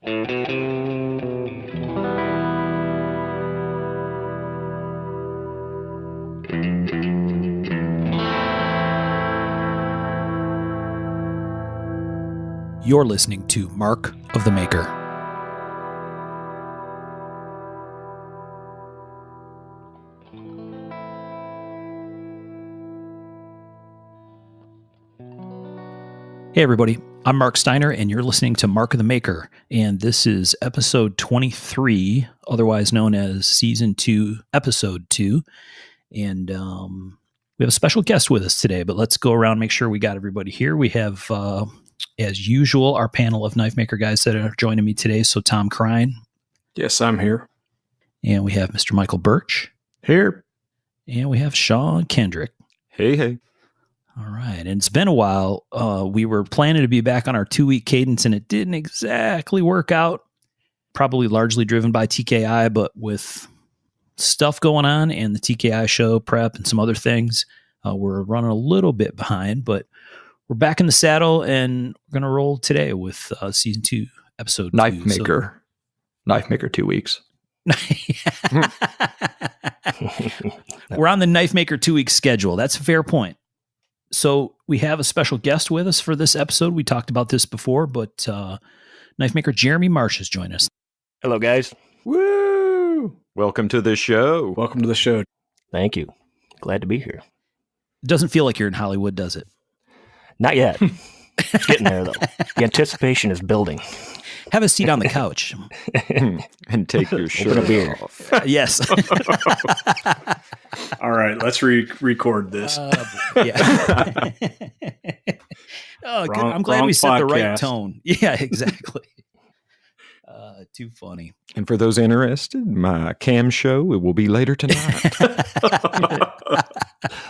You're listening to Mark of the Maker. Hey everybody, I'm Mark Steiner and you're listening to Mark of the Maker, and this is episode 23, otherwise known as season 2, episode 2, and we have a special guest with us today, but let's go around and make sure we got everybody here. We have, as usual, our panel of knife maker guys that are joining me today. So Tom Crine. Yes, I'm here. And we have Mr. Michael Birch. Here. And we have Sean Kendrick. Hey, hey. All right. And it's been a while. We were planning to be back on our 2-week cadence, and it didn't exactly work out. Probably largely driven by TKI, but with stuff going on and the TKI show prep and some other things, we're running a little bit behind, but we're back in the saddle, and we're going to roll today with season 2, episode 2. Knife Maker. Knife Maker 2 weeks. We're on the Knife Maker 2-week schedule. That's a fair point. So we have a special guest with us for this episode. We talked about this before, but Knife Maker Jeremy Marsh has joined us. Hello, guys. Woo! Welcome to the show. Welcome to the show. Thank you. Glad to be here. It doesn't feel like you're in Hollywood, does it? Not yet. It's getting there, though. The anticipation is building. Have a seat on the couch. And take your shirt off. Yes. All right, let's record this. Yeah. Oh, good. I'm glad we set the right tone. Yeah, exactly. Too funny. And for those interested, my cam show, it will be later tonight.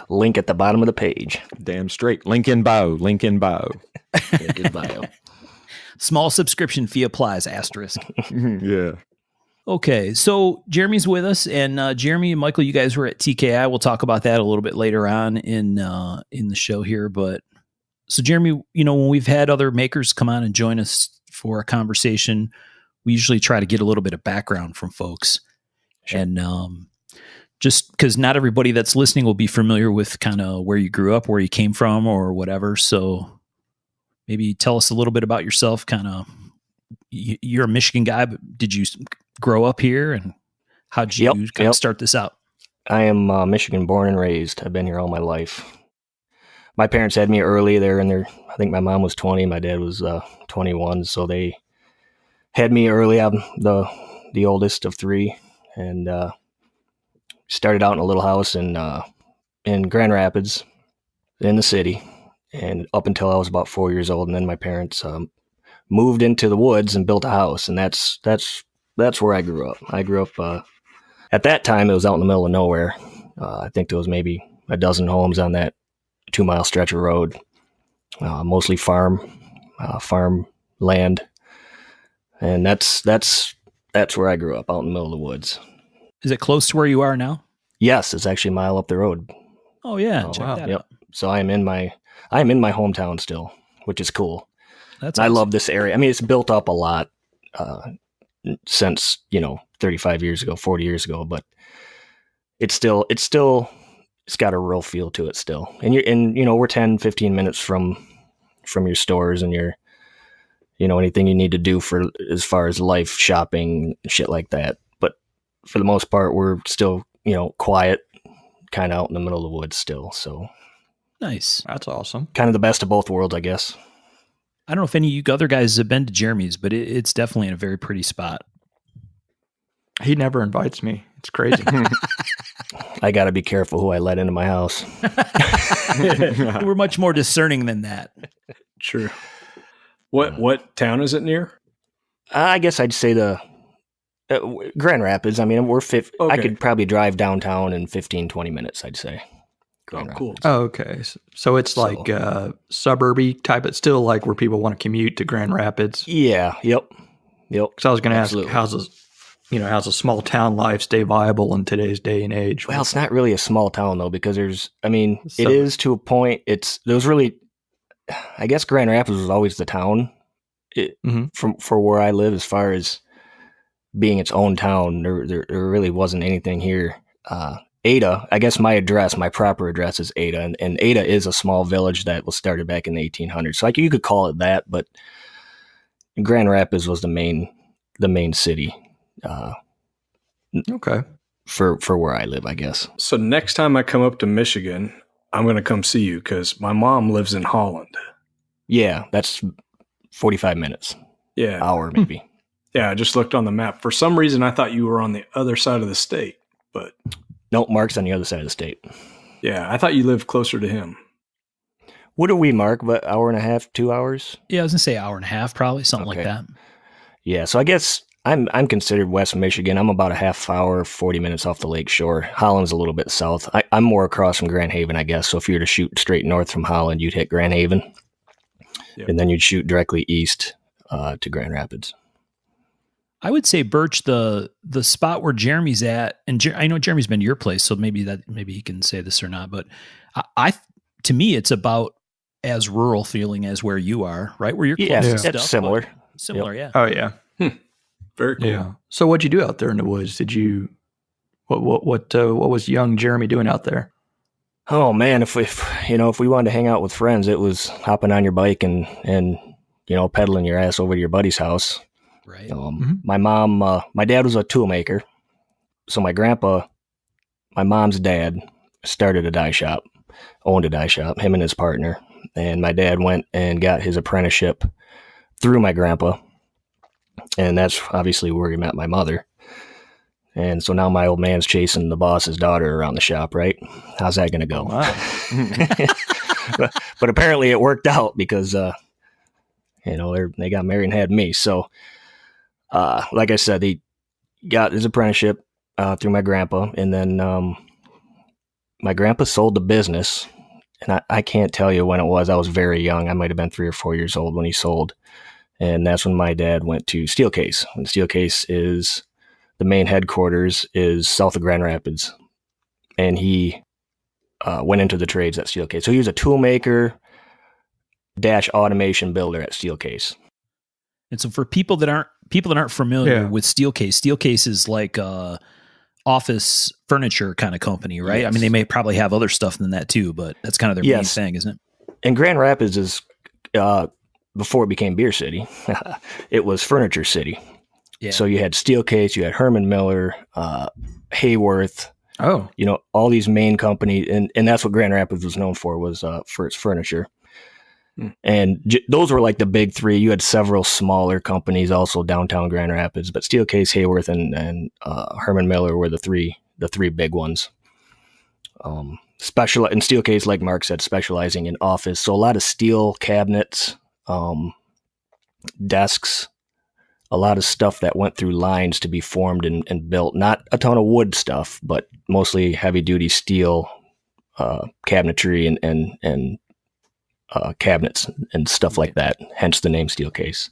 Link at the bottom of the page. Damn straight. Link in bio. Link in bio. Link in bio. Small subscription fee applies, asterisk. Yeah. Okay, so Jeremy's with us, and Jeremy and Michael, you guys were at TKI. We'll talk about that a little bit later on in the show here. But so Jeremy, you know, when we've had other makers come on and join us for a conversation, we usually try to get a little bit of background from folks. Sure. And just because not everybody that's listening will be familiar with kind of where you grew up, where you came from, or whatever. So maybe tell us a little bit about yourself. Kind of, you're a Michigan guy, but did you grow up here, and how'd you kind of start this out? I am Michigan born and raised. I've been here all my life. My parents had me early. They're in their, I think my mom was 20, my dad was 21, so they had me early. I'm the oldest of 3, and started out in a little house in Grand Rapids, in the city, and up until I was about 4 years old, and then my parents moved into the woods and built a house, and that's where I grew up. I grew up, at that time, it was out in the middle of nowhere. I think there was maybe a dozen homes on that 2-mile stretch of road, mostly farm land. And that's where I grew up, out in the middle of the woods. Is it close to where you are now? Yes, it's actually a mile up the road. Oh yeah, check that out. So I am in my hometown still, which is cool. That's awesome. awesome. I love this area. I mean, it's built up a lot since 35 years ago, 40 years ago, but it's got a real feel to it still. And we're 10, 15 minutes from your stores and your anything you need to do for as far as life, shopping, shit like that. But for the most part, we're still quiet, kind of out in the middle of the woods still. So nice. That's awesome. Kind of the best of both worlds, I guess. I don't know if any of you other guys have been to Jeremy's, but it's definitely in a very pretty spot. He never invites me. It's crazy. I got to be careful who I let into my house. We're much more discerning than that. True. What town is it near? I guess I'd say the Grand Rapids. I mean, okay. I could probably drive downtown in 15, 20 minutes, I'd say. Grand Rapids. Cool. Oh, okay. So it's like suburby type. It's still like where people want to commute to Grand Rapids. Yeah. Yep. Because I was going to ask, how's a small town life stay viable in today's day and age? Well, it's not really a small town though, because it is to a point. I guess Grand Rapids was always the town. for where I live, as far as being its own town, there really wasn't anything here. Ada, I guess my proper address is Ada, and Ada is a small village that was started back in the 1800s. So you could call it that, but Grand Rapids was the main city. Okay. For where I live, I guess. So next time I come up to Michigan, I'm going to come see you because my mom lives in Holland. Yeah, that's 45 minutes. Yeah. Hour maybe. Yeah, I just looked on the map. For some reason, I thought you were on the other side of the state, but... No, Mark's on the other side of the state. Yeah, I thought you lived closer to him. What are we, Mark? About hour and a half, 2 hours? Yeah, I was going to say hour and a half, probably, something like that. Yeah, so I guess I'm considered West Michigan. I'm about a half hour, 40 minutes off the lake shore. Holland's a little bit south. I'm more across from Grand Haven, I guess. So if you were to shoot straight north from Holland, you'd hit Grand Haven. Yep. And then you'd shoot directly east to Grand Rapids. I would say, Birch, the spot where Jeremy's at, and I know Jeremy's been to your place, so maybe he can say this or not, but to me, it's about as rural feeling as where you are, right? Where you're close to stuff. Similar. Similar, yep. Yeah. Oh, yeah. Very cool. Yeah. So what'd you do out there in the woods? What was young Jeremy doing out there? Oh man, if we wanted to hang out with friends, it was hopping on your bike and pedaling your ass over to your buddy's house. Right. My dad was a tool maker. So my grandpa, my mom's dad, started owned a dye shop, him and his partner. And my dad went and got his apprenticeship through my grandpa. And that's obviously where he met my mother. And so now my old man's chasing the boss's daughter around the shop, right? How's that going to go? Wow. but apparently it worked out because, they got married and had me. So, like I said, he got his apprenticeship through my grandpa. And then my grandpa sold the business. And I can't tell you when it was. I was very young. I might have been 3 or 4 years old when he sold. And that's when my dad went to Steelcase. And Steelcase is... the main headquarters is south of Grand Rapids, and he went into the trades at Steelcase. So he was a tool maker / automation builder at Steelcase. And so for people that aren't familiar with Steelcase is like a office furniture kind of company, right? Yes. I mean, they may probably have other stuff than that too, but that's kind of their main thing, isn't it? And Grand Rapids is before it became Beer City, it was Furniture City. Yeah. So you had Steelcase, you had Herman Miller, Hayworth. Oh, all these main companies, and that's what Grand Rapids was known for, was for its furniture. And those were like the big three. You had several smaller companies also downtown Grand Rapids, but Steelcase, Hayworth, and Herman Miller were the three big ones. In Steelcase, like Mark said, specializing in office. So a lot of steel cabinets, desks. A lot of stuff that went through lines to be formed and built. Not a ton of wood stuff, but mostly heavy-duty steel cabinetry and cabinets and stuff like that, hence the name Steelcase.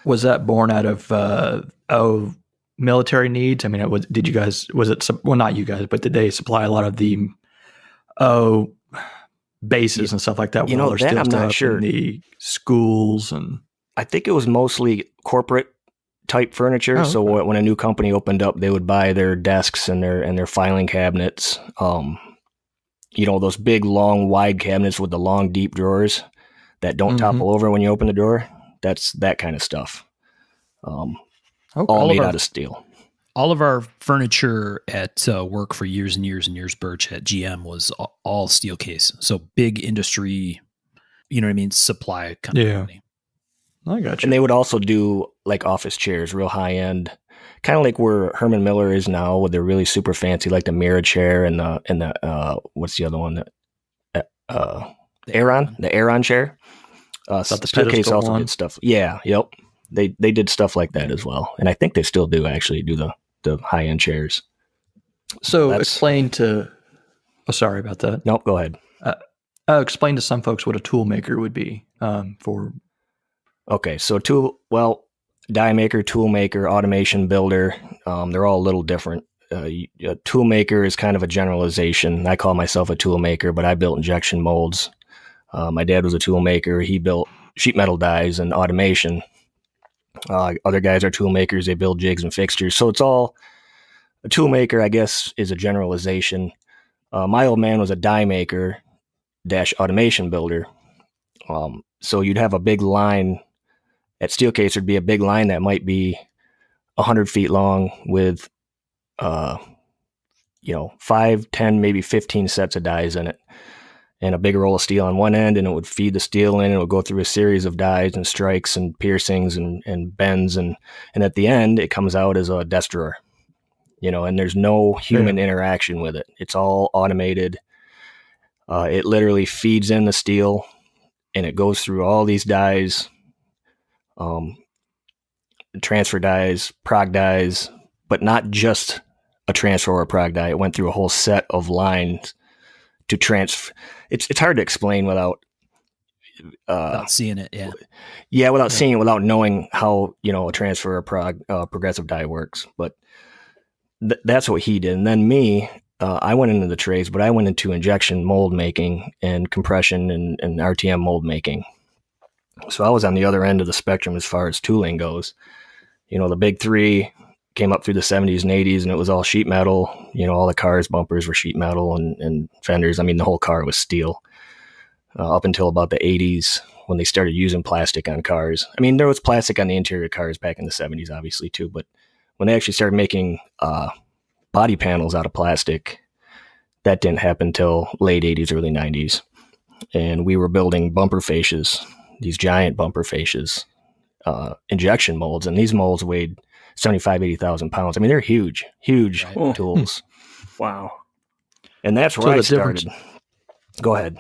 Was that born out of military needs? I mean, not you guys, but did they supply a lot of the bases and stuff like that? That I'm not sure. In the schools and... I think it was mostly corporate type furniture. So when a new company opened up, they would buy their desks and their filing cabinets. Those big, long, wide cabinets with the long, deep drawers that don't topple over when you open the door. That's that kind of stuff. All made out of steel. All of our furniture at work for years and years and years, Birch, at GM was all Steelcase. So big industry, supply kind of company. I got you. And they would also do like office chairs, real high end, kind of like where Herman Miller is now, where they're really super fancy, like the Mira chair and the what's the other one? The Aeron chair. Steelcase also did stuff. Yeah, yep. They did stuff like that as well, and I think they still do the high end chairs. So explain to. Oh, sorry about that. Nope, go ahead. Explain to some folks what a tool maker would be for. Okay, so die maker, tool maker, automation builder, they're all a little different. A tool maker is kind of a generalization. I call myself a tool maker, but I built injection molds. My dad was a tool maker. He built sheet metal dies and automation. Other guys are tool makers. They build jigs and fixtures. So it's all a tool maker, I guess, is a generalization. My old man was a die maker -- automation builder. So you'd have a big line at Steelcase. There'd be a big line that might be 100 feet long with, 5, 10, maybe 15 sets of dies in it, and a big roll of steel on one end, and it would feed the steel in, and it would go through a series of dies and strikes and piercings and bends, and at the end it comes out as a desk drawer, and there's no human interaction with it. It's all automated. It literally feeds in the steel, and it goes through all these dies, transfer dies, prog dies, but not just a transfer or a prog die. It went through a whole set of lines to transfer. It's hard to explain without seeing it. Without seeing it, without knowing how a transfer or progressive die works. But that's what he did. And then me, I went into the trades, but I went into injection mold making and compression and RTM mold making. So I was on the other end of the spectrum as far as tooling goes. The big three came up through the 70s and 80s, and it was all sheet metal. All the cars' bumpers were sheet metal and fenders. I mean, the whole car was steel up until about the 80s when they started using plastic on cars. I mean, there was plastic on the interior of cars back in the 70s, obviously, too. But when they actually started making body panels out of plastic, that didn't happen until late 80s, early 90s. And we were building bumper fascias, these giant bumper fascias, injection molds. And these molds weighed 75, 80,000 pounds. I mean, they're huge tools. Wow. And that's where I started. Go ahead.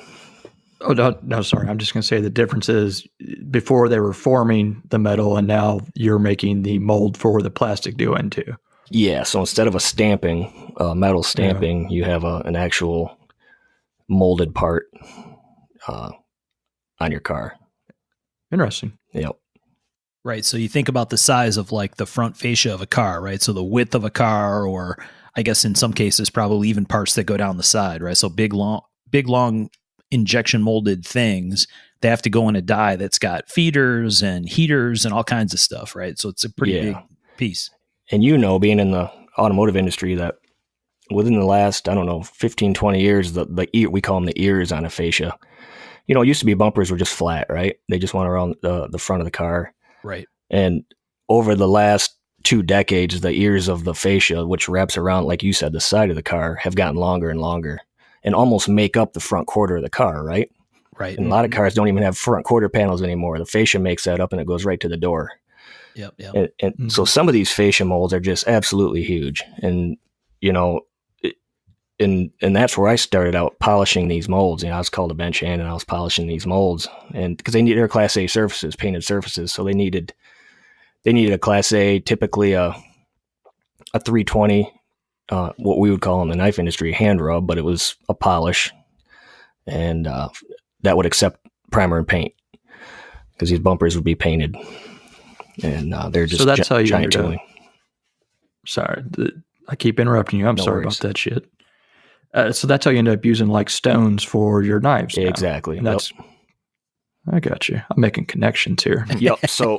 Oh, no, sorry. I'm just going to say the difference is before they were forming the metal, and now you're making the mold for the plastic to go into. Yeah. So instead of a stamping, metal stamping, you have an actual molded part on your car. Interesting. Yep. Right. So you think about the size of like the front fascia of a car, right? So the width of a car, or I guess in some cases, probably even parts that go down the side, right? So big, long injection molded things, they have to go in a die that's got feeders and heaters and all kinds of stuff, right? So it's a pretty big piece. And being in the automotive industry, that within the last, 15, 20 years, we call them the ears on a fascia. It used to be bumpers were just flat, right? They just went around the front of the car. Right. And over the last 2 decades, the ears of the fascia, which wraps around, like you said, the side of the car, have gotten longer and longer and almost make up the front quarter of the car, right? Right. And a lot of cars don't even have front quarter panels anymore. The fascia makes that up and it goes right to the door. Yep. And so some of these fascia molds are just absolutely huge. And, and that's where I started out polishing these molds. I was called a bench hand, and I was polishing these molds, and because they're Class A surfaces, painted surfaces, so they needed a Class A, typically a 320, what we would call in the knife industry hand rub, but it was a polish, and that would accept primer and paint because these bumpers would be painted, and they're just so that's how you giant tooling. Sorry, I keep interrupting you. I'm sorry worries. about that shit. So that's how you end up using like stones for your knives. Now. Exactly. I got you. I'm making connections here. Yep. So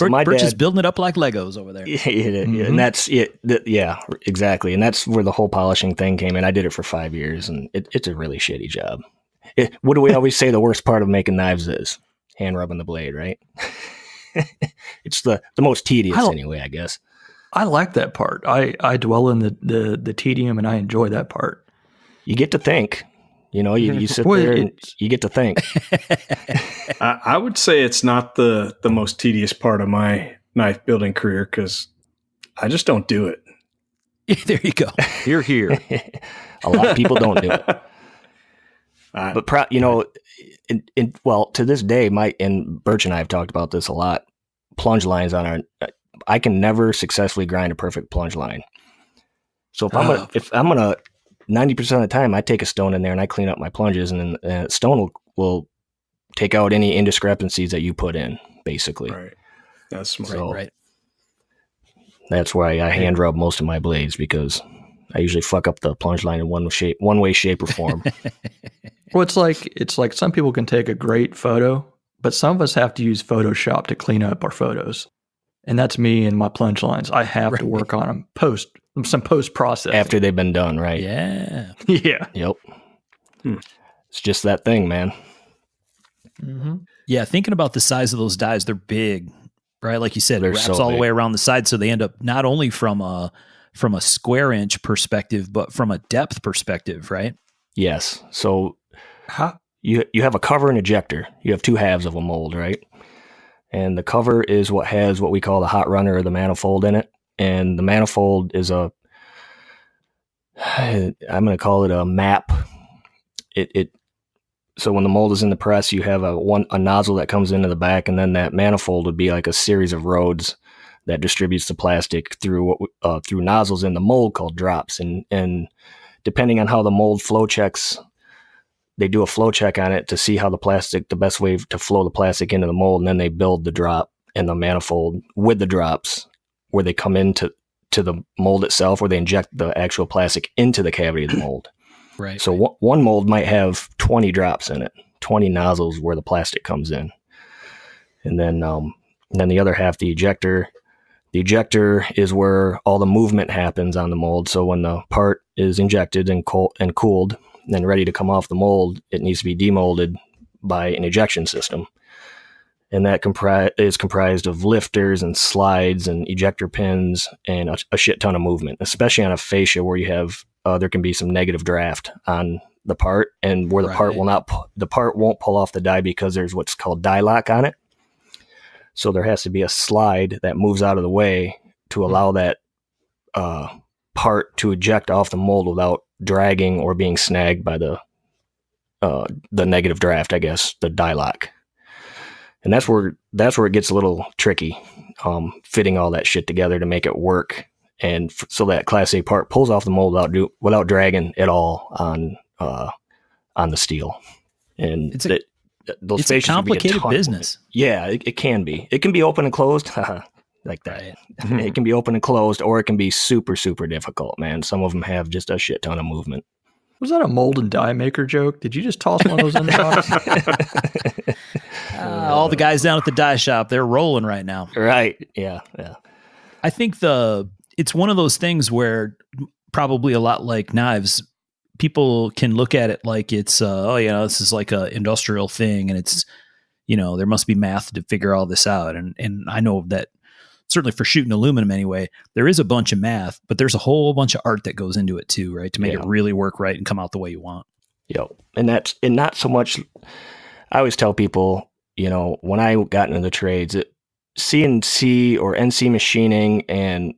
my Berts dad is building it up like Legos over there. Yeah, and that's it. Yeah, exactly. And that's where the whole polishing thing came in. I did it for 5 years, and it's a really shitty job. What do we always say the worst part of making knives is? Hand rubbing the blade, right? It's the most tedious anyway, I guess. I like that part. I dwell in the tedium, and I enjoy that part. You get to think. You sit there and you get to think. I would say it's not the most tedious part of my knife building career because I just don't do it. There you go. Here. A lot of people don't do it. But to this day, and Berts and I have talked about this a lot. Plunge lines I can never successfully grind a perfect plunge line. So if I'm gonna 90% of the time, I take a stone in there and I clean up my plunges, and then a stone will take out any indiscrepancies that you put in, basically. Right. That's smart. So Right. That's why I hand rub most of my blades, because I usually fuck up the plunge line in one way, shape, or form. Well, it's like some people can take a great photo, but some of us have to use Photoshop to clean up our photos. And that's me and my plunge lines. I have to work on them some post process After they've been done, right? Yeah. Yeah. Yep. It's just that thing, man. Mm-hmm. Yeah. Thinking about the size of those dies, they're big, right? Like you said, it They're wraps so all the big. way around the side. So they end up not only from a square inch perspective, but from a depth perspective, right? Yes. So you have a cover and ejector. You have two halves of a mold, right? And the cover is what has what we call the hot runner or the manifold in it. And the manifold is I'm going to call it a map. So when the mold is in the press, you have a nozzle that comes into the back, and then that manifold would be like a series of roads that distributes the plastic through through nozzles in the mold called drops. And depending on how the mold flow checks, they do a flow check on it to see how the best way to flow the plastic into the mold, and then they build the drop and the manifold with the drops where they come into the mold itself, where they inject the actual plastic into the cavity of the mold. Right. So one mold might have 20 drops in it, 20 nozzles where the plastic comes in. And then the other half, the ejector. The ejector is where all the movement happens on the mold. So when the part is injected and cooled, then ready to come off the mold, it needs to be demolded by an ejection system. And that is comprised of lifters and slides and ejector pins and a shit ton of movement, especially on a fascia where you have, there can be some negative draft on the part, and where the part won't pull off the die because there's what's called die lock on it. So there has to be a slide that moves out of the way to allow that part to eject off the mold without dragging or being snagged by the negative draft, I guess, the die lock. And that's where it gets a little tricky, fitting all that shit together to make it work, and so that Class A part pulls off the mold without dragging at all on the steel. And It's a complicated business. Yeah, it can be. It can be open and closed, like that. Right. It can be open and closed, or it can be super, super difficult, man. Some of them have just a shit ton of movement. Was that a mold and die maker joke? Did you just toss one of those in the box? All the guys down at the die shop, they're rolling right now. Right. Yeah. I think it's one of those things where, probably a lot like knives, people can look at it like it's, this is like a industrial thing, and it's, there must be math to figure all this out. And I know that certainly for shooting aluminum anyway, there is a bunch of math, but there's a whole bunch of art that goes into it too, right? To make it really work right and come out the way you want. Yep. And not so much, I always tell people, when I got into the trades, CNC or NC machining and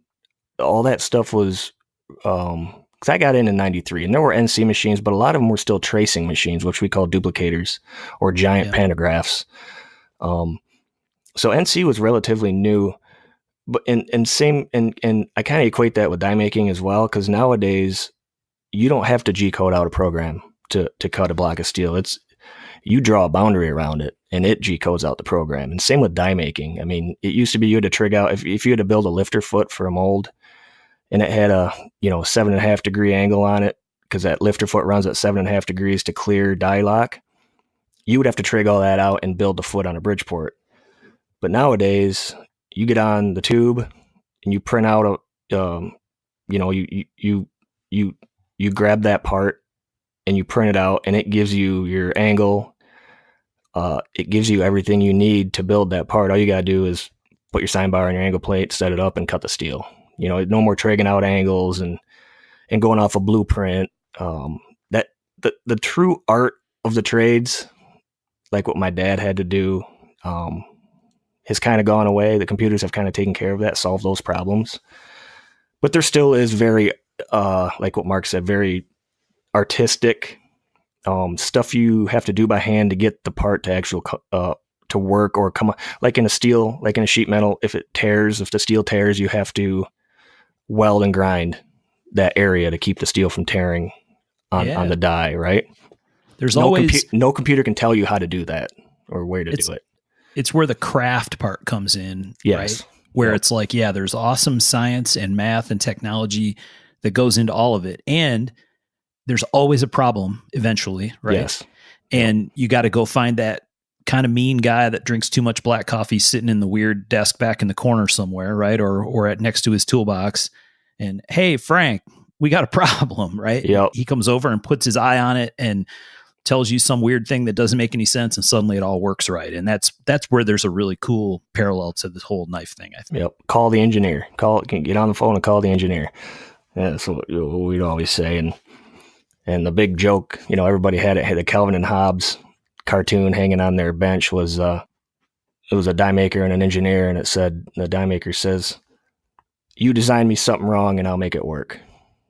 all that stuff was, because I got in 93, and there were NC machines, but a lot of them were still tracing machines, which we call duplicators or giant pantographs. So NC was relatively new, but and I kind of equate that with die making as well, because nowadays you don't have to G code out a program to cut a block of steel. You draw a boundary around it, and it G codes out the program. And same with die making. I mean, it used to be you had to trig out if you had to build a lifter foot for a mold, and it had a 7.5 degree angle on it, because that lifter foot runs at 7.5 degrees to clear die lock. You would have to trig all that out and build the foot on a Bridgeport. But nowadays, you get on the tube and you print out you grab that part and you print it out, and it gives you your angle. It gives you everything you need to build that part. All you got to do is put your sign bar on your angle plate, set it up, and cut the steel. No more trigging out angles and going off a blueprint. That the true art of the trades, like what my dad had to do, has kind of gone away. The computers have kind of taken care of that, solved those problems. But there still is very, like what Mark said, very artistic stuff you have to do by hand to get the part to to work or come, like in a steel, like in a sheet metal. If the steel tears, you have to weld and grind that area to keep the steel from tearing on the die, right? There's always no computer can tell you how to do that or where to do it. It's where the craft part comes in, yes. Right? Where it's like, there's awesome science and math and technology that goes into all of it. And there's always a problem eventually, right? Yes. And you got to go find that kind of mean guy that drinks too much black coffee sitting in the weird desk back in the corner somewhere, right? Or at next to his toolbox. And hey, Frank, we got a problem, right? Yep. He comes over and puts his eye on it and tells you some weird thing that doesn't make any sense, and suddenly it all works right. And that's where there's a really cool parallel to this whole knife thing, I think. Yep. Call the engineer. Get on the phone and call the engineer. That's what we'd always say. And the big joke, everybody had the Calvin and Hobbes cartoon hanging on their bench was it was a die maker and an engineer, and it said, the die maker says, "You design me something wrong and I'll make it work."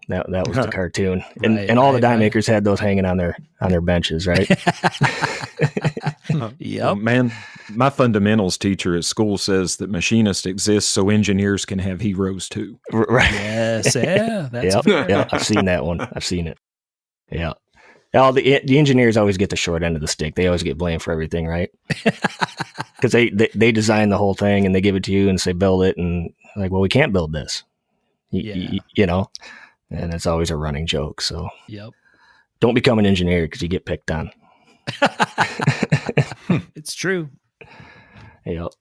That was the cartoon. And all the die makers had those hanging on their benches, right? Yep. Well, man, my fundamentals teacher at school says that machinists exist so engineers can have heroes too. Right. Yes. Yeah. That's yeah. I've seen that one. I've seen it. Yeah. All the engineers always get the short end of the stick. They always get blamed for everything, right? Because they design the whole thing and they give it to you and say build it, and like, well, we can't build this, and it's always a running joke. So yep. Don't become an engineer because you get picked on. It's true. Yep.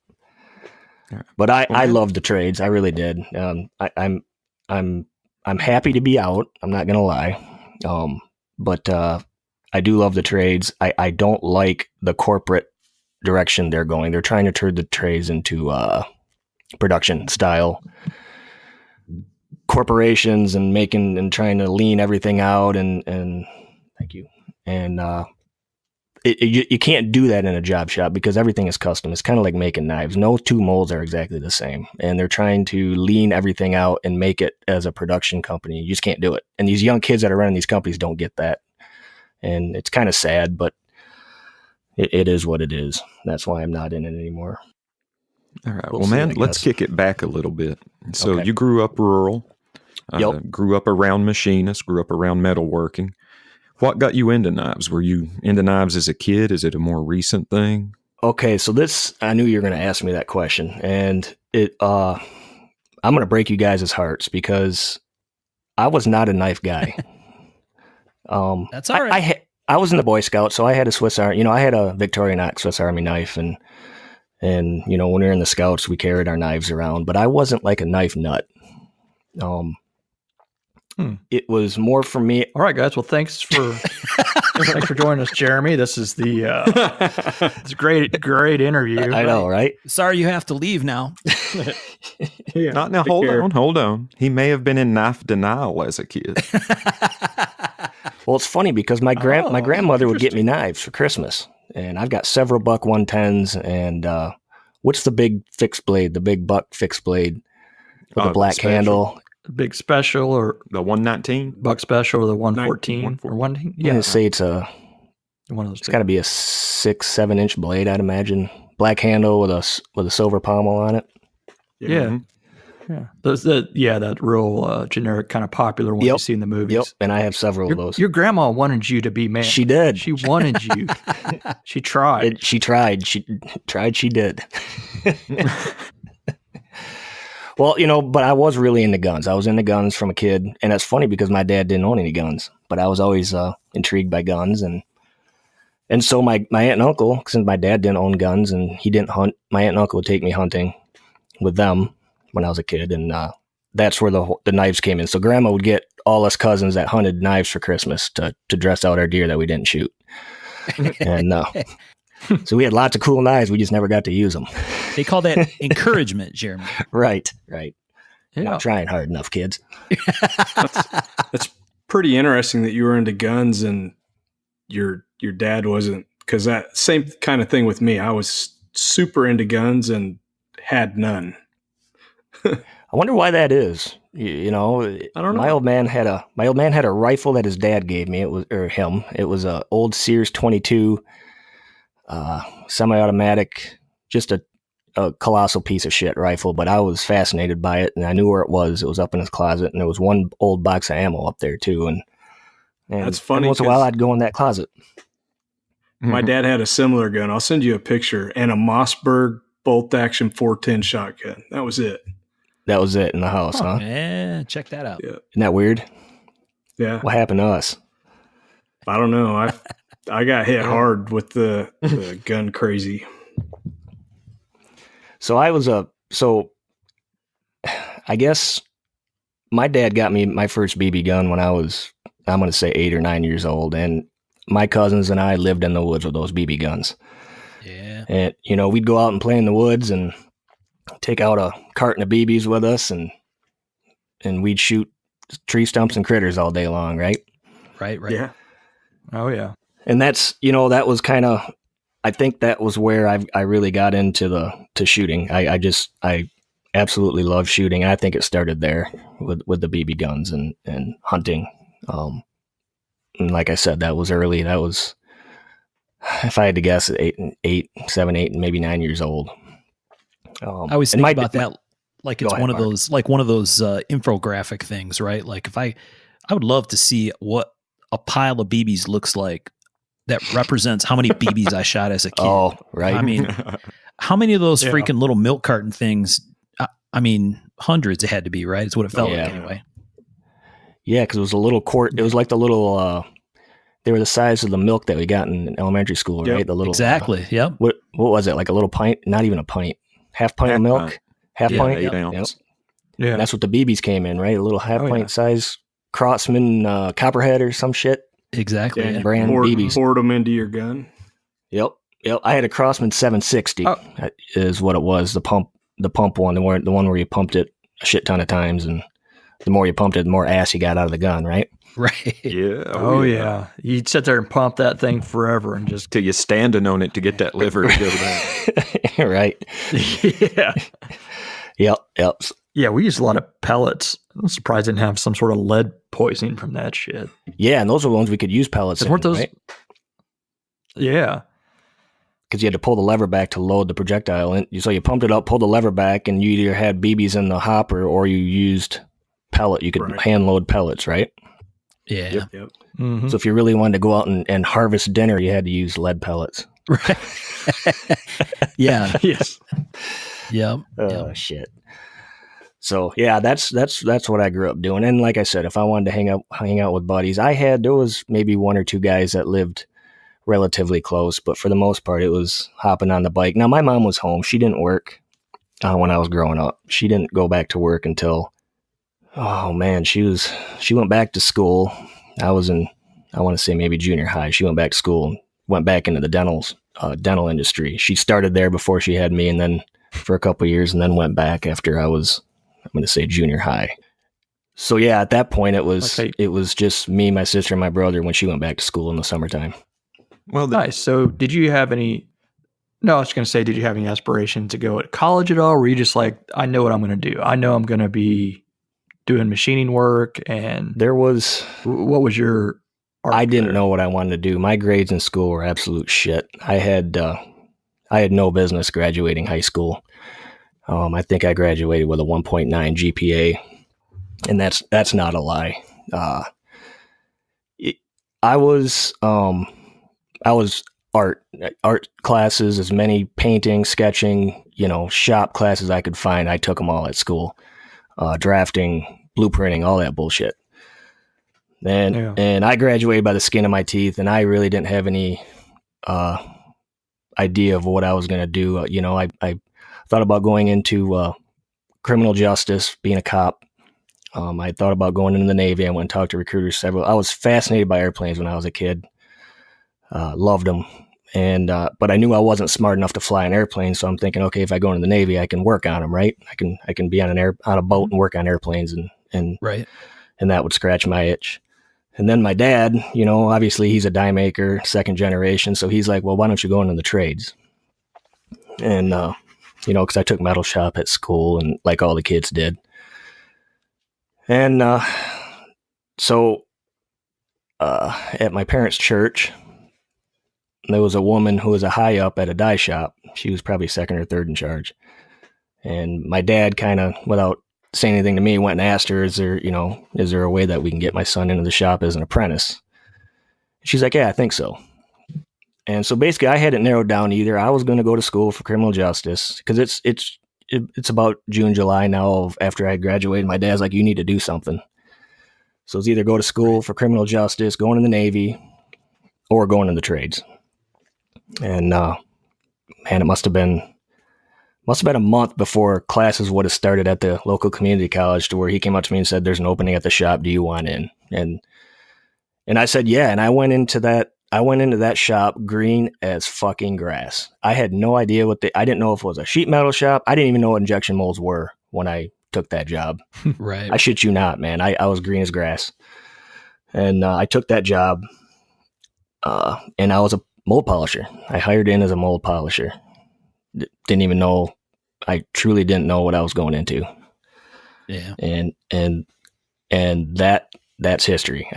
But I love the trades. I really did. I'm happy to be out. I'm not gonna lie. But I do love the trades. I don't like the corporate direction they're going. They're trying to turn the trades into production style corporations and trying to lean everything out and thank you. And you can't do that in a job shop because everything is custom. It's kind of like making knives. No two molds are exactly the same. And they're trying to lean everything out and make it as a production company. You just can't do it. And these young kids that are running these companies don't get that. And it's kind of sad, but it is what it is. That's why I'm not in it anymore. All right. Well, man, let's kick it back a little bit. So you grew up rural, grew up around machinists, grew up around metalworking. What got you into knives? Were you into knives as a kid? Is it a more recent thing? Okay, so I knew you were going to ask me that question, and I'm going to break you guys' hearts because I was not a knife guy. That's all right. I was in the Boy Scouts, so I had a Swiss Army. I had a Victorinox Swiss Army knife, and when we were in the Scouts, we carried our knives around. But I wasn't like a knife nut. It was more for me. All right, guys. Well, thanks for joining us, Jeremy. This is it's a great interview. I know, right? Sorry, you have to leave now. Yeah. Not now. Hold on. He may have been in knife denial as a kid. Well, it's funny because my grandmother would get me knives for Christmas, and I've got several Buck 110s. And what's the big fixed blade? The big Buck fixed blade with the black handle. Big Special or the 119 Buck Special or the 114 or 119. Yeah, I'd say it's one of those. It's got to be a 6-7 inch blade, I'd imagine. Black handle with a silver pommel on it. Yeah. That real generic kind of popular one you see in the movies. Yep, and I have several of those. Your grandma wanted you to be man. She did. She wanted you. She tried. She did. Well, but I was really into guns. I was into guns from a kid, and it's funny because my dad didn't own any guns, but I was always intrigued by guns, and so my aunt and uncle, since my dad didn't own guns and he didn't hunt, my aunt and uncle would take me hunting with them when I was a kid, and that's where the knives came in. So Grandma would get all us cousins that hunted knives for Christmas to dress out our deer that we didn't shoot, and so we had lots of cool knives. We just never got to use them. They call that encouragement, Jeremy. Right. Yeah. Not trying hard enough, kids. That's pretty interesting that you were into guns and your dad wasn't, because that same kind of thing with me. I was super into guns and had none. I wonder why that is. I don't know. My old man had a rifle that his dad gave me. It was a old Sears 22 semi-automatic, just a colossal piece of shit rifle, but I was fascinated by it, and I knew where it was. It was up in his closet, and there was one old box of ammo up there too. And that's funny. Once in a while, I'd go in that closet. My dad had a similar gun. I'll send you a picture, and a Mossberg bolt action 410 shotgun. That was it. That was it in the house, huh? Yeah, check that out. Yeah. Isn't that weird? Yeah. What happened to us? I don't know. I got hit hard with the gun crazy. So I guess my dad got me my first BB gun when I was, I'm going to say 8 or 9 years old. And my cousins and I lived in the woods with those BB guns. Yeah. And, we'd go out and play in the woods and take out a carton of BBs with us and we'd shoot tree stumps and critters all day long, right? Right. Yeah. Oh, yeah. And that's, that was kind of, I think that was where I really got into shooting. I absolutely love shooting. I think it started there with the BB guns and hunting. And like I said, that was early. That was, if I had to guess, 7, 8, and maybe 9 years old. I always think about that like it's one of those infographic things, right? Like if I would love to see what a pile of BBs looks like that represents how many BBs I shot as a kid. Oh, right. I mean, how many of those freaking little milk carton things? I mean, hundreds it had to be, right? It's what it felt like anyway. Yeah, because it was a little quart. It was like the little. They were the size of the milk that we got in elementary school, right? The little exactly. Yep. What was it? Like a little pint? Not even a pint. Half pint of milk. Half pint. 8 ounce. Yep. Yeah, and that's what the BBs came in, right? A little half pint size Craftsman Copperhead or some shit. Exactly. Yeah. Brand BBs. Poured them into your gun. Yep. I had a Craftsman 760 is what it was. The pump one, the one where you pumped it a shit ton of times, and the more you pumped it, the more ass you got out of the gun, right? Right. Yeah. Oh yeah. You'd sit there and pump that thing forever and just till you standing on it to get that liver to go down. Right. Yeah. Yep. Yeah, we used a lot of pellets. I'm surprised I didn't have some sort of lead poisoning from that shit. Yeah, and those are the ones we could use pellets in, weren't those? Right? Yeah. Because you had to pull the lever back to load the projectile. And so you pumped it up, pulled the lever back, and you either had BBs in the hopper or you used pellet. You could hand load pellets, right? Yeah. Yep. Mm-hmm. So if you really wanted to go out and harvest dinner, you had to use lead pellets. Right. Yeah. Yes. Yep. Oh, shit. So yeah, that's what I grew up doing. And like I said, if I wanted to hang out with buddies, there was maybe 1 or 2 guys that lived relatively close, but for the most part, it was hopping on the bike. Now my mom was home; she didn't work when I was growing up. She didn't go back to work until, she went back to school. I was in, I want to say maybe junior high. She went back to school and went back into the dental industry. She started there before she had me, and then for a couple of years, and then went back after I was, I'm going to say junior high. So yeah, at that point it was just me, my sister, and my brother when she went back to school in the summertime. Well, nice. So did you have any, no, I was going to say, did you have any aspiration to go to college at all? Or were you just like, I know what I'm going to do. I know I'm going to be doing machining work. And what was your I didn't know what I wanted to do. My grades in school were absolute shit. I had no business graduating high school. I think I graduated with a 1.9 GPA, and that's not a lie. I was art classes, as many painting, sketching, shop classes I could find. I took them all at school, drafting, blueprinting, all that bullshit. And I graduated by the skin of my teeth, and I really didn't have any idea of what I was going to do. I thought about going into criminal justice, being a cop. I thought about going into the Navy. I went and talked to recruiters I was fascinated by airplanes when I was a kid. Loved them. But I knew I wasn't smart enough to fly an airplane. So I'm thinking, okay, if I go into the Navy, I can work on them, right? I can be on a boat and work on airplanes and right. And that would scratch my itch. And then my dad, obviously he's a die maker, second generation. So he's like, well, why don't you go into the trades? And, because I took metal shop at school and like all the kids did. And so at my parents' church, there was a woman who was a high up at a die shop. She was probably second or third in charge. And my dad kind of, without saying anything to me, went and asked her, is there a way that we can get my son into the shop as an apprentice? She's like, yeah, I think so. And so basically I had it narrowed down. Either I was going to go to school for criminal justice, because it's about June, July now after I graduated. My dad's like, you need to do something. So it's either go to school for criminal justice, go into the Navy, or going into the trades. And man, it must have been a month before classes would have started at the local community college, to where he came up to me and said, "There's an opening at the shop. Do you want in?" And I said, yeah. And I went into that shop green as fucking grass. I had no idea I didn't know if it was a sheet metal shop. I didn't even know what injection molds were when I took that job. Right. I shit you not, man. I was green as grass. And I took that job, and I was a mold polisher. I hired in as a mold polisher. Didn't even know. I truly didn't know what I was going into. Yeah. And that's history.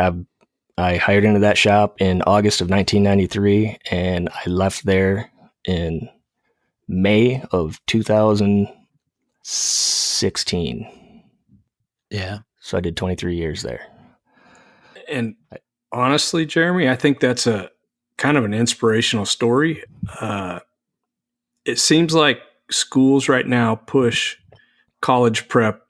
I hired into that shop in August of 1993, and I left there in May of 2016. Yeah. So I did 23 years there. And honestly, Jeremy, I think that's a kind of an inspirational story. It seems like schools right now push college prep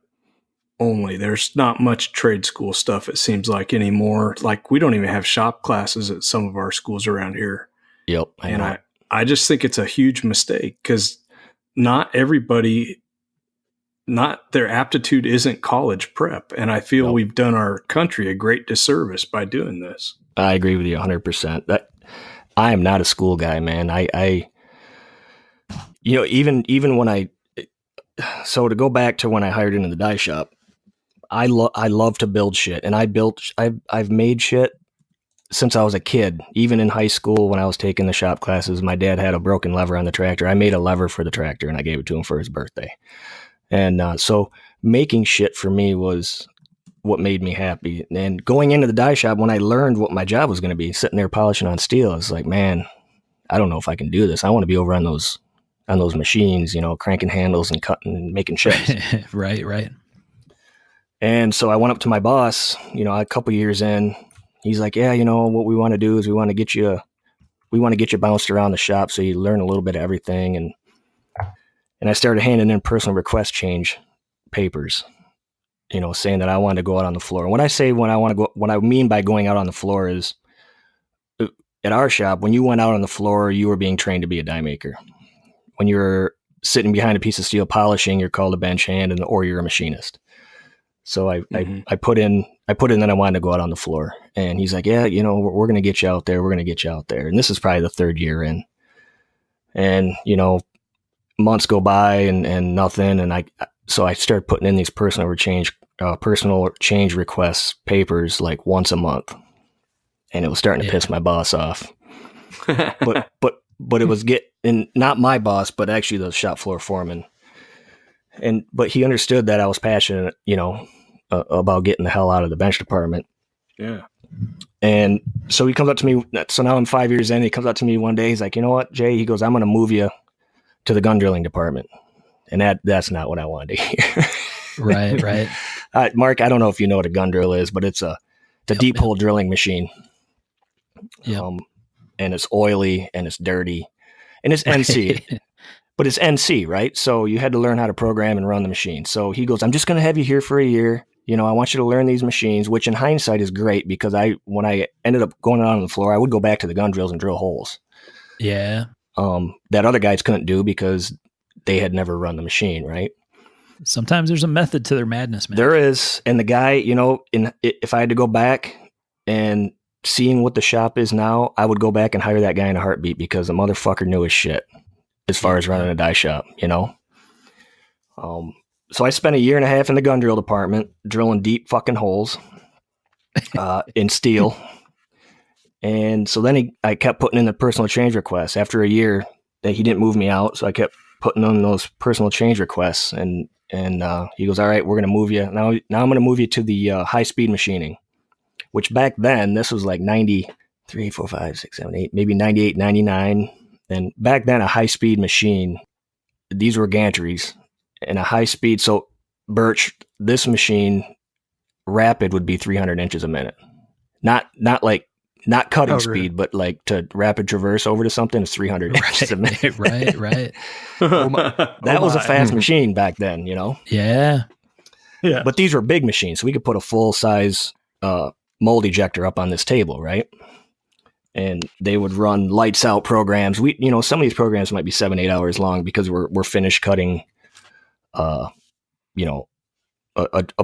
only. There's not much trade school stuff, it seems like, anymore. Like, we don't even have shop classes at some of our schools around here. Yep. I just think it's a huge mistake, because not everybody, not their aptitude isn't college prep. And I feel we've done our country a great disservice by doing this. I agree with you 100%. I am not a school guy, man. I even when so to go back to when I hired into the die shop, I love to build shit, and I've made shit since I was a kid. Even in high school, when I was taking the shop classes, my dad had a broken lever on the tractor. I made a lever for the tractor, and I gave it to him for his birthday. And so making shit for me was what made me happy. And going into the die shop, when I learned what my job was going to be, sitting there polishing on steel, I was like, man, I don't know if I can do this. I want to be over on those machines, cranking handles and cutting and making shapes. Right. And so I went up to my boss, a couple years in. He's like, yeah, what we want to do is we want to get you bounced around the shop so you learn a little bit of everything. And I started handing in personal request change papers, saying that I wanted to go out on the floor. And what I mean by going out on the floor is, at our shop, when you went out on the floor, you were being trained to be a die maker. When you're sitting behind a piece of steel polishing, you're called a bench hand, or you're a machinist. So I put in that I wanted to go out on the floor, and he's like, yeah, we're going to get you out there. We're going to get you out there. And this is probably the third year in, and, months go by and nothing. And so I started putting in these personal change requests papers like once a month, and it was starting to piss my boss off. But it was not my boss, but actually the shop floor foreman. But he understood that I was passionate, about getting the hell out of the bench department. Yeah. And so he comes up to me. So now I'm 5 years in. He comes up to me one day. He's like, you know what, Jay? He goes, I'm going to move you to the gun drilling department. And that's not what I wanted to hear. Right. Mark, I don't know if you know what a gun drill is, but it's a deep hole drilling machine. Yeah. And it's oily and it's dirty and it's NC. But it's NC, right? So you had to learn how to program and run the machine. So he goes, I'm just going to have you here for a year. I want you to learn these machines, which in hindsight is great, because when I ended up going out on the floor, I would go back to the gun drills and drill holes. Yeah. That other guys couldn't do because they had never run the machine, right? Sometimes there's a method to their madness, man. There is. And the guy, if I had to go back and seeing what the shop is now, I would go back and hire that guy in a heartbeat, because the motherfucker knew his shit as far as running a die shop, So I spent a year and a half in the gun drill department drilling deep fucking holes in steel. And so then I kept putting in the personal change requests. After a year, he didn't move me out, so I kept putting on those personal change requests. And he goes, all right, we're going to move you. Now I'm going to move you to the high-speed machining, which back then, this was like 93, 4, 5, 6, 7, 8, maybe 98, 99. And back then, a high-speed machine, these were gantries, and a high-speed, so Berts, this machine, rapid would be 300 inches a minute. Not cutting speed, but like to rapid traverse over to something is 300 inches a minute. Right. That was a fast machine back then, Yeah. But these were big machines, so we could put a full-size mold ejector up on this table, right? and they would run lights out programs. Some of these programs might be 7-8 hours long because we're finish cutting, a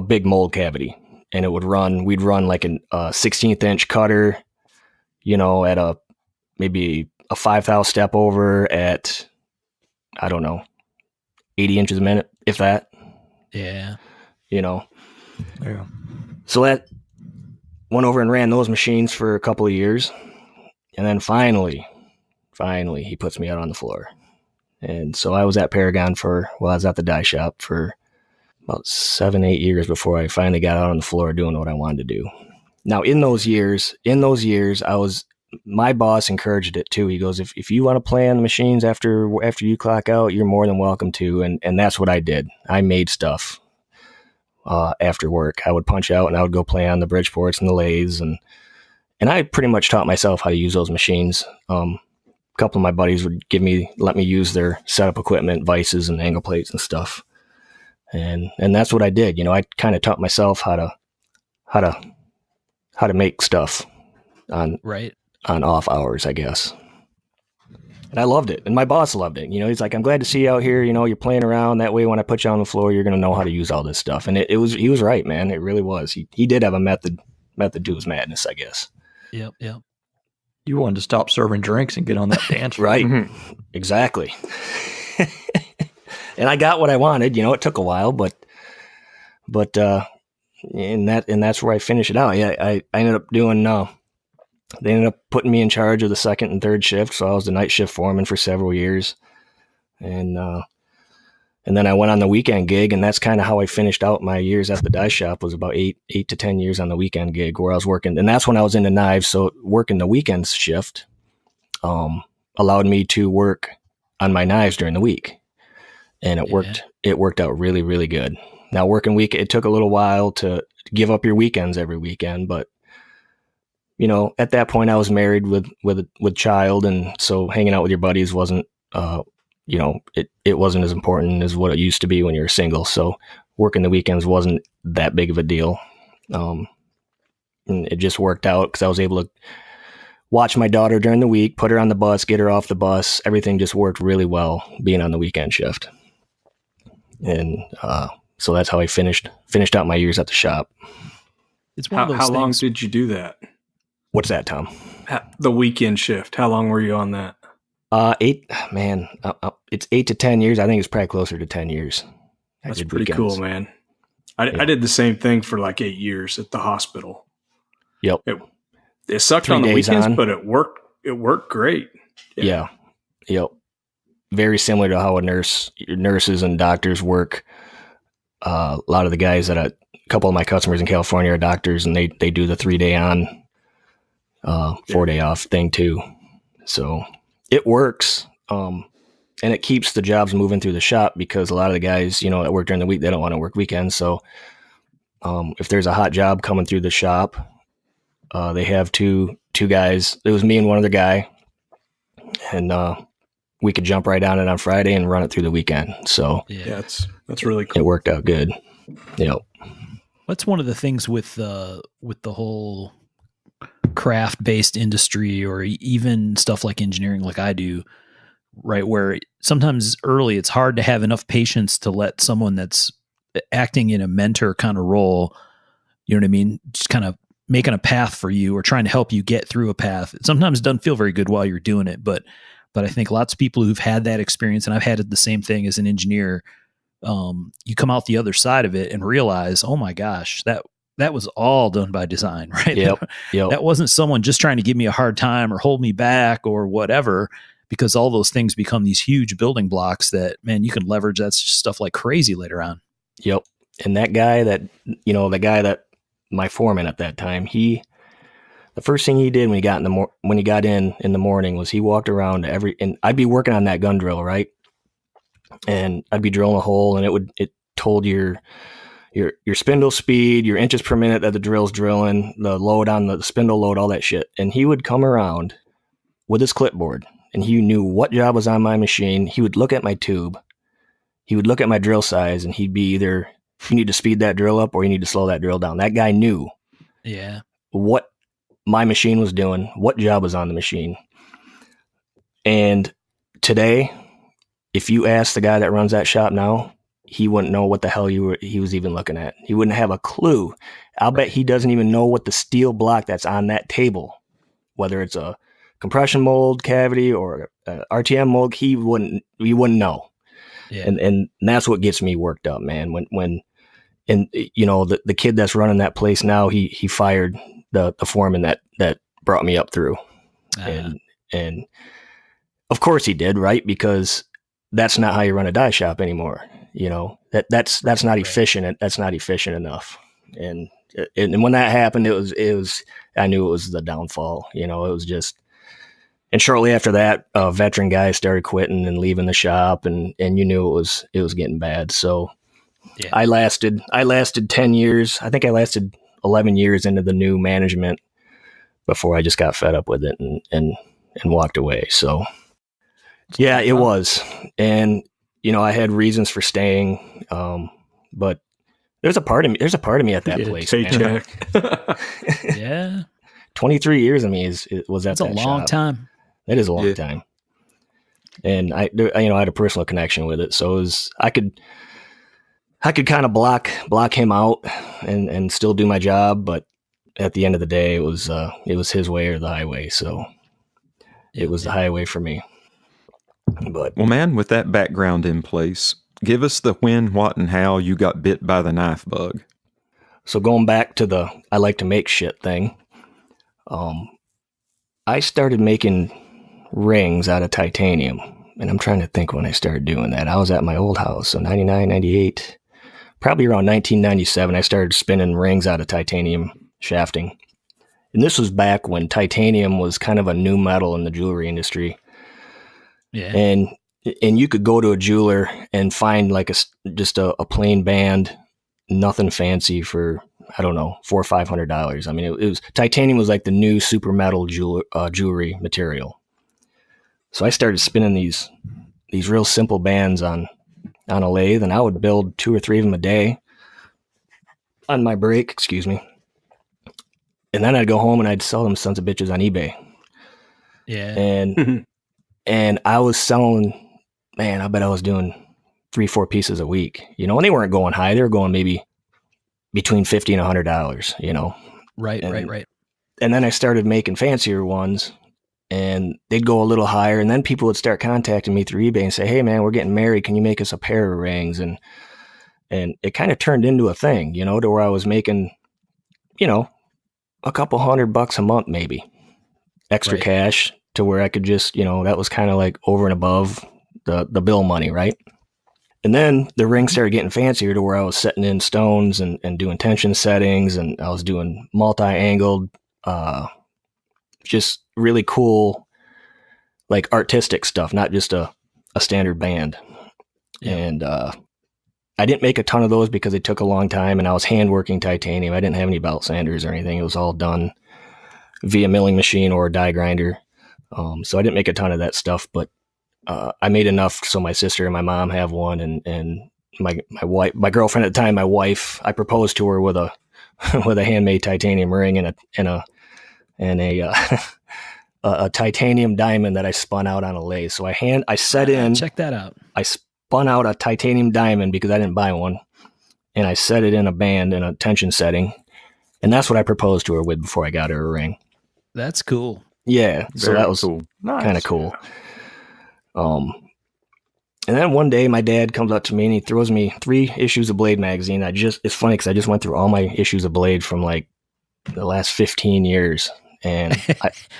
big mold cavity, and we'd run like a 16th inch cutter, at maybe a 5,000 step over at, I don't know, 80 inches a minute, if that. Yeah. Yeah. So that went over and ran those machines for a couple of years. And then finally, he puts me out on the floor. And so I was at Paragon I was at the die shop for about 7-8 years before I finally got out on the floor doing what I wanted to do. Now, in those years, my boss encouraged it too. He goes, if you want to play on the machines after you clock out, you're more than welcome to. And that's what I did. I made stuff after work. I would punch out and I would go play on the Bridgeports and the lathes. And I pretty much taught myself how to use those machines. A couple of my buddies would let me use their setup equipment, vices and angle plates and stuff. And that's what I did. I kind of taught myself how to make stuff on off hours, I guess. And I loved it. And my boss loved it. He's like, I'm glad to see you out here. You're playing around. That way, when I put you on the floor, you're going to know how to use all this stuff. And he was right, man. It really was. He did have a method to his madness, I guess. Yep. You wanted to stop serving drinks and get on that dance floor. Right. Mm-hmm. Exactly. And I got what I wanted. It took a while, but and that's where I finished it out. Yeah, I ended up doing. They ended up putting me in charge of the second and third shift, so I was the night shift foreman for several years, and then I went on the weekend gig, and that's kind of how I finished out my years at the die shop. Was about 8 to 10 years on the weekend gig where I was working, and that's when I was into knives. So working the weekends shift allowed me to work on my knives during the week. And it worked. It worked out really, really good. Now working it took a little while to give up your weekends every weekend, but at that point I was married with child, and so hanging out with your buddies wasn't, it wasn't as important as what it used to be when you were single. So working the weekends wasn't that big of a deal. And it just worked out because I was able to watch my daughter during the week, put her on the bus, get her off the bus. Everything just worked really well being on the weekend shift. And so that's how I finished out my years at the shop. It's one of those how long things. did you do that? What's that, Tom? The weekend shift. How long were you on that? 8, man. It's 8 to 10 years. I think it's probably closer to 10 years. That's pretty cool, man. I did the same thing for like 8 years at the hospisil. Yep. It sucked 3 on the days weekends, on. but it worked great. Yeah. Yep. Very similar to how nurses and doctors work. A lot of the guys a couple of my customers in California are doctors, and they do the 3-day on, 4-day off thing too. So it works. And it keeps the jobs moving through the shop because a lot of the guys, that work during the week, they don't want to work weekends. So, if there's a hot job coming through the shop, they have two guys. It was me and one other guy, and we could jump right on it on Friday and run it through the weekend. So yeah, that's really cool. It worked out good. Yep. That's one of the things with the whole craft-based industry, or even stuff like engineering, like I do, right? Where sometimes early it's hard to have enough patience to let someone that's acting in a mentor kind of role, you know what I mean, just kind of making a path for you or trying to help you get through a path. It sometimes doesn't feel very good while you're doing it, but I think lots of people who've had that experience, and I've had the same thing as an engineer, you come out the other side of it and realize, oh my gosh, that was all done by design, right? Yep. That wasn't someone just trying to give me a hard time or hold me back or whatever, because all those things become these huge building blocks that, man, you can leverage that stuff like crazy later on. Yep. And that guy that my foreman at that time, the first thing he did when he got in the morning was he walked around and I'd be working on that gun drill, right? And I'd be drilling a hole, and it told your spindle speed, your inches per minute that the drill's drilling, the load on the spindle load, all that shit. And he would come around with his clipboard, and he knew what job was on my machine. He would look at my tube. He would look at my drill size, and he'd be either, you need to speed that drill up or you need to slow that drill down. That guy knew what my machine was doing, what job was on the machine. And today, if you ask the guy that runs that shop now, he wouldn't know what the hell he was even looking at. He wouldn't have a clue. I'll bet he doesn't even know what the steel block that's on that table, whether it's a compression mold cavity or a RTM mold, he wouldn't know. Yeah. And that's what gets me worked up, man. When the kid that's running that place now, he fired the foreman that brought me up through. And of course he did, right? Because that's not how you run a die shop anymore. That's not efficient. That's not efficient enough. And when that happened, it was, I knew it was the downfall, it was just, and shortly after that, veteran guys started quitting and leaving the shop, and you knew it was getting bad. So yeah. I lasted 10 years. I think I lasted 11 years into the new management before I just got fed up with it and walked away. So yeah, it was. And, I had reasons for staying. But there's a part of me at that place. Paycheck. Yeah. 23 years of me was at that shop. That's a long time. It is a long time. And I had a personal connection with it. So I could kind of block him out and still do my job. But at the end of the day, it was his way or the highway. So it was the highway for me. But well, man, with that background in place, give us the when, what, and how you got bit by the knife bug. So going back to the I like to make shit thing, I started making rings out of titanium. And I'm trying to think when I started doing that. I was at my old house, so 99, 98. Probably around 1997, I started spinning rings out of titanium shafting. And this was back when titanium was kind of a new metal in the jewelry industry. Yeah. And you could go to a jeweler and find like just a plain band, nothing fancy for, I don't know, $400 or $500. I mean, it was titanium was like the new super metal jewelry material. So I started spinning these real simple bands on a lathe, and I would build 2 or 3 of them a day on my break, excuse me. And then I'd go home and I'd sell them sons of bitches on eBay. Yeah. And I was selling, man, I bet I was doing 3-4 pieces a week, and they weren't going high. They were going maybe between $50 and $100, Right, right. And then I started making fancier ones, and they'd go a little higher. And then people would start contacting me through eBay and say, hey man, we're getting married. Can you make us a pair of rings? And it kind of turned into a thing, to where I was making, a couple $100 a month, maybe extra cash, to where I could just, that was kind of like over and above the bill money. Right. And then the rings started getting fancier to where I was setting in stones and doing tension settings, and I was doing multi-angled, just really cool, like artistic stuff, not just a standard band. Yeah. And I didn't make a ton of those because it took a long time, and I was hand working titanium. I didn't have any belt sanders or anything. It was all done via milling machine or a die grinder. So I didn't make a ton of that stuff, but I made enough so my sister and my mom have one, and my wife, my girlfriend at the time, my wife, I proposed to her with a handmade titanium ring and a titanium diamond that I spun out on a lathe. So I set in. Check that out. I spun out a titanium diamond because I didn't buy one, and I set it in a band in a tension setting, and that's what I proposed to her with before I got her a ring. That's cool. Yeah, so that was cool. Kind of cool. And then one day my dad comes up to me and he throws me 3 issues of Blade magazine. It's funny because I just went through all my issues of Blade from like the last 15 years. And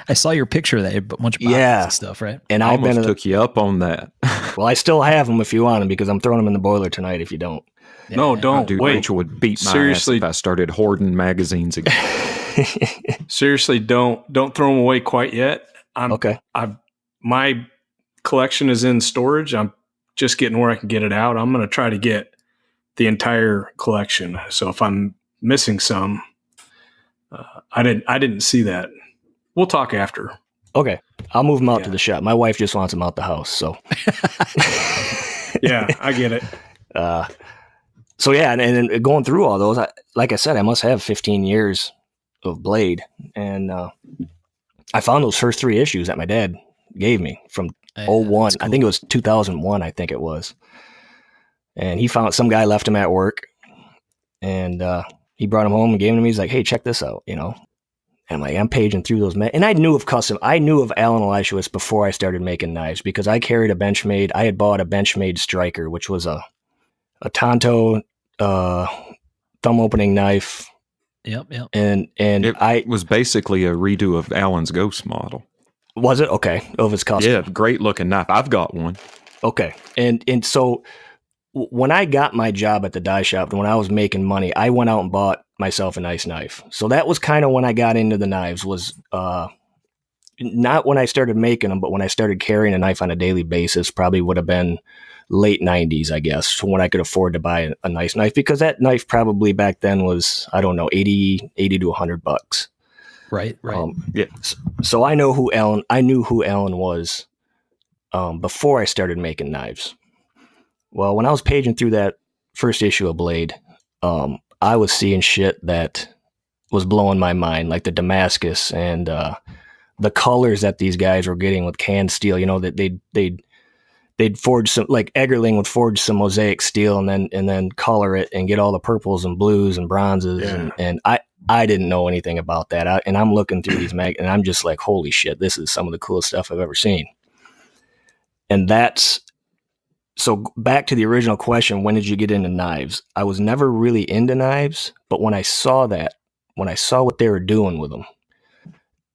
I saw your picture of that, a bunch of boxes and stuff, right? And I almost took you up on that. Well, I still have them if you want them, because I'm throwing them in the boiler tonight if you don't. Yeah. No, don't. Dude, wait. Rachel would beat my ass if I started hoarding magazines again. Seriously, don't throw them away quite yet. Okay. My collection is in storage. I'm just getting where I can get it out. I'm going to try to get the entire collection. So if I'm missing some, I didn't see that. We'll talk after. Okay. I'll move them out to the shop. My wife just wants them out the house. So yeah, I get it. So yeah. And going through all those, like I said, I must have 15 years Blade, and I found those first 3 issues that my dad gave me from 01. Cool. I think it was 2001. I think it was, and he found some guy left him at work, and he brought him home and gave him to me. He's like, "Hey, check this out," And I'm paging through those, and I knew of Alan Elishewitt before I started making knives because I carried a Benchmade. I had bought a Benchmade Striker, which was a Tonto thumb opening knife. Yep. And it was basically a redo of Alan's Ghost model. Was it? Okay. Of his custom. Yeah, great looking knife. I've got one. Okay. And so when I got my job at the die shop, when I was making money, I went out and bought myself a nice knife. So that was kind of when I got into the knives, was not when I started making them, but when I started carrying a knife on a daily basis. Probably would have been late 90s, I guess, when I could afford to buy a nice knife, because that knife probably back then was, I don't know, 80 to $100. Right. Yeah. So I knew who Alan was before I started making knives. Well, when I was paging through that first issue of Blade, I was seeing shit that was blowing my mind, like the Damascus and the colors that these guys were getting with canned steel. That they'd forge some, like Eggerling would forge some mosaic steel and then color it and get all the purples and blues and bronzes. Yeah. And I didn't know anything about that. And I'm looking through these and I'm just like, holy shit, this is some of the coolest stuff I've ever seen. And so back to the original question, when did you get into knives? I was never really into knives, but when I saw what they were doing with them,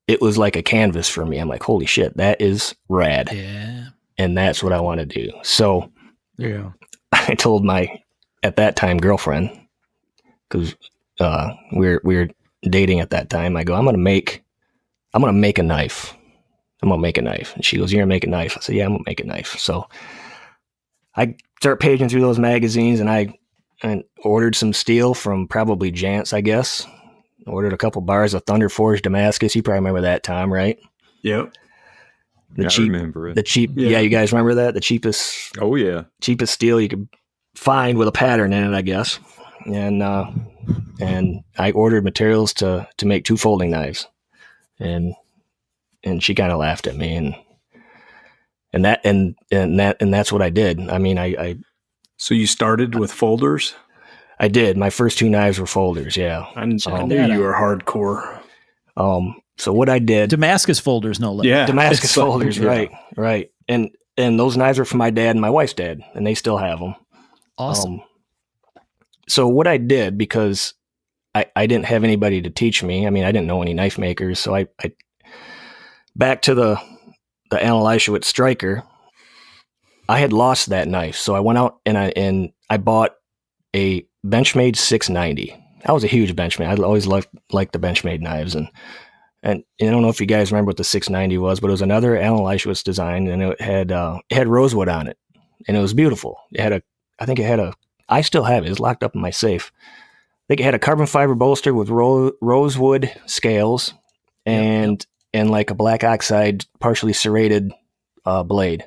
it was like a canvas for me. I'm like, holy shit, that is rad. Yeah. And that's what I want to do. So yeah, I told my, at that time, girlfriend, because we were dating at that time. I go, I'm gonna make a knife. And she goes, "You're gonna make a knife?" I said, "Yeah, I'm gonna make a knife." So I start paging through those magazines, and I ordered some steel from probably Jantz, I guess. Ordered a couple bars of Thunder Forge Damascus. You probably remember that, Tom, right? Yep. I remember it. The cheap, yeah, you guys remember that? The cheapest. Oh yeah, cheapest steel you could find with a pattern in it, I guess. And I ordered materials to make 2 folding knives, and she kind of laughed at me, and that's what I did. I mean, I. So you started with folders? I did. My first 2 knives were folders. Yeah, I knew you were hardcore. So what I did, Damascus folders, no less. Yeah, Damascus folders, yeah. Right. And those knives are from my dad and my wife's dad, and they still have them. Awesome. So what I did, because I didn't have anybody to teach me. I mean, I didn't know any knife makers. So I back to the Alan Elishewitt Striker. I had lost that knife, so I went out and I bought a Benchmade 690. I was a huge Benchmade. I always liked the Benchmade knives, and I don't know if you guys remember what the 690 was, but it was another Alan Elishewitt design, and it had rosewood on it, and it was beautiful. I still have it. It's locked up in my safe. I think it had a carbon fiber bolster with rosewood scales and like a black oxide partially serrated blade.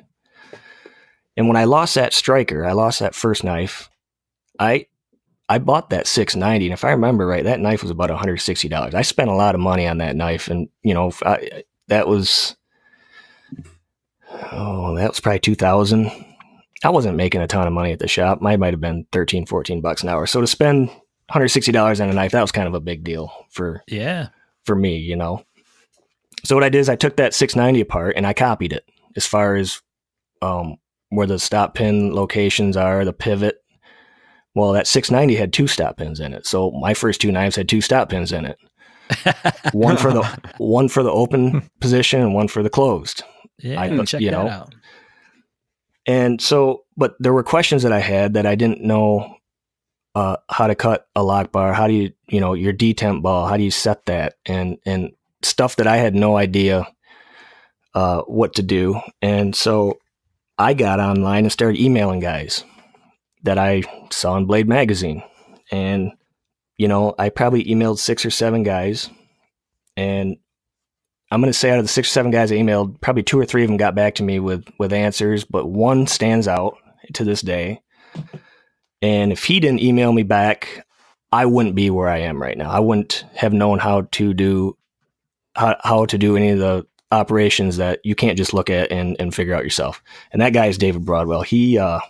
And when I lost that Striker, I lost that first knife, I bought that 690, and if I remember right, that knife was about $160. I spent a lot of money on that knife, and that was probably 2000. I wasn't making a ton of money at the shop. Might have been $13-14 an hour. So to spend $160 on a knife, that was kind of a big deal for me, So what I did is I took that 690 apart and I copied it as far as where the stop pin locations are, the pivot. Well, that 690 had 2 stop pins in it. So my first 2 knives had 2 stop pins in it. one for the open position and one for the closed. Yeah, check that out. And so, but there were questions that I had that I didn't know how to cut a lock bar. How do you, your detemp ball, how do you set that? And stuff that I had no idea what to do. And so I got online and started emailing guys that I saw in Blade magazine. And, I probably emailed 6 or 7 guys, and I'm going to say out of the 6 or 7 guys I emailed, probably 2 or 3 of them got back to me with answers, but one stands out to this day. And if he didn't email me back, I wouldn't be where I am right now. I wouldn't have known how to do any of the operations that you can't just look at and figure out yourself. And that guy is David Broadwell. I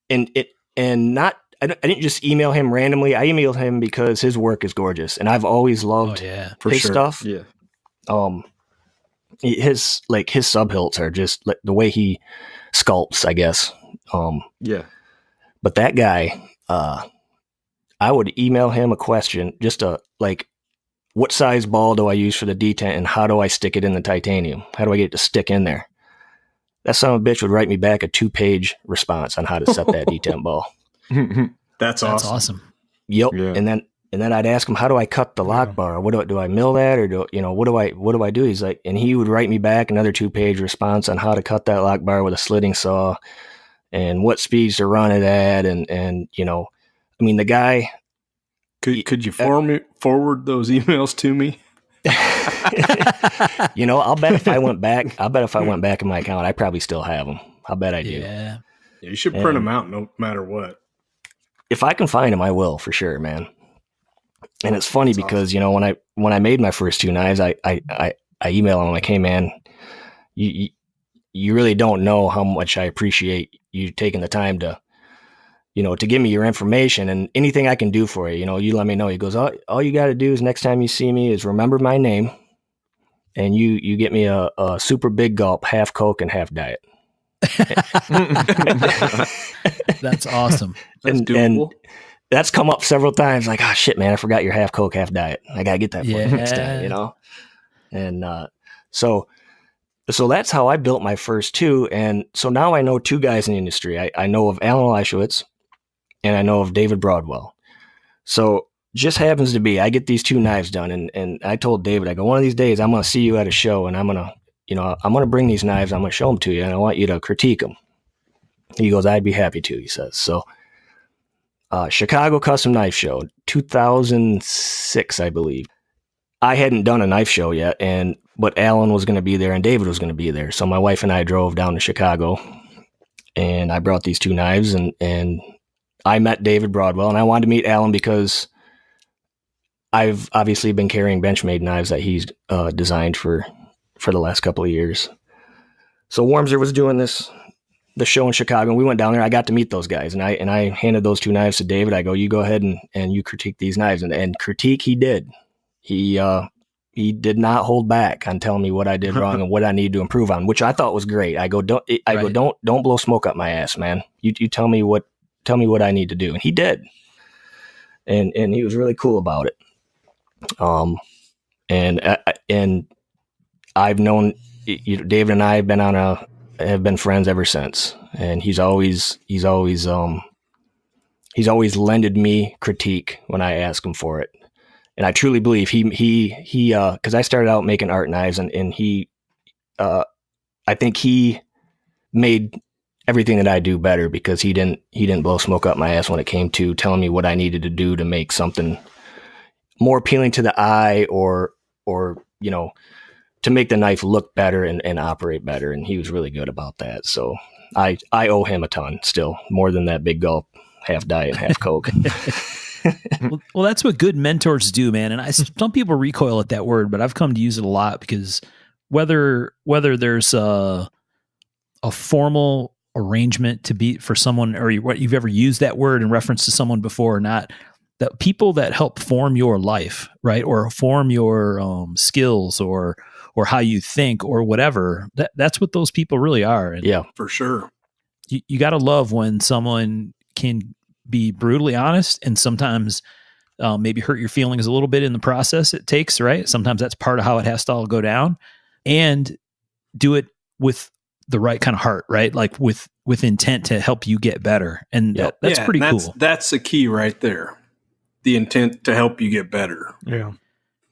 didn't just email him randomly. I emailed him because his work is gorgeous, and I've always loved his stuff. Yeah. His sub hilts are just like the way he sculpts, I guess. But that guy, I would email him a question, just what size ball do I use for the detent, and how do I stick it in the titanium? How do I get it to stick in there? That son of a bitch would write me back a 2-page response on how to set that detent ball. That's awesome. Yep. Yeah. And then I'd ask him, how do I cut the lock bar? What do I mill that, or what do I do? He's like, and he would write me back another 2-page response on how to cut that lock bar with a slitting saw and what speeds to run it at. And the guy. Could you forward those emails to me? I'll bet if I went back in my account, I probably still have them. I'll bet I do. Yeah, you should print them out no matter what. If I can find them, I will for sure, man. And it's funny because, awesome. when I made my first 2 knives, I emailed him like, hey man, you really don't know how much I appreciate you taking the time to give me your information and anything I can do for you. You let me know. He goes, all you got to do is next time you see me is remember my name, and you get me a super big gulp, half Coke and half diet. That's awesome. That's doable. And that's come up several times. Like, oh shit, man, I forgot your half Coke, half diet. I gotta get that for you next time, And so that's how I built my first 2. And so now I know 2 guys in the industry. I know of Alan Leishowitz and I know of David Broadwell. So just happens to be I get these 2 knives done, and I told David, I go, one of these days I'm gonna see you at a show, and I'm gonna bring these knives, I'm gonna show them to you, and I want you to critique them. He goes, I'd be happy to, he says. So Chicago Custom Knife Show, 2006, I believe. I hadn't done a knife show yet, but Alan was going to be there and David was going to be there. So my wife and I drove down to Chicago, and I brought these 2 knives, and I met David Broadwell, and I wanted to meet Alan because I've obviously been carrying Benchmade knives that he's designed for the last couple of years. So Wormser was doing the show in Chicago, and we went down there. I got to meet those guys, and I handed those 2 knives to David. I go, you go ahead and you critique these knives, and critique he did. He did not hold back on telling me what I did wrong and what I need to improve on, which I thought was great. I go, don't blow smoke up my ass, man. You tell me what I need to do, and he did, and he was really cool about it. And I've known David and I have been friends ever since, and he's always lended me critique when I ask him for it. And I truly believe he cause I started out making art knives, and I think he made everything that I do better because he didn't blow smoke up my ass when it came to telling me what I needed to do to make something more appealing to the eye, or to make the knife look better and operate better. And he was really good about that. So I owe him a ton still, more than that big gulp, half diet, half Coke. Well, that's what good mentors do, man. And some people recoil at that word, but I've come to use it a lot because whether there's a formal arrangement for someone, or what you've ever used that word in reference to someone before or not, that people that help form your life, right, or form your skills, or how you think, or whatever, that's what those people really are. And yeah, for sure. You got to love when someone can be brutally honest, and sometimes maybe hurt your feelings a little bit in the process it takes, right? Sometimes that's part of how it has to all go down, and do it with the right kind of heart, right? Like with intent to help you get better. And that's pretty cool. That's the key right there. The intent to help you get better. Yeah.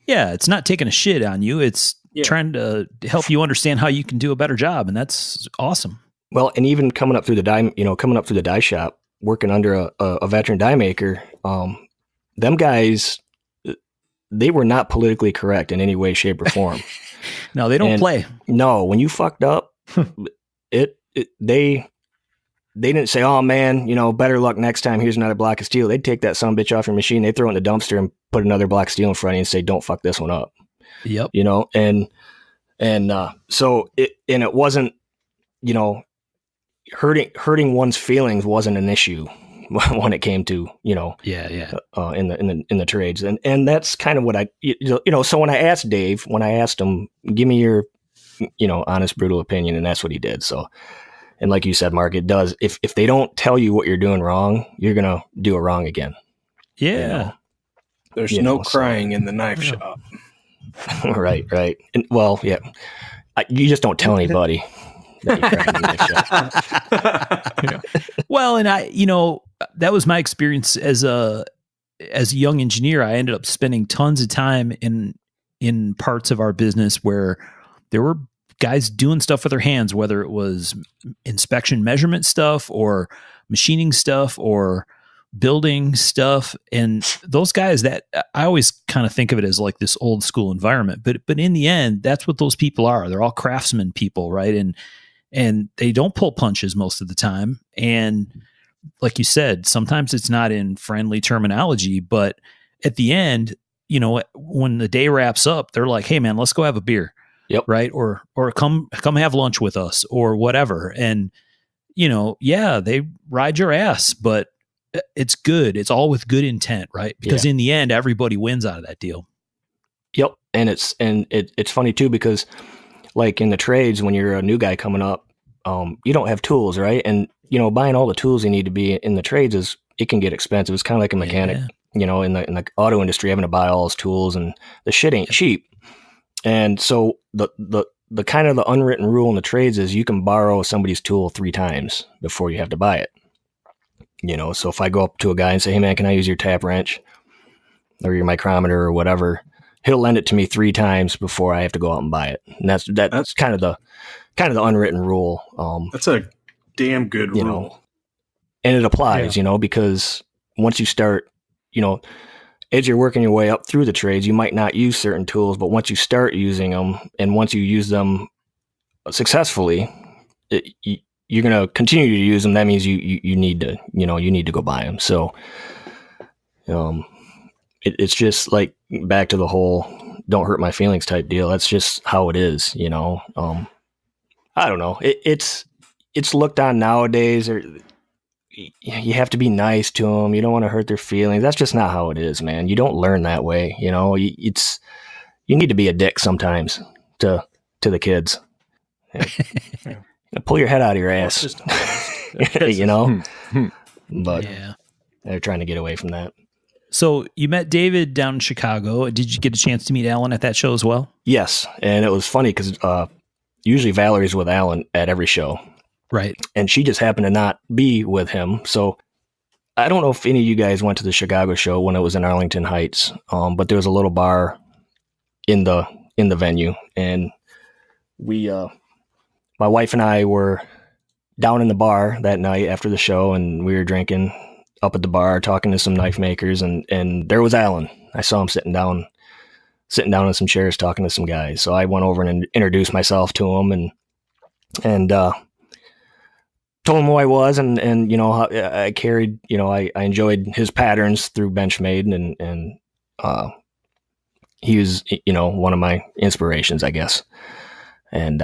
Yeah. It's not taking a shit on you. It's trying to help you understand how you can do a better job. And that's awesome. Well, and even coming up through the die shop, working under a veteran die maker, them guys, they were not politically correct in any way, shape, or form. No, they don't play. No, when you fucked up, they they didn't say, oh man, better luck next time. Here's another block of steel. They'd take that sumbitch off your machine. They'd throw it in the dumpster and put another block of steel in front of you and say, don't fuck this one up. Yep. So it wasn't, hurting one's feelings wasn't an issue when it came to, in the trades. And that's kind of what so when I asked Dave, him, give me your, honest, brutal opinion. And that's what he did. So, and like you said, Mark, it does. If they don't tell you what you're doing wrong, you're going to do it wrong again. Yeah. There's no crying in the knife shop. Right. And, well, yeah. You just don't tell anybody that you're crying in the knife shop. Well, and that was my experience as a young engineer. I ended up spending tons of time in parts of our business where there were guys doing stuff with their hands, whether it was inspection measurement stuff or machining stuff or building stuff. And those guys, that I always kind of think of it as like this old school environment, but in the end, that's what those people are. They're all craftsmen people, right? And they don't pull punches most of the time. And like you said, sometimes it's not in friendly terminology, but at the end, when the day wraps up, they're like, hey man, let's go have a beer. Yep. Right. Or come have lunch with us or whatever. And, they ride your ass, but it's good. It's all with good intent, right? Because in the end, everybody wins out of that deal. Yep. And it's funny too, because like in the trades, when you're a new guy coming up, you don't have tools, right? And, buying all the tools you need to be in the trades it can get expensive. It's kind of like a mechanic, in the auto industry, having to buy all his tools, and the shit ain't cheap. And so the kind of the unwritten rule in the trades is you can borrow somebody's tool 3 times before you have to buy it. So if I go up to a guy and say, hey man, can I use your tap wrench or your micrometer or whatever, he'll lend it to me 3 times before I have to go out and buy it. And that's kind of the unwritten rule. That's a damn good rule. And it applies, because once you start, as you're working your way up through the trades, you might not use certain tools, but once you start using them and once you use them successfully, you're going to continue to use them. That means you need to, you need to go buy them. So, it's just like back to the whole don't hurt my feelings type deal. That's just how it is, I don't know. It's looked on nowadays, or you have to be nice to them. You don't want to hurt their feelings. That's just not how it is, man. You don't learn that way. You need to be a dick sometimes to the kids. Pull your head out of your ass, but they're trying to get away from that. So you met David down in Chicago. Did you get a chance to meet Alan at that show as well? Yes. And it was funny because usually Valerie's with Alan at every show. Right. And she just happened to not be with him. So I don't know if any of you guys went to the Chicago show when it was in Arlington Heights, but there was a little bar in the venue. And we, my wife and I were down in the bar that night after the show, and we were drinking up at the bar, talking to some knife makers, and there was Alan. I saw him sitting down in some chairs talking to some guys. So I went over and introduced myself to him and told him who I was, and how I carried, I enjoyed his patterns through Benchmade, and he was, one of my inspirations, I guess. And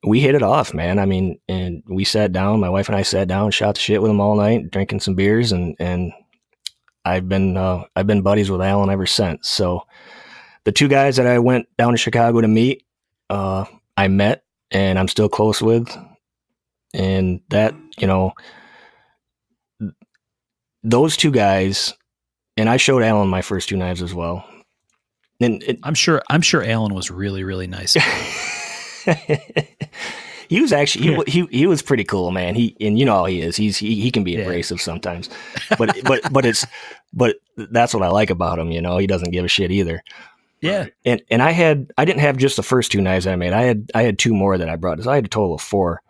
we hit it off, man. I mean, and we sat down, my wife and I sat down, shot the shit with him all night, drinking some beers, and I've been buddies with Alan ever since. So the 2 guys that I went down to Chicago to meet, I met and I'm still close with. And that, those 2 guys, and I showed Alan my first 2 knives as well. And I'm sure Alan was really, really nice. He was actually he was pretty cool, man. He how he is. He can be abrasive sometimes, but that's what I like about him. He doesn't give a shit either. Yeah. And I didn't have just the first 2 knives I made. I had 2 more that I brought. So I had a total of 4.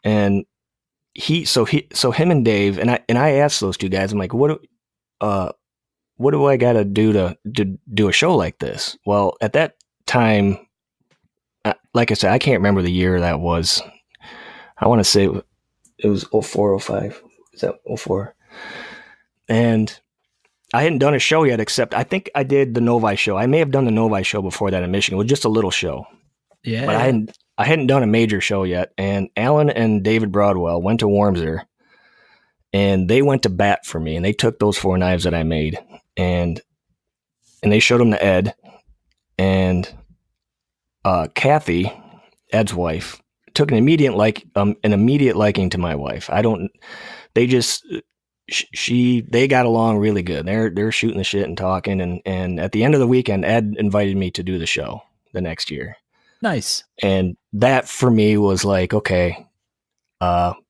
And him and Dave, and I asked those 2 guys, I'm like, what do I got to do to do a show like this? Well, at that time, like I said, I can't remember the year that was. I want to say It was 04, 05. Is that 04? And I hadn't done a show yet, except I think I did the Novi show. I may have done the Novi show before that in Michigan. It was just a little show. Yeah. But I hadn't done a major show yet. And Alan and David Broadwell went to Wormser, and they went to bat for me. And they took those 4 knives that I made, and they showed them to Ed. And Kathy, Ed's wife, took an immediate liking to my wife. They got along really good. They're shooting the shit and talking. And at the end of the weekend, Ed invited me to do the show the next year. Nice. And that for me was like, okay,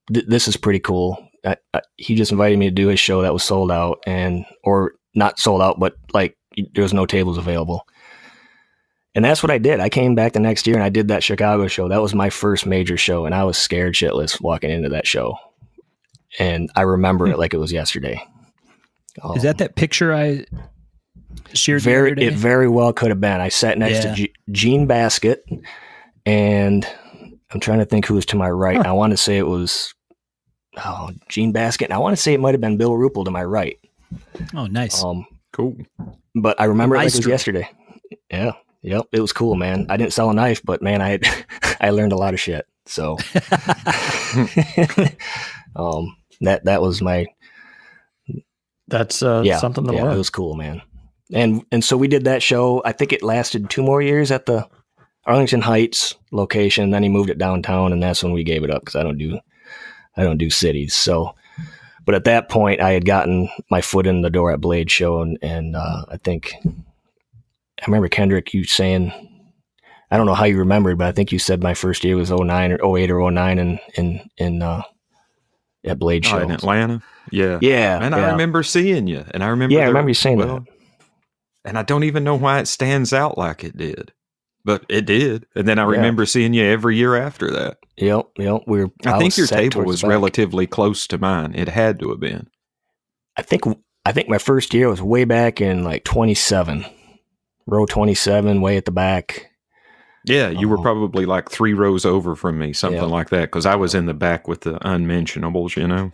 this is pretty cool. He just invited me to do his show that was sold out, or not sold out, but like there was no tables available. And that's what I did. I came back the next year and I did that Chicago show. That was my first major show, and I was scared shitless walking into that show. And I remember it like it was yesterday. Is that picture I shared? It very well could have been. I sat next to Gene Baskett, and I'm trying to think who was to my right. I want to say it was Gene Baskett. And I want to say it might have been Bill Ruppel to my right. Oh, nice. Cool. But I remember it like it was yesterday. Yeah. Yep. It was cool, man. I didn't sell a knife, but man, I learned a lot of shit. So that was my. That's something to learn. It was cool, man. And so we did that show. I think it lasted 2 more years at the Arlington Heights location. Then he moved it downtown, and that's when we gave it up because I don't do cities. So, but at that point, I had gotten my foot in the door at Blade Show, and I think I remember Kendrick, you saying, I don't know how you remembered, but I think you said my first year was 09 or 08 or 09 in at Blade Show in Atlanta. Yeah. Yeah. And I remember seeing you, and I remember. Yeah, I remember you saying that. And I don't even know why it stands out like it did, but it did. And then I remember seeing you every year after that. Yep. I think your table was relatively close to mine. It had to have been. I think my first year was way back in like 27, row 27, way at the back. Yeah, you were probably like 3 rows over from me, something like that, because I was in the back with the unmentionables, you know.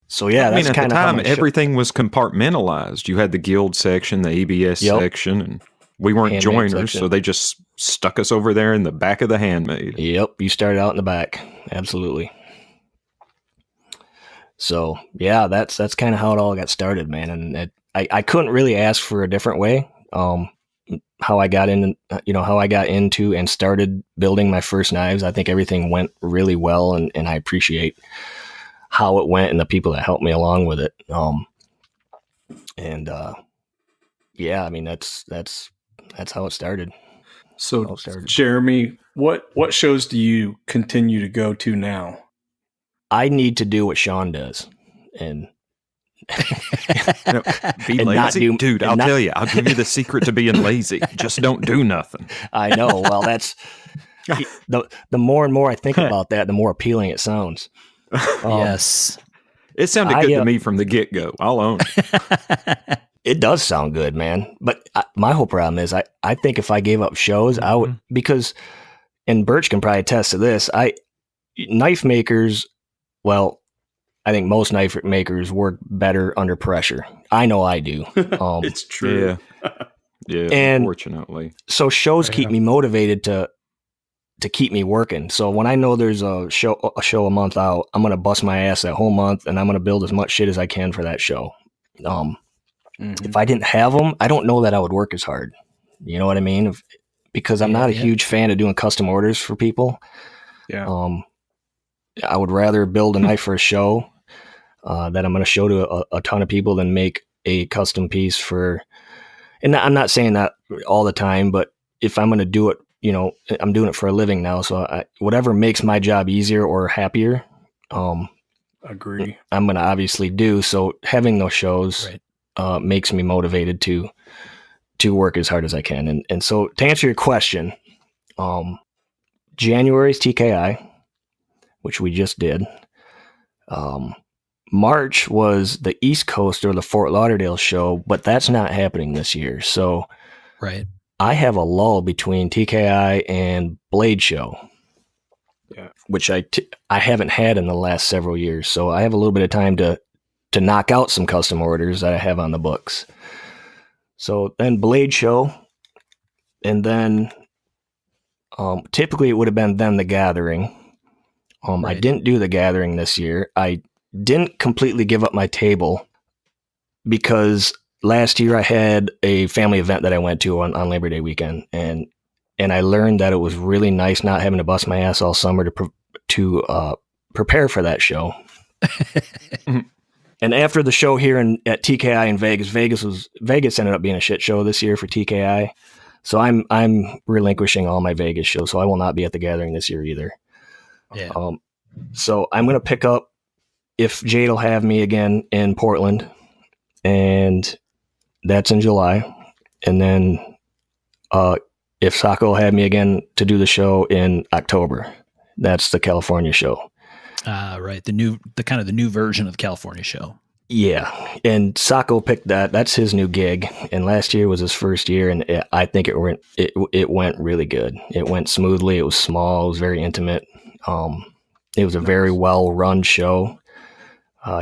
So yeah, that's at the time everything was compartmentalized. You had the guild section, the ABS section, and we weren't handmade joiners, section. So they just stuck us over there in the back of the handmade. Yep, you started out in the back, absolutely. So yeah, that's kind of how it all got started, man. And I couldn't really ask for a different way. How I got into and started building my first knives. I think everything went really well, and I appreciate how it went and the people that helped me along with it. I mean, that's how it started. So Jeremy, what shows do you continue to go to now? I need to do what Sean does and be lazy. Dude, I'll tell you, I'll give you the secret to being lazy. Just don't do nothing. I know. Well, that's the more and more I think about that, the more appealing it sounds. Yes. It sounded good to me from the get-go. I'll own it. It does sound good, man. But my whole problem is I think if I gave up shows, I would, because, and Berts can probably attest to this, knife makers, well, I think most knife makers work better under pressure. I know I do. It's true. Yeah, unfortunately. So shows keep me motivated to keep me working. So when I know there's a show a month out, I'm going to bust my ass that whole month, and I'm going to build as much shit as I can for that show. If I didn't have them, I don't know that I would work as hard. You know what I mean? Because I'm not a huge fan of doing custom orders for people. Yeah. I would rather build a knife for a show that I'm going to show to a ton of people than make a custom piece for, and I'm not saying that all the time, but if I'm going to do it, you know, I'm doing it for a living now. So whatever makes my job easier or happier, agree. I'm going to obviously do. So having those shows makes me motivated to work as hard as I can. And so to answer your question, January's TKI, which we just did. March was the East Coast or the Fort Lauderdale show, but that's not happening this year. So I have a lull between TKI and Blade Show. which I haven't had in the last several years. So I have a little bit of time to knock out some custom orders that I have on the books. So then Blade Show, and then typically it would have been then the Gathering. I didn't do the Gathering this year. I didn't completely give up my table because last year I had a family event that I went to on Labor Day weekend, and I learned that it was really nice not having to bust my ass all summer to prepare for that show. And after the show here at TKI in Vegas, Vegas ended up being a shit show this year for TKI. So I'm relinquishing all my Vegas shows, so I will not be at the Gathering this year either. Yeah. So I'm going to pick up if Jade will have me again in Portland, and that's in July. And then if Sako will have me again to do the show in October, that's the California show. Right. The kind of the new version of the California show. Yeah. And Sako picked that. That's his new gig. And last year was his first year. And I think it went really good. It went smoothly. It was small. It was very intimate. It was a very well run show.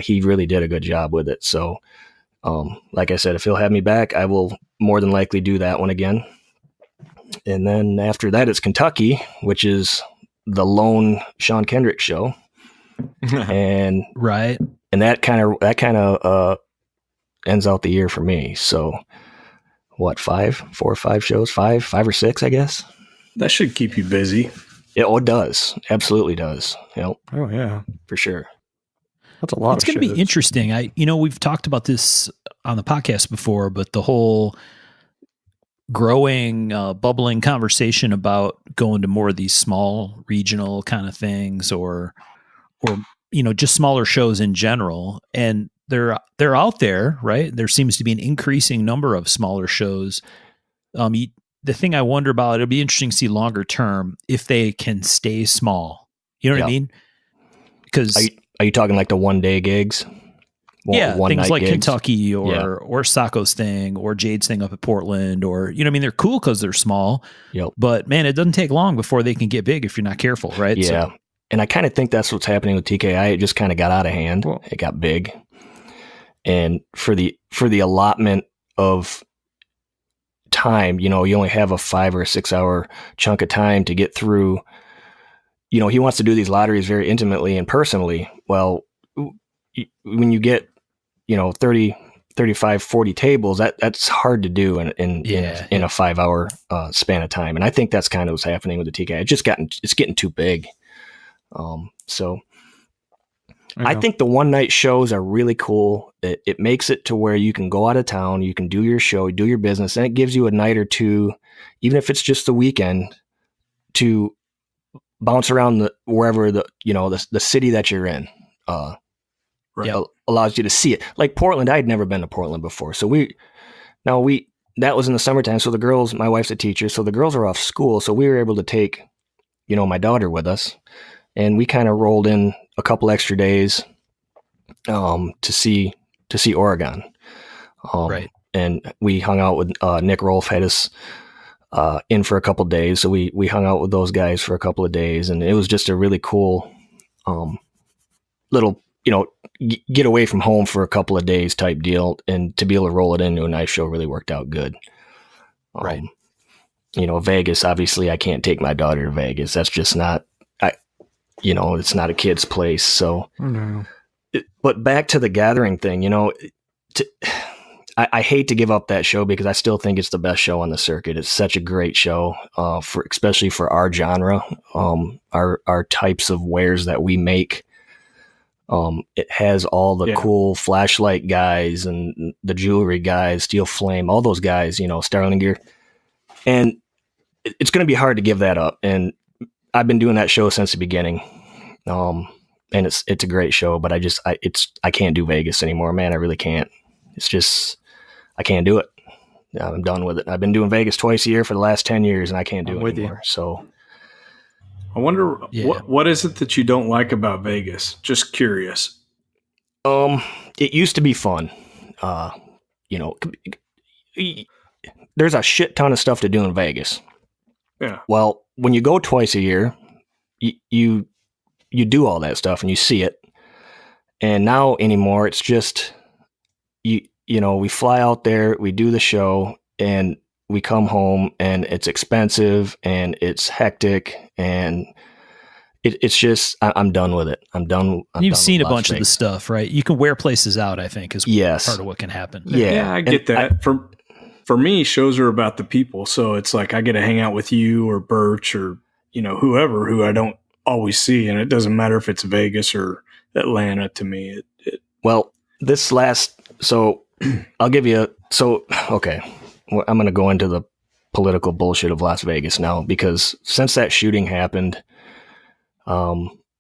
He really did a good job with it. So, like I said, if he'll have me back, I will more than likely do that one again. And then after that, it's Kentucky, which is the lone Sean Kendrick show. And right. And that kind of ends out the year for me. So what, 4 or 5 shows, 5 or 6, I guess. That should keep you busy. It does. Absolutely does. Yep. Oh yeah, for sure. That's a lot. It's going to be interesting. We've talked about this on the podcast before, but the whole growing, bubbling conversation about going to more of these small regional kind of things, or just smaller shows in general. And they're out there, right? There seems to be an increasing number of smaller shows. The thing I wonder about, it'll be interesting to see longer term if they can stay small. You know what I mean? Because are you talking like the 1-day gigs? Things like gigs? Kentucky or Sako's thing or Jade's thing up at Portland, or they're cool because they're small. Yep. But man, it doesn't take long before they can get big if you're not careful, right? Yeah. So, and I kind of think that's what's happening with TKI. It just kind of got out of hand. Cool. It got big. And for the allotment of time, you only have a 5 or a 6 hour chunk of time to get through. He wants to do these lotteries very intimately and personally. Well, when you get, 30, 35, 40 tables, that's hard to do in a 5 hour span of time. And I think that's kind of what's happening with the TKI. It's getting too big. So I think the one night shows are really cool. It makes it to where you can go out of town, you can do your show, do your business, and it gives you a night or two, even if it's just the weekend, to bounce around wherever the city that you're in. Allows you to see it. Like Portland, I had never been to Portland before. So that was in the summertime. So the girls, my wife's a teacher, so the girls are off school. So we were able to take, my daughter with us, and we kind of rolled in a couple extra days, to see Oregon. Right. And we hung out with, Nick Rolfe had us, in for a couple days. So we hung out with those guys for a couple of days, and it was just a really cool, little, get away from home for a couple of days type deal, and to be able to roll it into a nice show really worked out good. Right. Vegas, obviously I can't take my daughter to Vegas. That's just not, it's not a kid's place. So, but back to the Gathering thing, I hate to give up that show because I still think it's the best show on the circuit. It's such a great show, especially for our genre, our types of wares that we make. It has all the cool flashlight guys and the jewelry guys, Steel Flame, all those guys, Starling Gear. And it's going to be hard to give that up. And I've been doing that show since the beginning. And it's a great show, but I can't do Vegas anymore, man. I really can't. It's just, I can't do it. I'm done with it. I've been doing Vegas twice a year for the last 10 years, and I can't do it anymore. So I wonder what is it that you don't like about Vegas? Just curious. It used to be fun. There's a shit ton of stuff to do in Vegas. Yeah. Well, when you go twice a year, you do all that stuff and you see it. And now anymore, it's just, we fly out there, we do the show, and we come home, and it's expensive and it's hectic, and it's just, I'm done with it. You've seen a bunch of the stuff, right? You can wear places out, I think, is part of what can happen. Yeah, I get that. For me, shows are about the people. So it's like I get to hang out with you or Berts or, whoever who I don't always see. And it doesn't matter if it's Vegas or Atlanta to me. Well, so I'll give you okay. I'm going to go into the political bullshit of Las Vegas now, because since that shooting happened,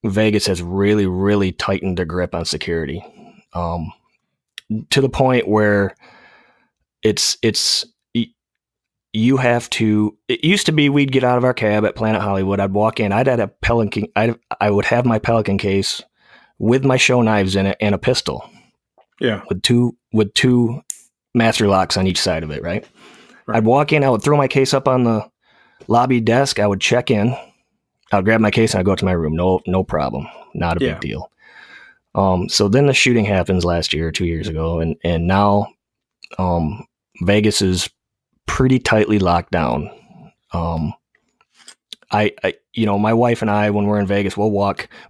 Vegas has really, really tightened their grip on security, to the point where you have to. It used to be we'd get out of our cab at Planet Hollywood. I'd walk in. I'd had a Pelican. I would have my Pelican case with my show knives in it and a pistol. Yeah, with two master locks on each side of it. Right. I'd walk in. I would throw my case up on the lobby desk. I would check in. I'll grab my case and I'll go to my room. No problem. Not a big deal. So then the shooting happens last year or 2 years ago. And now, Vegas is pretty tightly locked down. My wife and I, when we're in Vegas, we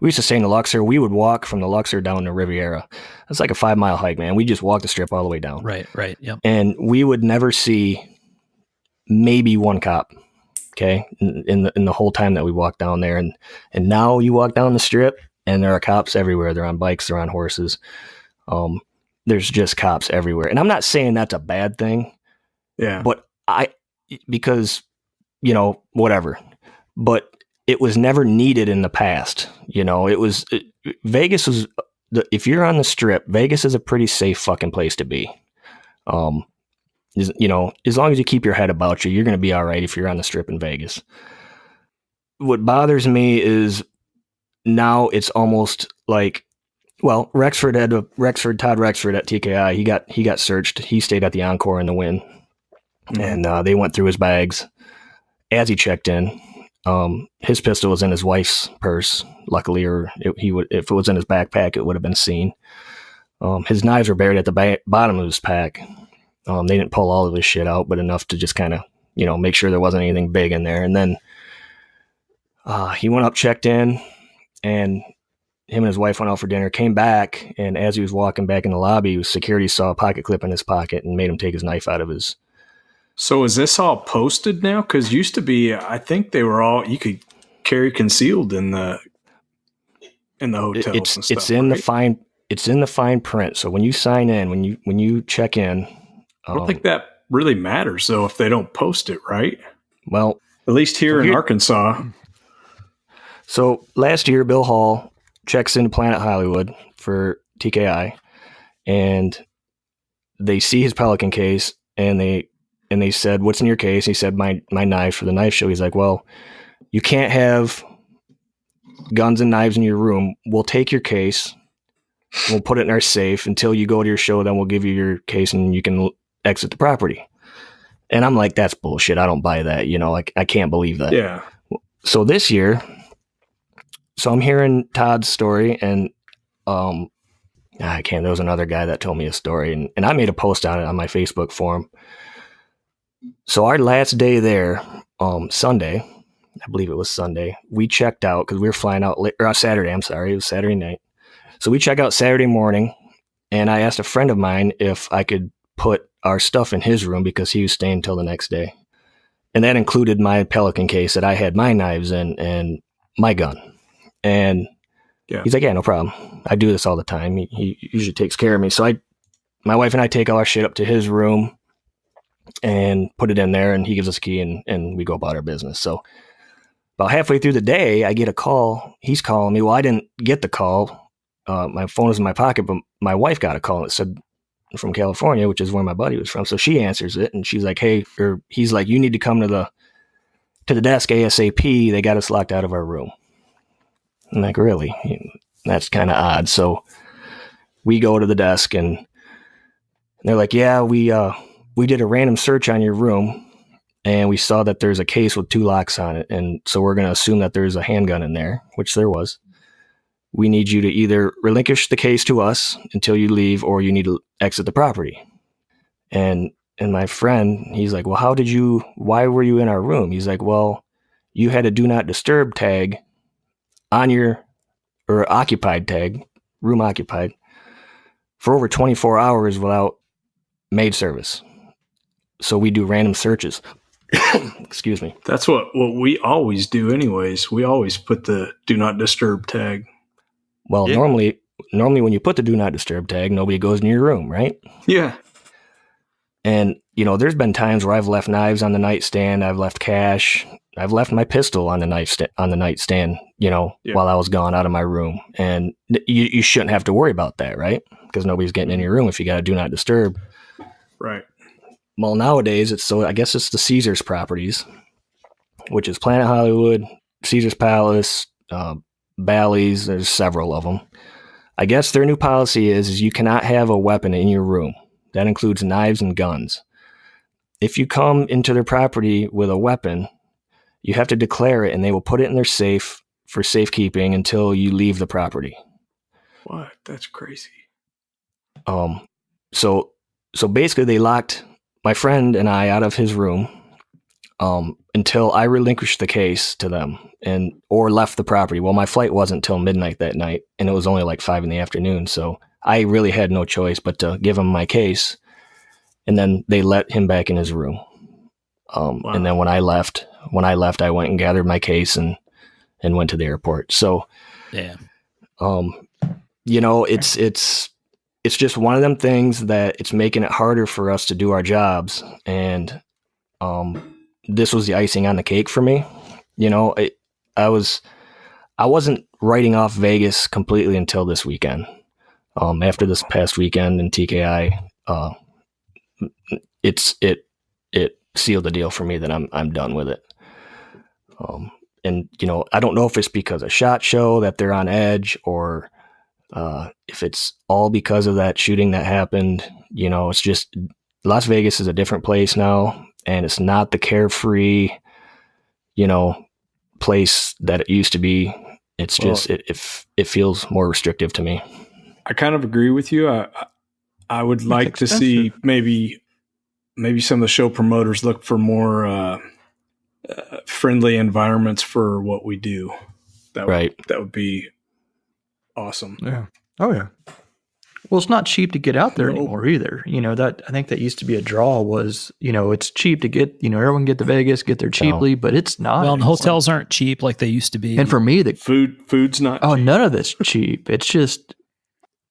used to stay in the Luxor. We would walk from the Luxor down to Riviera. It's like a 5-mile hike, man. We just walk the strip all the way down. Right. Yep. And we would never see maybe one cop. Okay. In the whole time that we walked down there. And now you walk down the strip and there are cops everywhere. They're on bikes, they're on horses. There's just cops everywhere. And I'm not saying that's a bad thing. Yeah. But because, whatever, but it was never needed in the past. Vegas was, if you're on the strip, Vegas is a pretty safe fucking place to be. As long as you keep your head about you, you're going to be all right if you're on the strip in Vegas. What bothers me is now it's almost like, well, Todd Rexford at TKI, he got searched. He stayed at the Encore in the Wynn, and they went through his bags as he checked in. His pistol was in his wife's purse, luckily, or if it was in his backpack, it would have been seen. His knives were buried at the bottom of his pack. They didn't pull all of his shit out, but enough to just kind of, make sure there wasn't anything big in there. And then he went up, checked in, and him and his wife went out for dinner, came back, and as he was walking back in the lobby, security saw a pocket clip in his pocket and made him take his knife out of his. So is this all posted now? Because used to be, I think they were all, you could carry concealed in the hotels and stuff. It's in the fine print. So when you sign in, when you check in, I don't think that really matters, though, if they don't post it, right? Well, at least here in Arkansas. So last year, Bill Hall checks into Planet Hollywood for TKI, and they see his Pelican case, and they said, "What's in your case?" He said, "My knife for the knife show." He's like, "Well, you can't have guns and knives in your room. We'll take your case, we'll put it in our safe until you go to your show. Then we'll give you your case, and you can exit the property." And I'm like, that's bullshit. I don't buy that. I can't believe that. Yeah. So this year, I'm hearing Todd's story, and I can't. There was another guy that told me a story, and I made a post on it on my Facebook forum. So our last day there, Sunday, I believe it was Sunday, we checked out because we were flying out Saturday. I'm sorry, it was Saturday night. So we checked out Saturday morning, and I asked a friend of mine if I could put our stuff in his room because he was staying until the next day. And that included my Pelican case that I had my knives in and my gun. And he's like, "Yeah, no problem. I do this all the time." He usually takes care of me. So my wife and I take all our shit up to his room and put it in there, and he gives us a key, and we go about our business. So about halfway through the day, I get a call. He's calling me. Well, I didn't get the call. My phone was in my pocket, but my wife got a call, and it said from California, which is where my buddy was from. So she answers it, and she's like, he's like, "You need to come to the desk ASAP. They got us locked out of our room." I'm like, "Really?" That's kind of odd. So we go to the desk, and they're like, "Yeah, we did a random search on your room, and we saw that there's a case with 2 locks on it. And so we're going to assume that there's a handgun in there, which there was. We need you to either relinquish the case to us until you leave, or you need to exit the property. And my friend, he's like, well, why were you in our room? He's like, well, you had a do not disturb tag on or occupied tag, room occupied, for over 24 hours without maid service. So we do random searches. Excuse me. That's what we always do anyways. We always put the do not disturb tag. Well, normally when you put the do not disturb tag, nobody goes in your room, right? Yeah. And, there's been times where I've left knives on the nightstand. I've left cash. I've left my pistol on the nightstand, while I was gone out of my room. And you shouldn't have to worry about that, right? Because nobody's getting in your room if you got a do not disturb. Right. Well, nowadays I guess it's the Caesars properties, which is Planet Hollywood, Caesars Palace, Bally's. There's several of them. I guess their new policy is you cannot have a weapon in your room. That includes knives and guns. If you come into their property with a weapon, you have to declare it, and they will put it in their safe for safekeeping until you leave the property. What? That's crazy. So basically they locked my friend and I out of his room until I relinquished the case to them or left the property. Well, my flight wasn't till midnight that night, and it was only like 5 p.m. So I really had no choice but to give him my case, and then they let him back in his room. Wow. And then when I left, I went and gathered my case and went to the airport. So, yeah, it's just one of them things that it's making it harder for us to do our jobs. And this was the icing on the cake for me. I wasn't writing off Vegas completely until this weekend. After this past weekend in TKI, it sealed the deal for me that I'm done with it. And I don't know if it's because of SHOT Show that they're on edge, or if it's all because of that shooting that happened. It's just Las Vegas is a different place now, and it's not the carefree, place that it used to be. It's just it feels more restrictive to me. I kind of agree with you. I would like to see maybe some of the show promoters look for more friendly environments for what we do. That would be awesome. Yeah. Oh yeah. Well, it's not cheap to get out there anymore either. That I think that used to be a draw was, it's cheap to get, everyone can get to Vegas, get there cheaply, but it's not. Well, and hotels aren't cheap like they used to be. And for me, the food's not cheap. None of this cheap. It's just,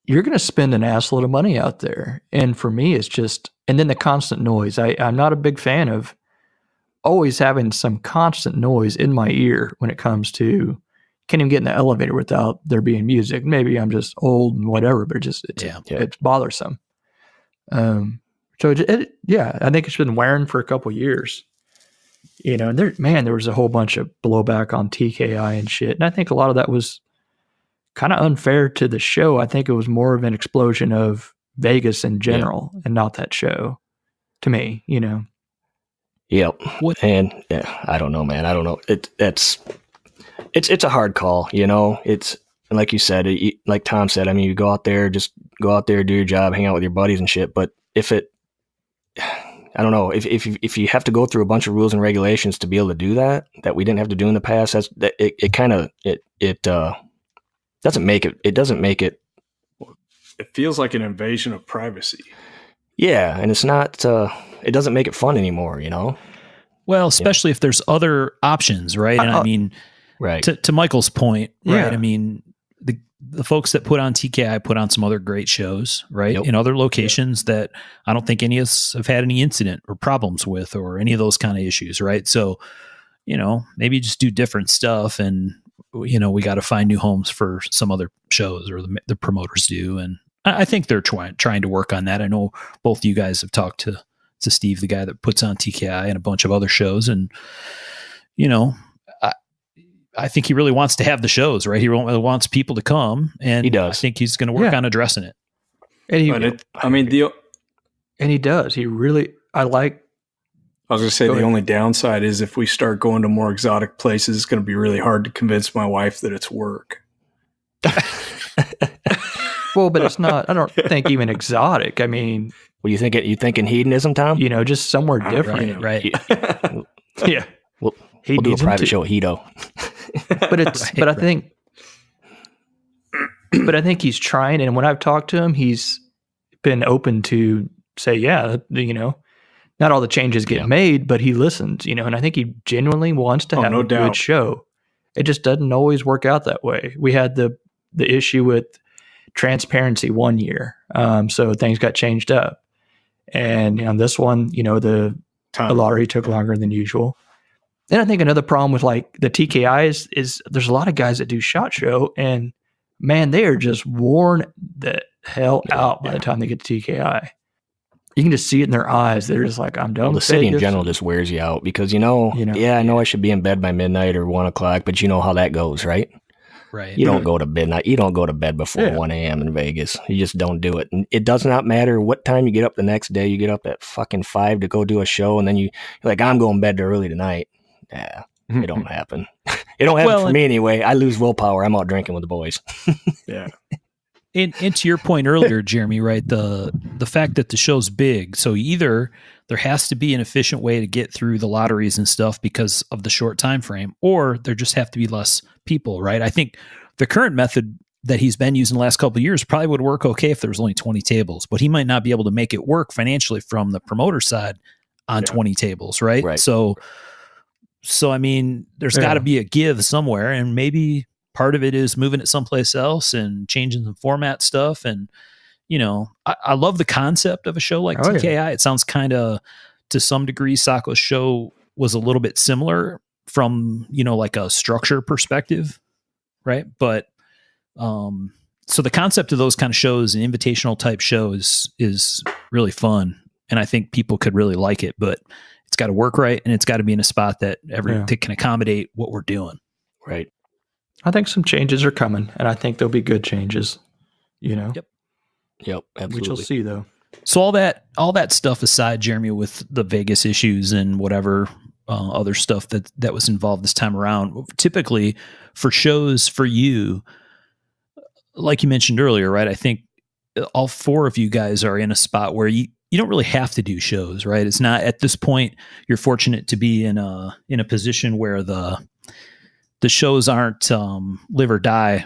you're going to spend an assload of money out there. And for me, it's just, and then the constant noise. I'm not a big fan of always having some constant noise in my ear when it comes to, can't even get in the elevator without there being music. Maybe I'm just old and whatever, but it's bothersome. I think it's been wearing for a couple of years. And there was a whole bunch of blowback on TKI and shit. And I think a lot of that was kind of unfair to the show. I think it was more of an explosion of Vegas in general and not that show, to me, Yep. And I don't know, man. I don't know. It's a hard call, It's like you said, like Tom said. I mean, you go out there, do your job, hang out with your buddies and shit. But I don't know, if you have to go through a bunch of rules and regulations to be able to do that we didn't have to do in the past, it doesn't make it. It doesn't make it. It feels like an invasion of privacy. Yeah, and it's not. It doesn't make it fun anymore, Well, especially if there's other options, right? And I mean. Right. To Michael's point, right? Yeah. I mean, the folks that put on TKI put on some other great shows, right? Yep. In other locations that I don't think any of us have had any incident or problems with, or any of those kind of issues, right? So, maybe just do different stuff, and we got to find new homes for some other shows, or the promoters do, and I think they're trying to work on that. I know both of you guys have talked to Steve, the guy that puts on TKI and a bunch of other shows, and I think he really wants to have the shows, right? He really wants people to come, and he does. I think he's going to work on addressing it. And he does. He really, I like I was going to say the only downside is if we start going to more exotic places, it's going to be really hard to convince my wife that it's work. Well, but it's not, I don't think even exotic. I mean, what do you think? You thinking hedonism, Tom? Just somewhere different. Right. Yeah. We'll do a private show at Hedo. But I think he's trying. And when I've talked to him, he's been open to say, not all the changes get made, but he listens, and I think he genuinely wants to have a good show. It just doesn't always work out that way. We had the issue with transparency one year. So things got changed up. And on this one, the lottery took longer than usual. And I think another problem with like the TKI is there's a lot of guys that do SHOT Show, and man, they are just worn the hell out by the time they get to TKI. You can just see it in their eyes. They're just like, I'm done. Well, the city in general just wears you out because I know I should be in bed by midnight or 1 o'clock, but you know how that goes, right? Right. You don't go to midnight. You don't go to bed before 1 a.m. in Vegas. You just don't do it. And it does not matter what time you get up the next day. You get up at fucking 5 to go do a show, and then you're like, I'm going to bed early tonight. Yeah, it don't happen. It don't happen for me anyway. I lose willpower. I'm out drinking with the boys. Yeah. And to your point earlier, Jeremy, right? The fact that the show's big, so either there has to be an efficient way to get through the lotteries and stuff because of the short time frame, or there just have to be less people, right? I think the current method that he's been using the last couple of years probably would work okay if there was only 20 tables, but he might not be able to make it work financially from the promoter side on 20 tables, right? So I mean, there's got to be a give somewhere, and maybe part of it is moving it someplace else and changing the format stuff. And, I love the concept of a show like TKI. Yeah. It sounds kind of, to some degree, Sacco's show was a little bit similar from, like a structure perspective. Right. But, so the concept of those kind of shows, an invitational type shows, is really fun. And I think people could really like it, but it's got to work right. And it's got to be in a spot that that can accommodate what we're doing. Right. I think some changes are coming, and I think there'll be good changes, Yep, absolutely. Which you'll see, though. So all that stuff aside, Jeremy, with the Vegas issues and whatever other stuff that was involved this time around, typically for shows for you, like you mentioned earlier, right? I think all four of you guys are in a spot where you don't really have to do shows, right? It's not, at this point, you're fortunate to be in a position where the shows aren't live or die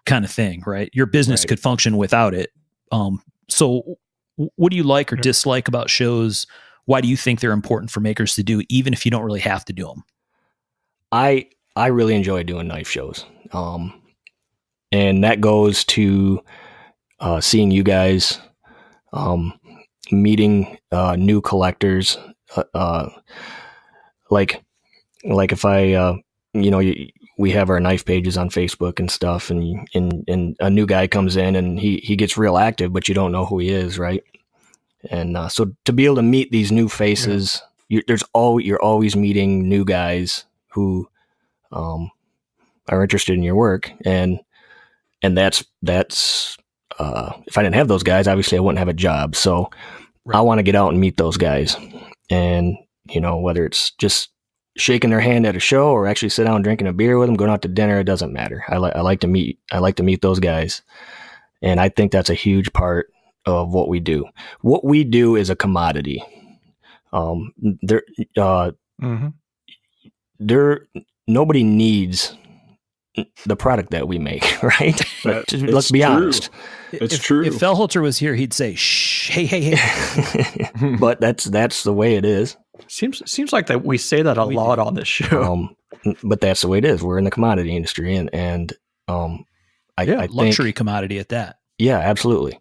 kind of thing, right? Your business could function without it. So what do you like or dislike about shows? Why do you think they're important for makers to do, even if you don't really have to do them? I really enjoy doing knife shows. And that goes to seeing you guys, meeting new collectors. Like if I, we have our knife pages on Facebook and stuff, and a new guy comes in and he gets real active, but you don't know who he is, right? And so to be able to meet these new faces, you're always meeting new guys who are interested in your work, and that's if I didn't have those guys, obviously I wouldn't have a job. So I want to get out and meet those guys, and whether it's just shaking their hand at a show or actually sit down drinking a beer with them, going out to dinner, it doesn't matter. I like to meet those guys. And I think that's a huge part of what we do. What we do is a commodity. Nobody needs the product that we make, right? Let's be honest. It's true. If Fellholter was here, he'd say, "Shh, hey." But that's the way it is. Seems like that we say that a lot on this show. But that's the way it is. We're in the commodity industry, and I think, luxury commodity at that. Yeah, absolutely.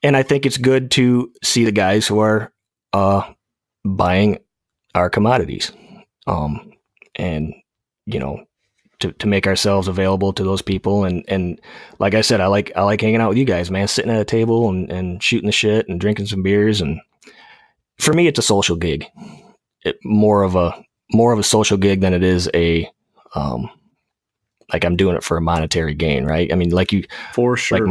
And I think it's good to see the guys who are buying our commodities, and to make ourselves available to those people. And like I said, I like hanging out with you guys, man, sitting at a table and shooting the shit and drinking some beers. And for me, it's a social gig. More of a social gig than it is a like I'm doing it for a monetary gain, right? I mean, for sure. Like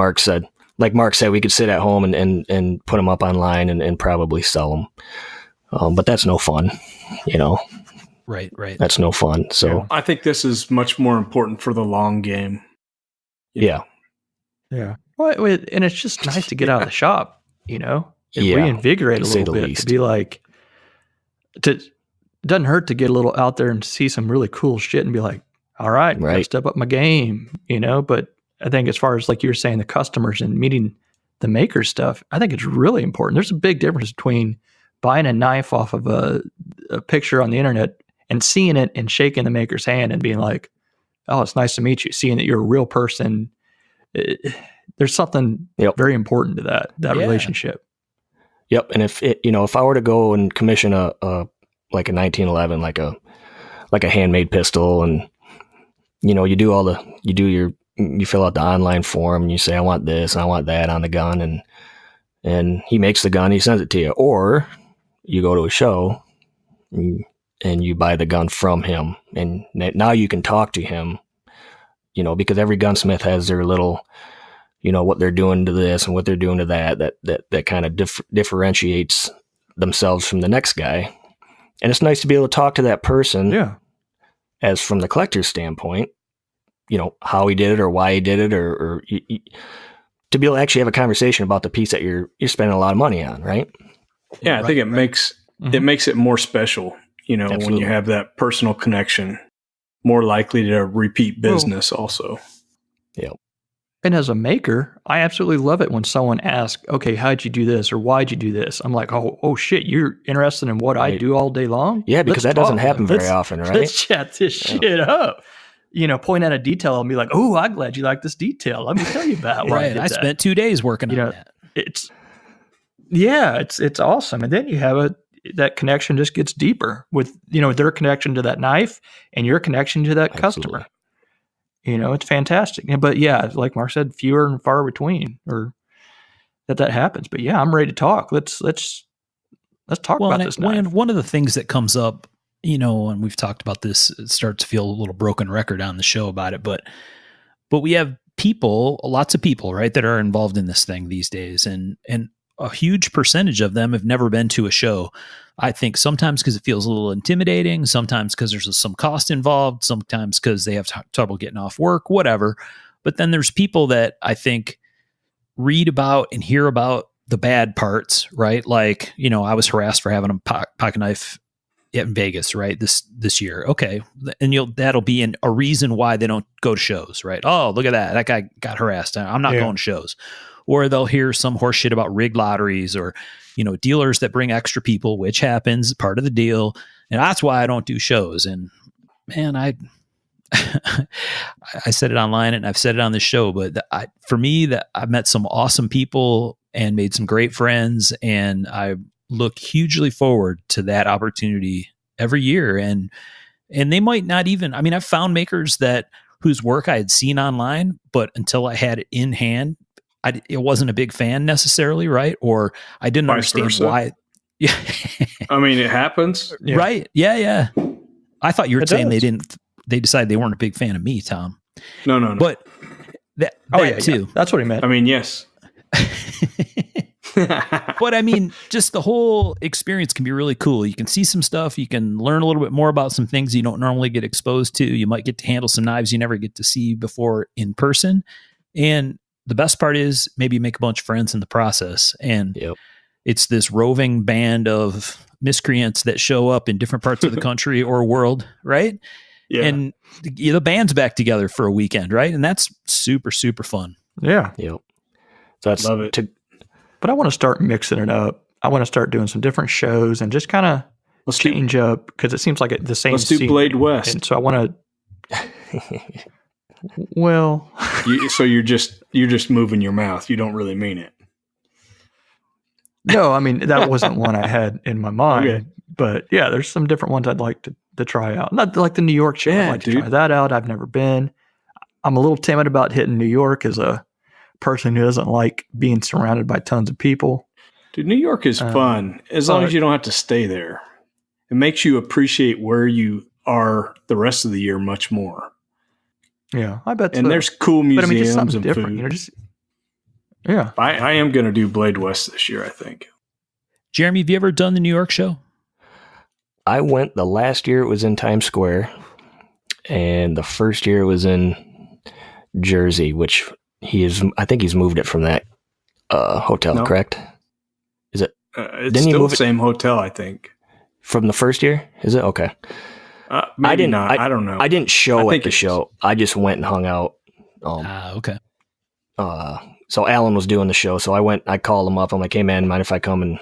Mark said, we could sit at home and put them up online and probably sell them. But that's no fun, Right. That's no fun. So I think this is much more important for the long game. Yeah. Well, and it's just nice to get out of the shop, It reinvigorate a to say little the bit. least. To be like, it doesn't hurt to get a little out there and see some really cool shit and be like, all right, gotta step up my game, But I think as far as like you were saying, the customers and meeting the maker stuff, I think it's really important. There's a big difference between buying a knife off of a picture on the internet and seeing it and shaking the maker's hand and being like, oh, it's nice to meet you. Seeing that you're a real person. There's something very important to that relationship. Yep. And if I were to go and commission a 1911, like a handmade pistol, and you fill out the online form and you say, I want this and I want that on the gun, and he makes the gun, he sends it to you. Or you go to a show and you buy the gun from him, and now you can talk to him, because every gunsmith has their little, what they're doing to this and what they're doing to that kind of differentiates themselves from the next guy. And it's nice to be able to talk to that person as from the collector's standpoint, how he did it or why he did it, or to be able to actually have a conversation about the piece that you're spending a lot of money on. Right. Yeah. I think it makes it more special, Absolutely. when you have that personal connection, more likely to repeat business also. Yeah. And as a maker, I absolutely love it when someone asks, okay, how'd you do this? Or why'd you do this? I'm like, oh shit, you're interested in what I do all day long? Yeah, because that doesn't happen very often, right? Let's chat this shit up. Point out a detail and be like, oh, I'm glad you like this detail. Let me tell you about why Right. I spent 2 days working on that. It's awesome. And then you have that connection just gets deeper with, their connection to that knife and your connection to that customer. It's fantastic. But yeah, like Mark said, fewer and far between or that happens. But yeah, I'm ready to talk. Let's talk about this knife. One of the things that comes up, and we've talked about this, it starts to feel a little broken record on the show about it, but we have lots of people, right, that are involved in this thing these days. And a huge percentage of them have never been to a show. I think sometimes because it feels a little intimidating, sometimes because there's some cost involved, sometimes because they have trouble getting off work, whatever. But then there's people that I think read about and hear about the bad parts, right? Like, I was harassed for having a pocket knife in Vegas, right? This year. Okay. And that'll be a reason why they don't go to shows, right? Oh, look at that. That guy got harassed. I'm not going to shows. Or they'll hear some horse shit about rigged lotteries or, dealers that bring extra people, which happens, part of the deal. And that's why I don't do shows. And man, I said it online and I've said it on the show, but for me, I've met some awesome people and made some great friends. And I look hugely forward to that opportunity every year. And they might not even, I've found makers whose work I had seen online, but until I had it in hand, it wasn't a big fan necessarily, right? Or I didn't understand why. Yeah, it happens, right? Yeah. I thought you were saying they decided they weren't a big fan of me, Tom. No. But that too. Yeah. That's what he meant. Yes. But just the whole experience can be really cool. You can see some stuff. You can learn a little bit more about some things you don't normally get exposed to. You might get to handle some knives you never get to see before in person. And the best part is maybe make a bunch of friends in the process. And it's this roving band of miscreants that show up in different parts of the country or world, right? Yeah. And the band's back together for a weekend, right? And that's super, super fun. Yeah. Yep. So that's love it. But I want to start mixing it up. I want to start doing some different shows and just kind of change up because it seems like the same. Let's do Blade West. And so I want to. Well, so you're just moving your mouth. You don't really mean it. No, that wasn't one I had in my mind. Okay. But yeah, there's some different ones I'd like to try out. Not like the New York show. I'd like to try that out. I've never been. I'm a little timid about hitting New York as a person who doesn't like being surrounded by tons of people. Dude, New York is fun as long as you don't have to stay there. It makes you appreciate where you are the rest of the year much more. Yeah, I bet. And there's cool museums just something and different. food. I am going to do Blade West this year, I think. Jeremy, have you ever done the New York show? I went the last year it was in Times Square, and the first year it was in Jersey, which I think he's moved it from that hotel, No. Correct? Is it? It's still the same hotel, I think. From the first year? Is it? Okay. Maybe not. I don't know. I didn't show at the show. I just went and hung out. Okay. So Alan was doing the show, so I called him up. I'm like, hey man, mind if I come and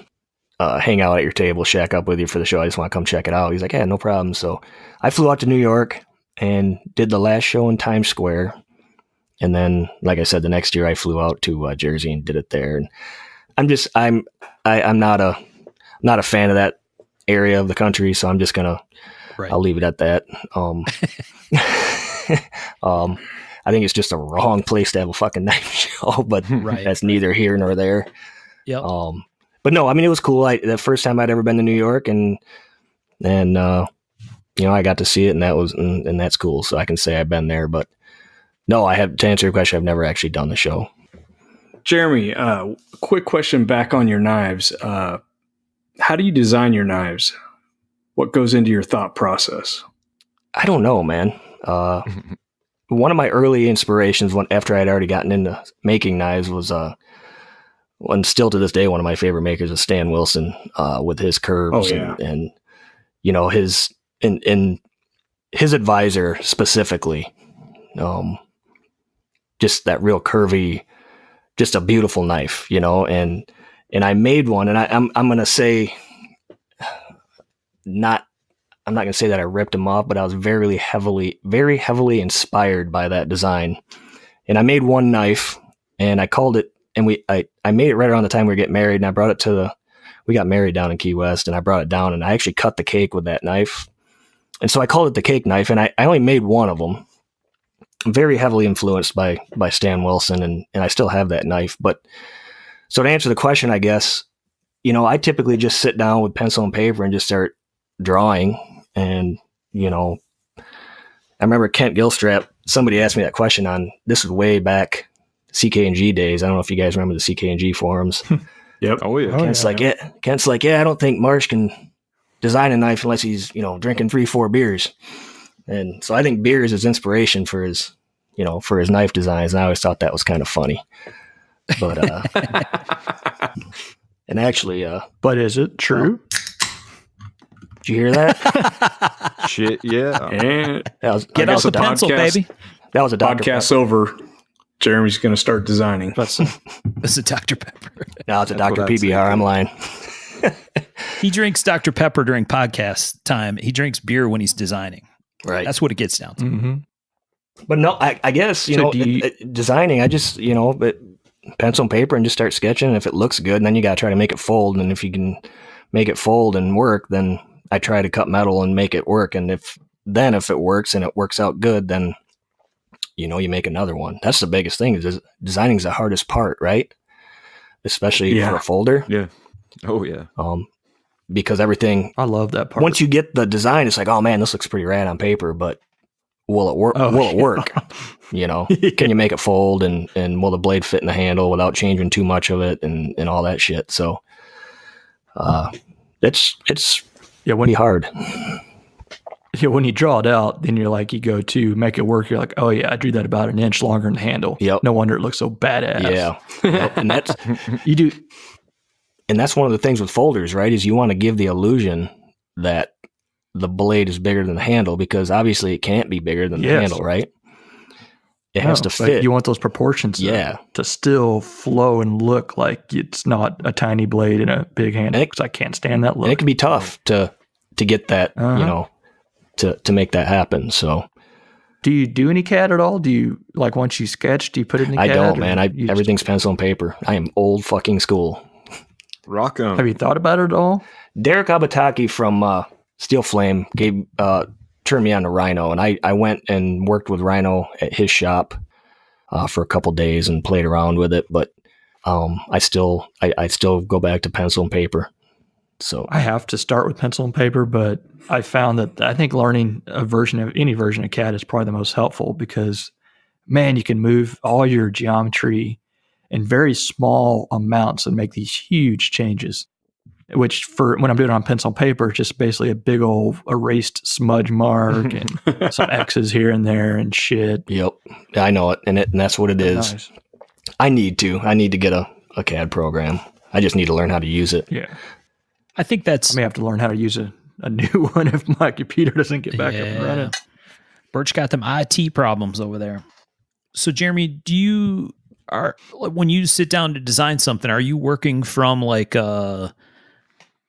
hang out at your table, shack up with you for the show? I just want to come check it out. He's like, yeah, no problem. So I flew out to New York and did the last show in Times Square. And then, like I said, the next year I flew out to Jersey and did it there. And I'm not a fan of that area of the country, so I'm just gonna I'll leave it at that. I think it's just a wrong place to have a fucking knife show, but that's neither here nor there. Yep. But no, I mean, it was cool. The first time I'd ever been to New York, and I got to see it, and that's cool. So I can say I've been there. But no, to answer your question, I've never actually done the show. Jeremy, quick question back on your knives. How do you design your knives? What goes into your thought process? I don't know, man. One of my early inspirations after I'd already gotten into making knives was, and still to this day, one of my favorite makers is Stan Wilson, with his curves and his advisor specifically, just that real curvy, just a beautiful knife, and I made one, and I'm going to say I'm not going to say that I ripped him off, but I was very heavily inspired by that design. And I made one knife, and I called it, and I made it right around the time we were getting married, and I brought it we got married down in Key West, and I brought it down, and I actually cut the cake with that knife. And so I called it the cake knife, and I only made one of them. I'm very heavily influenced by Stan Wilson, and I still have that knife. But so to answer the question, I guess, I typically just sit down with pencil and paper and just start drawing. And, I remember Kent Gilstrap, somebody asked me that question this was way back CK&G days. I don't know if you guys remember the CK&G forums. Yep. Oh yeah. Kent's like, yeah, I don't think Marsh can design a knife unless he's, drinking 3-4 beers. And so I think beer is his inspiration for his knife designs. And I always thought that was kind of funny, but, and actually, but is it true? Did you hear that? Shit, yeah. And get out the pencil, baby. That was a Dr. Podcast Pepper. Over. Jeremy's going to start designing. That's a Dr. Pepper. No, it's a Dr. PBR. I'm lying. He drinks Dr. Pepper during podcast time. He drinks beer when he's designing. Right. That's what it gets down to. Mm-hmm. But no, I guess, designing, I just, but pencil and paper and just start sketching. And if it looks good, then you got to try to make it fold. And if you can make it fold and work, then I try to cut metal and make it work. And if it works and it works out good, then, you make another one. That's the biggest thing is designing is the hardest part, right? Especially for a folder. Yeah. Oh yeah. Because everything, I love that part. Once you get the design, it's like, oh man, this looks pretty rad on paper, but will it work? Will it work? Can you make it fold and will the blade fit in the handle without changing too much of it and all that shit? So, it's pretty hard. Yeah, when you draw it out, then you're like, you go to make it work. You're like, oh yeah, I drew that about an inch longer in the handle. Yep. No wonder it looks so badass. Yeah. Yep. And that's you do. And that's one of the things with folders, right? Is you want to give the illusion that the blade is bigger than the handle because obviously it can't be bigger than the handle, right? It has to fit. You want those proportions to still flow and look like it's not a tiny blade and a big handle because I can't stand that look. And it can be tough to get that, to make that happen. So, do you do any CAD at all? Do you, like, once you sketch, do you put it in CAD? I don't, man. Everything's pencil and paper. I am old fucking school. Rock on. Have you thought about it at all? Derek Abataki from Steel Flame turned me on to Rhino, and I went and worked with Rhino at his shop for a couple days and played around with it. But I still go back to pencil and paper. So I have to start with pencil and paper, but I found that I think learning any version of CAD is probably the most helpful because, man, you can move all your geometry in very small amounts and make these huge changes. which for when I'm doing it on pencil and paper, it's just basically a big old erased smudge mark and some X's here and there and shit. Yep. I know it. And that's what it is. Nice. I need to get a CAD program. I just need to learn how to use it. Yeah. I think I may have to learn how to use a new one if my computer doesn't get back up and running. Bert's got them IT problems over there. So Jeremy, when you sit down to design something, are you working from like a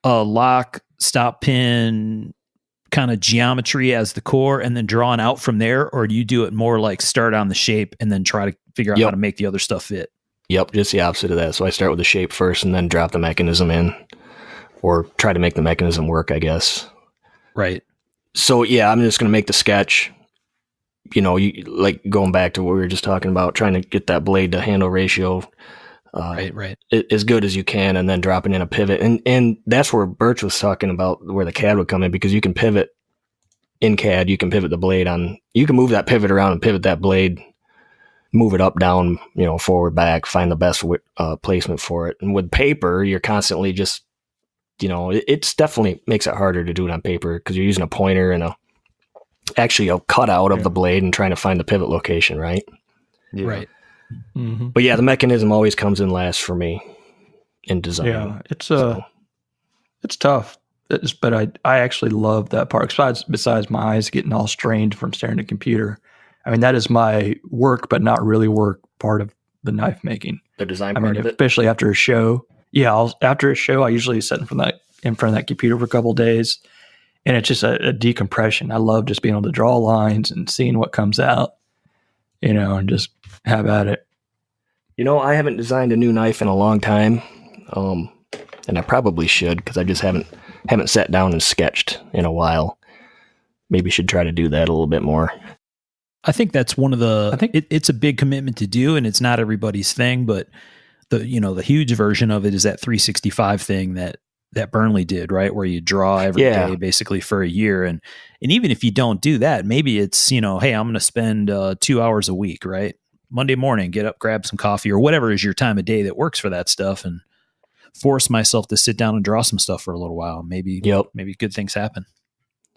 lock, stop pin kind of geometry as the core and then drawing out from there? Or do you do it more like start on the shape and then try to figure out how to make the other stuff fit? Yep, just the opposite of that. So I start with the shape first and then drop the mechanism in, or try to make the mechanism work, I guess. Right. So yeah, I'm just going to make the sketch. You know, like going back to what we were just talking about, trying to get that blade to handle ratio right. as good as you can, and then dropping in a pivot. And that's where Berts was talking about where the CAD would come in, because you can pivot in CAD. You can pivot the blade you can move that pivot around and pivot that blade, move it up, down, forward, back, find the best placement for it. And with paper, you're constantly just, it's definitely makes it harder to do it on paper because you're using a pointer and actually a cutout of the blade and trying to find the pivot location, right? Yeah. Right. Mm-hmm. But yeah, the mechanism always comes in last for me in design. Yeah, it's tough. But I actually love that part. Besides my eyes getting all strained from staring at the computer. I mean, that is my work, but not really work part of the knife making. The design part of it? Especially after a show. Yeah, after a show, I usually sit in front of that computer for a couple of days, and it's just a decompression. I love just being able to draw lines and seeing what comes out, and just have at it. I haven't designed a new knife in a long time, and I probably should, because I just haven't sat down and sketched in a while. Maybe should try to do that a little bit more. I think that's one of it's a big commitment to do, and it's not everybody's thing, but the huge version of it is that 365 thing that Burnley did, right? Where you draw every day basically for a year. And even if you don't do that, maybe it's, hey, I'm going to spend 2 hours a week, right? Monday morning, get up, grab some coffee or whatever is your time of day that works for that stuff, and force myself to sit down and draw some stuff for a little while. Maybe good things happen.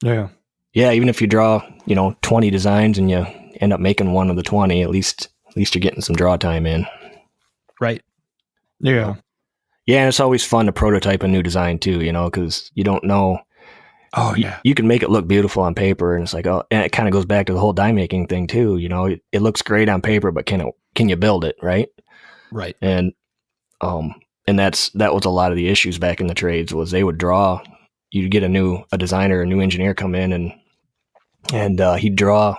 Yeah. Yeah. Even if you draw, 20 designs and you end up making one of the 20, at least you're getting some draw time in. Right. Yeah. Yeah. And it's always fun to prototype a new design too, because you don't know. Oh yeah. You can make it look beautiful on paper, and it's like, and it kind of goes back to the whole die making thing too. It looks great on paper, but can you build it? Right. Right. And that was a lot of the issues back in the trades was they would draw, you'd get a designer, a new engineer come in and he'd draw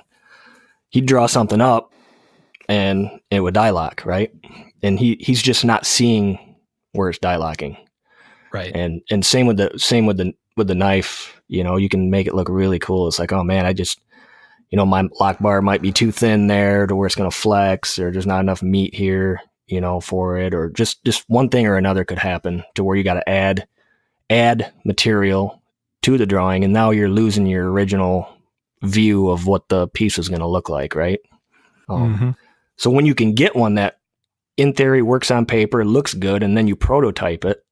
something up and it would die lock. Right. And he's just not seeing where it's die locking. Right. And same with the knife, you can make it look really cool. It's like, oh man, I just, my lock bar might be too thin there to where it's going to flex, or there's not enough meat here, for it, or just one thing or another could happen to where you got to add material to the drawing. And now you're losing your original view of what the piece is going to look like. Right. So when you can get one that in theory works on paper, looks good, and then you prototype it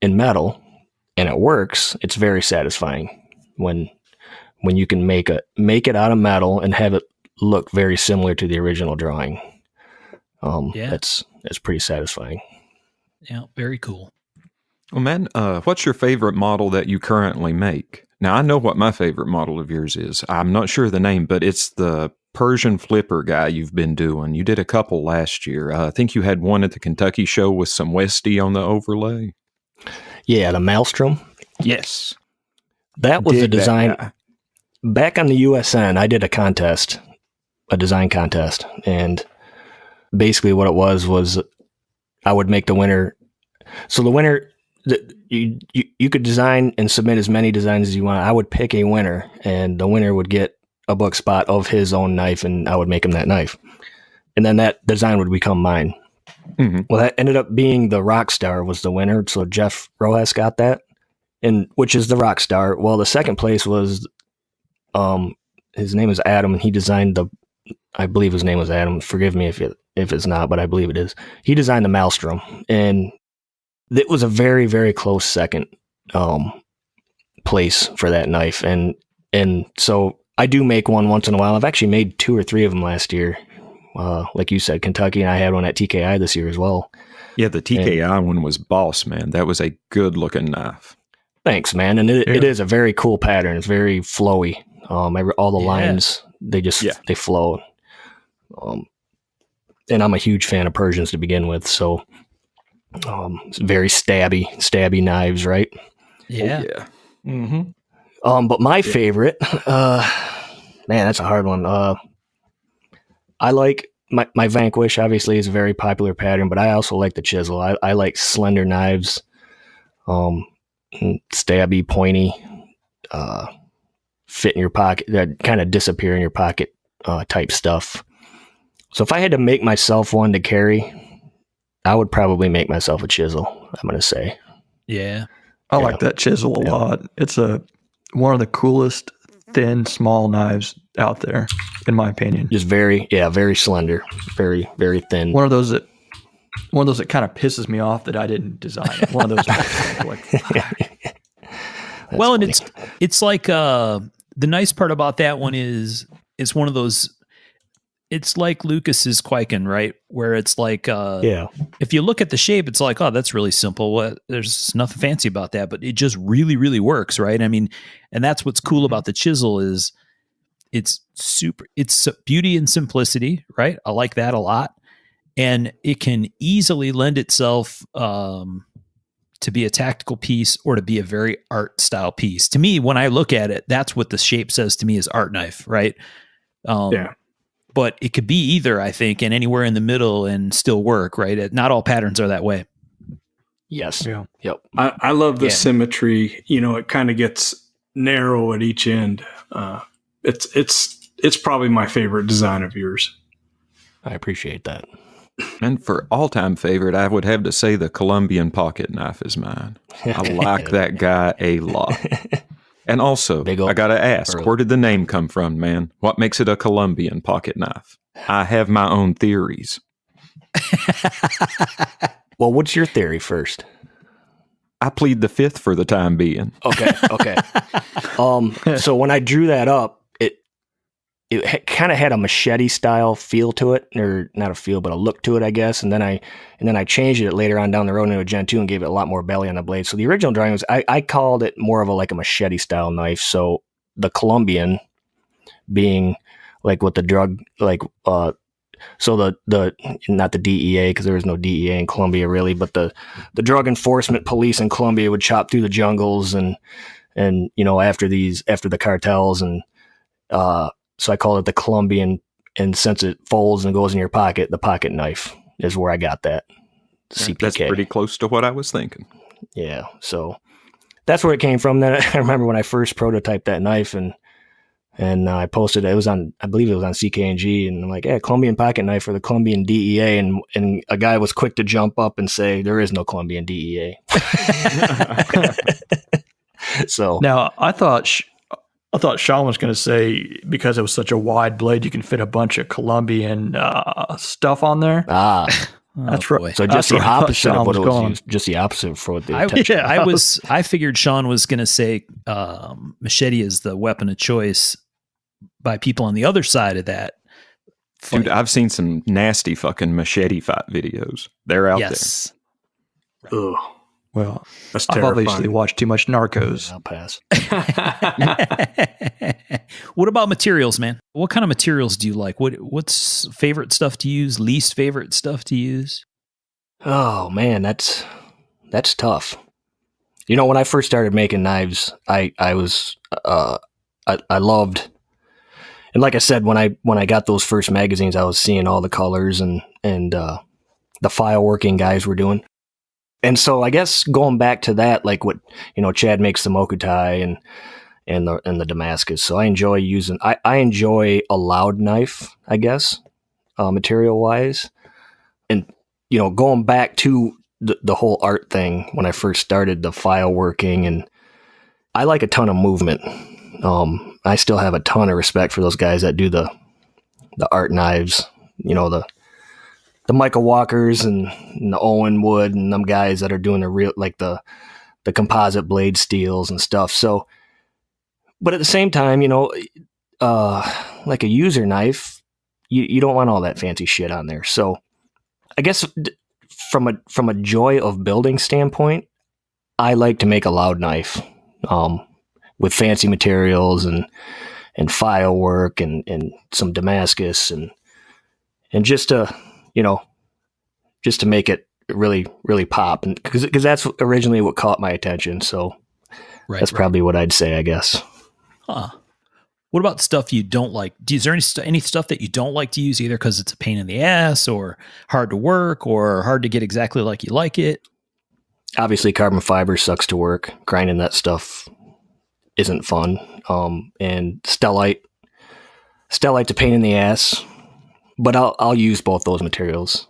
in metal and it works, it's very satisfying when you can make it out of metal and have it look very similar to the original drawing. That's pretty satisfying. Yeah, very cool. Well, man, what's your favorite model that you currently make? Now, I know what my favorite model of yours is. I'm not sure the name, but it's the Persian flipper guy you've been doing. You did a couple last year. I think you had one at the Kentucky show with some Westie on the overlay. Yeah, the Maelstrom. Yes. That was a design. Back on the USN, I did a design contest. And basically what it was I would make the winner. So the winner, you could design and submit as many designs as you want. I would pick a winner, and the winner would get a book spot of his own knife, and I would make him that knife. And then that design would become mine. Mm-hmm. Well, that ended up being the Rockstar was the winner. So Jeff Rojas got that, and which is the Rockstar. Well, the second place was, his name is Adam, and he designed I believe his name was Adam. Forgive me if it's not, but I believe it is. He designed the Maelstrom, and it was a very, very close second place for that knife. And so I do make one once in a while. I've actually made 2 or 3 of them last year. Like you said, Kentucky, and I had one at TKI this year as well. Yeah, the TKI one was boss, man. That was a good looking knife. Thanks, man. And it is a very cool pattern. It's very flowy. All the lines, they flow. And I'm a huge fan of Persians to begin with. So it's very stabby knives, right? Yeah. Oh, yeah. Mm-hmm. But my favorite, man, that's a hard one. I like my Vanquish, obviously, is a very popular pattern, but I also like the chisel. I like slender knives, stabby, pointy, fit in your pocket, that kind of disappear in your pocket type stuff. So if I had to make myself one to carry, I would probably make myself a chisel, I'm going to say. Yeah. I like that chisel a lot. It's one of the coolest thin, small knives out there, in my opinion. Just very slender, very, very thin. One of those that kind of pisses me off that I didn't design it. One of those. Well, funny. And it's like the nice part about that one is it's one of those. It's like Lucas's Quiken, right? Where it's like, if you look at the shape, it's like, oh, that's really simple. There's nothing fancy about that, but it just really, really works, right? I mean, and that's what's cool about the chisel is it's beauty and simplicity, right? I like that a lot. And it can easily lend itself to be a tactical piece or to be a very art style piece. To me, when I look at it, that's what the shape says to me is art knife, right? But it could be either, I think, and anywhere in the middle and still work, right? Not all patterns are that way. Yes. Yeah. Yep. I love the symmetry. It kind of gets narrow at each end. It's probably my favorite design of yours. I appreciate that. And for all-time favorite, I would have to say the Colombian pocket knife is mine. I like that guy a lot. And also, I got to ask, where did the name come from, man? What makes it a Colombian pocket knife? I have my own theories. Well, what's your theory first? I plead the fifth for the time being. Okay. So when I drew that up, it kind of had a machete style feel to it, or not a feel, but a look to it, I guess. And then I changed it later on down the road into a Gen 2 and gave it a lot more belly on the blade. So the original drawing was, I called it more of a machete style knife. So the Colombian being like what the drug, so the not the DEA, because there was no DEA in Colombia really, but the drug enforcement police in Colombia would chop through the jungles and after the cartels and so I call it the Colombian, and since it folds and goes in your pocket, the pocket knife is where I got that. CPK. That's pretty close to what I was thinking. Yeah, so that's where it came from. Then I remember when I first prototyped that knife, and I posted it. It was on, I believe it was on CKNG, and I'm like, yeah, Colombian pocket knife for the Colombian DEA, and a guy was quick to jump up and say, there is no Colombian DEA. So now I thought Sean was going to say, because it was such a wide blade, you can fit a bunch of Colombian stuff on there. That's right. So just the opposite of what it was used. Just the opposite for what the I figured Sean was going to say machete is the weapon of choice by people on the other side of that. Dude, I've seen some nasty fucking machete fight videos. They're out there. Ugh. Well, that's I've terrifying. obviously watched too much Narcos. I'll pass. What about materials, man? What kind of materials do you like? What's favorite stuff to use? Least favorite stuff to use? Oh man, that's tough. When I first started making knives, I loved, and like I said, when I got those first magazines, I was seeing all the colors and the file working guys were doing. And so I guess going back to that, like what, Chad makes the Mokutai and the Damascus. So I enjoy I enjoy a loud knife, I guess, material wise. And, going back to the whole art thing when I first started the file working, and I like a ton of movement. I still have a ton of respect for those guys that do the art knives, Michael Walkers and the Owen Wood and them guys that are doing the real, like the composite blade steels and stuff. So, but at the same time, like a user knife, you don't want all that fancy shit on there. So I guess from a joy of building standpoint, I like to make a loud knife, with fancy materials and file work and some Damascus and just to make it really, really pop. And because that's originally what caught my attention. So that's probably what I'd say, I guess. Huh. What about stuff you don't like? Is there any stuff that you don't like to use, either because it's a pain in the ass or hard to work or hard to get exactly like you like it? Obviously, carbon fiber sucks to work. Grinding that stuff isn't fun. And stellite's a pain in the ass, but I'll use both those materials.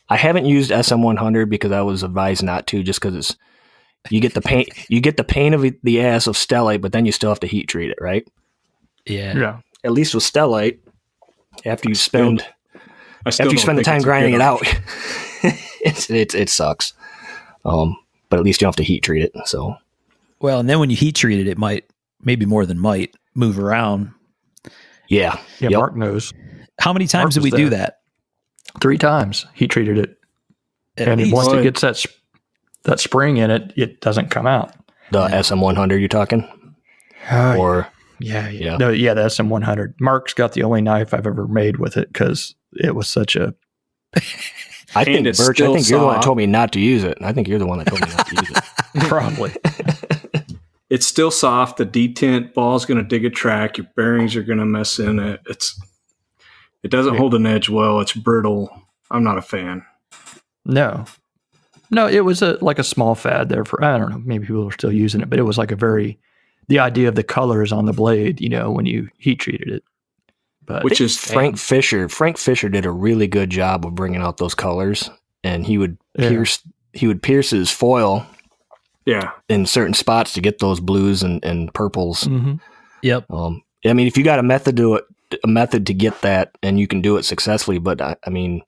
I haven't used SM100 because I was advised not to, just because you get the pain of the ass of stellite, but then you still have to heat treat it, right? Yeah. At least with stellite, after you spend the time grinding it out, it sucks. But at least you don't have to heat treat it. So, well, and then when you heat treat it might move around. Yeah. Yeah. Yep. Mark knows. How many times did we do that? 3 times he treated it. And once it gets that spring in it, it doesn't come out. The SM100 you're talking? Yeah. No, the SM100. Mark's got the only knife I've ever made with it because it was such a... I think, Berts, you're the one that told me not to use it. I think you're the one that told me not to use it. Probably. It's still soft. The detent ball's going to dig a track. Your bearings are going to mess in it. It doesn't hold an edge well. It's brittle. I'm not a fan. No, it was like a small fad there for, I don't know, maybe people are still using it, but it was like the idea of the colors on the blade, when you heat treated it. But which is Frank Fisher. Frank Fisher did a really good job of bringing out those colors, and he would pierce his foil in certain spots to get those blues and purples. Mm-hmm. Yep. I mean, if you got a method to get that, and you can do it successfully, but I mean,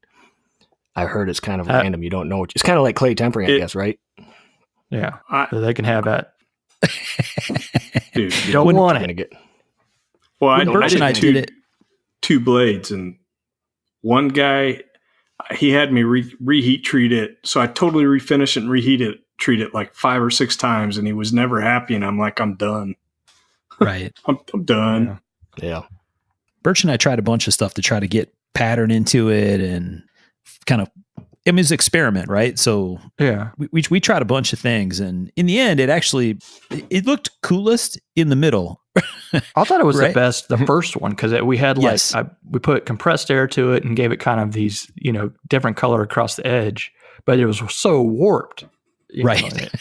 I heard it's kind of random. You don't know. It's kind of like clay tempering, I guess, right? Yeah. So they can have that. Dude, you don't want it. Well, I did 2 blades, and one guy, he had me reheat treat it. So I totally refinish it and treat it like 5 or 6 times, and he was never happy. And I'm like, I'm done. Right. I'm done. Yeah. Berts and I tried a bunch of stuff to try to get pattern into it and kind of, it's experiment, right? So yeah, we tried a bunch of things, and in the end, it looked coolest in the middle. I thought it was the best, the first one, because we had we put compressed air to it and gave it kind of these, different color across the edge, but it was so warped. Right.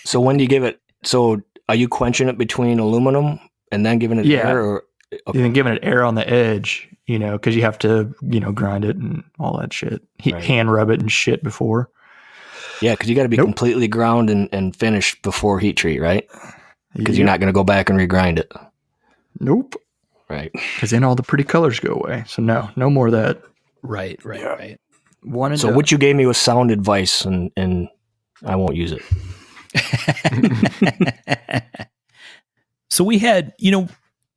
So when do you give it? So are you quenching it between aluminum and then giving it air? Or and then giving it air on the edge, because you have to, grind it and all that shit. Hand rub it and shit before. Yeah, because you got to be completely ground and finished before heat treat, right? Because you're not going to go back and regrind it. Nope. Right. Because then all the pretty colors go away. So no more of that. Right. So what you gave me was sound advice, and I won't use it. So we had,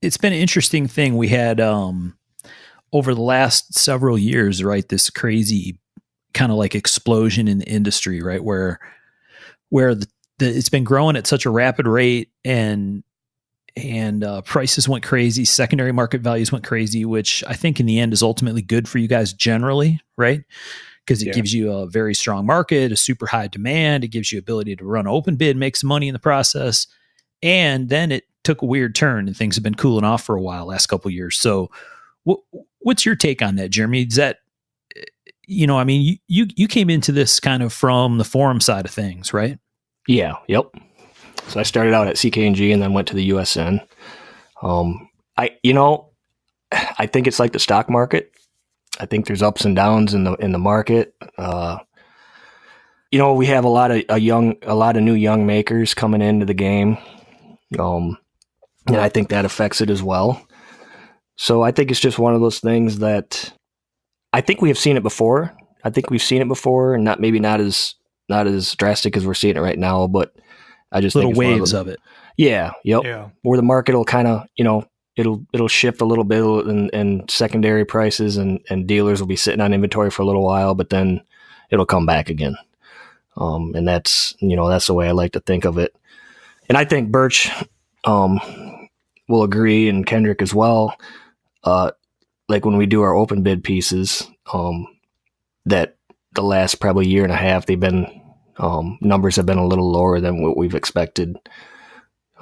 it's been an interesting thing. We had over the last several years, right, this crazy kind of like explosion in the industry, right, where it's been growing at such a rapid rate, and prices went crazy, secondary market values went crazy, which I think in the end is ultimately good for you guys generally, right? Because it gives you a very strong market, a super high demand. It gives you ability to run open bid, make some money in the process. And then it took a weird turn, and things have been cooling off for a while, last couple of years. So what's your take on that, Jeremy? Is that, you came into this kind of from the forum side of things, right? Yeah. Yep. So I started out at CK&G and then went to the USN. I think it's like the stock market. I think there's ups and downs in the market. We have a lot of new young makers coming into the game. And I think that affects it as well. So I think it's just one of those things that I think we have seen it before. I think we've seen it before, and not as drastic as we're seeing it right now, but I just little think waves of it. Yeah. Yep. Yeah. Where the market will kind of, it'll shift a little bit, and secondary prices and dealers will be sitting on inventory for a little while, but then it'll come back again. And that's the way I like to think of it. And I think Birch will agree, and Kendrick as well. Like when we do our open bid pieces, that the last probably year and a half, they've been, numbers have been a little lower than what we've expected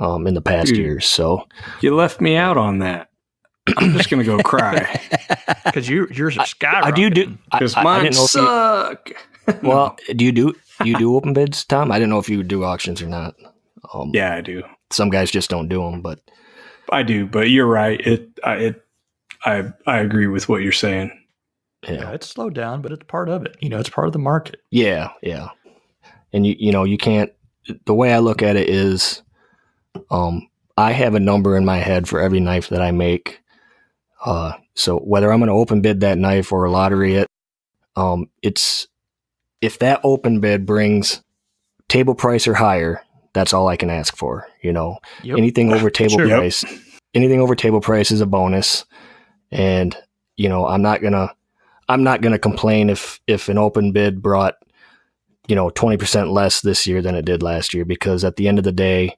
in the past years. So you left me out on that. I'm just going to go cry. Because yours are skyrocketing. Because mine suck. Well, do you do open bids, Tom? I didn't know if you do auctions or not. Yeah, I do. Some guys just don't do them, but I do. But you're right. I agree with what you're saying. Yeah, it's slowed down, but it's part of it. It's part of the market. Yeah, yeah. And you can't. The way I look at it is, I have a number in my head for every knife that I make. So whether I'm going to open bid that knife or lottery it, it's if that open bid brings table price or higher, that's all I can ask for. Yep. Anything over table price, anything over table price is a bonus. And I'm not gonna complain if an open bid brought 20% less this year than it did last year, because at the end of the day,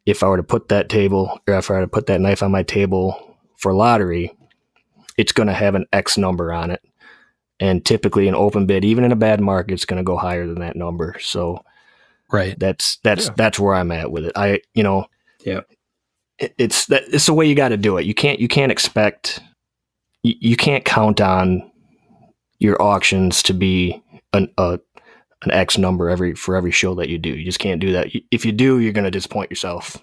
if I were to put that knife on my table for lottery, it's going to have an X number on it. And typically an open bid, even in a bad market, it's going to go higher than that number. So right. That's where I'm at with it. It's the way you got to do it. You can't expect, you can't count on your auctions to be an X number for every show that you do. You just can't do that. If you do, you're going to disappoint yourself.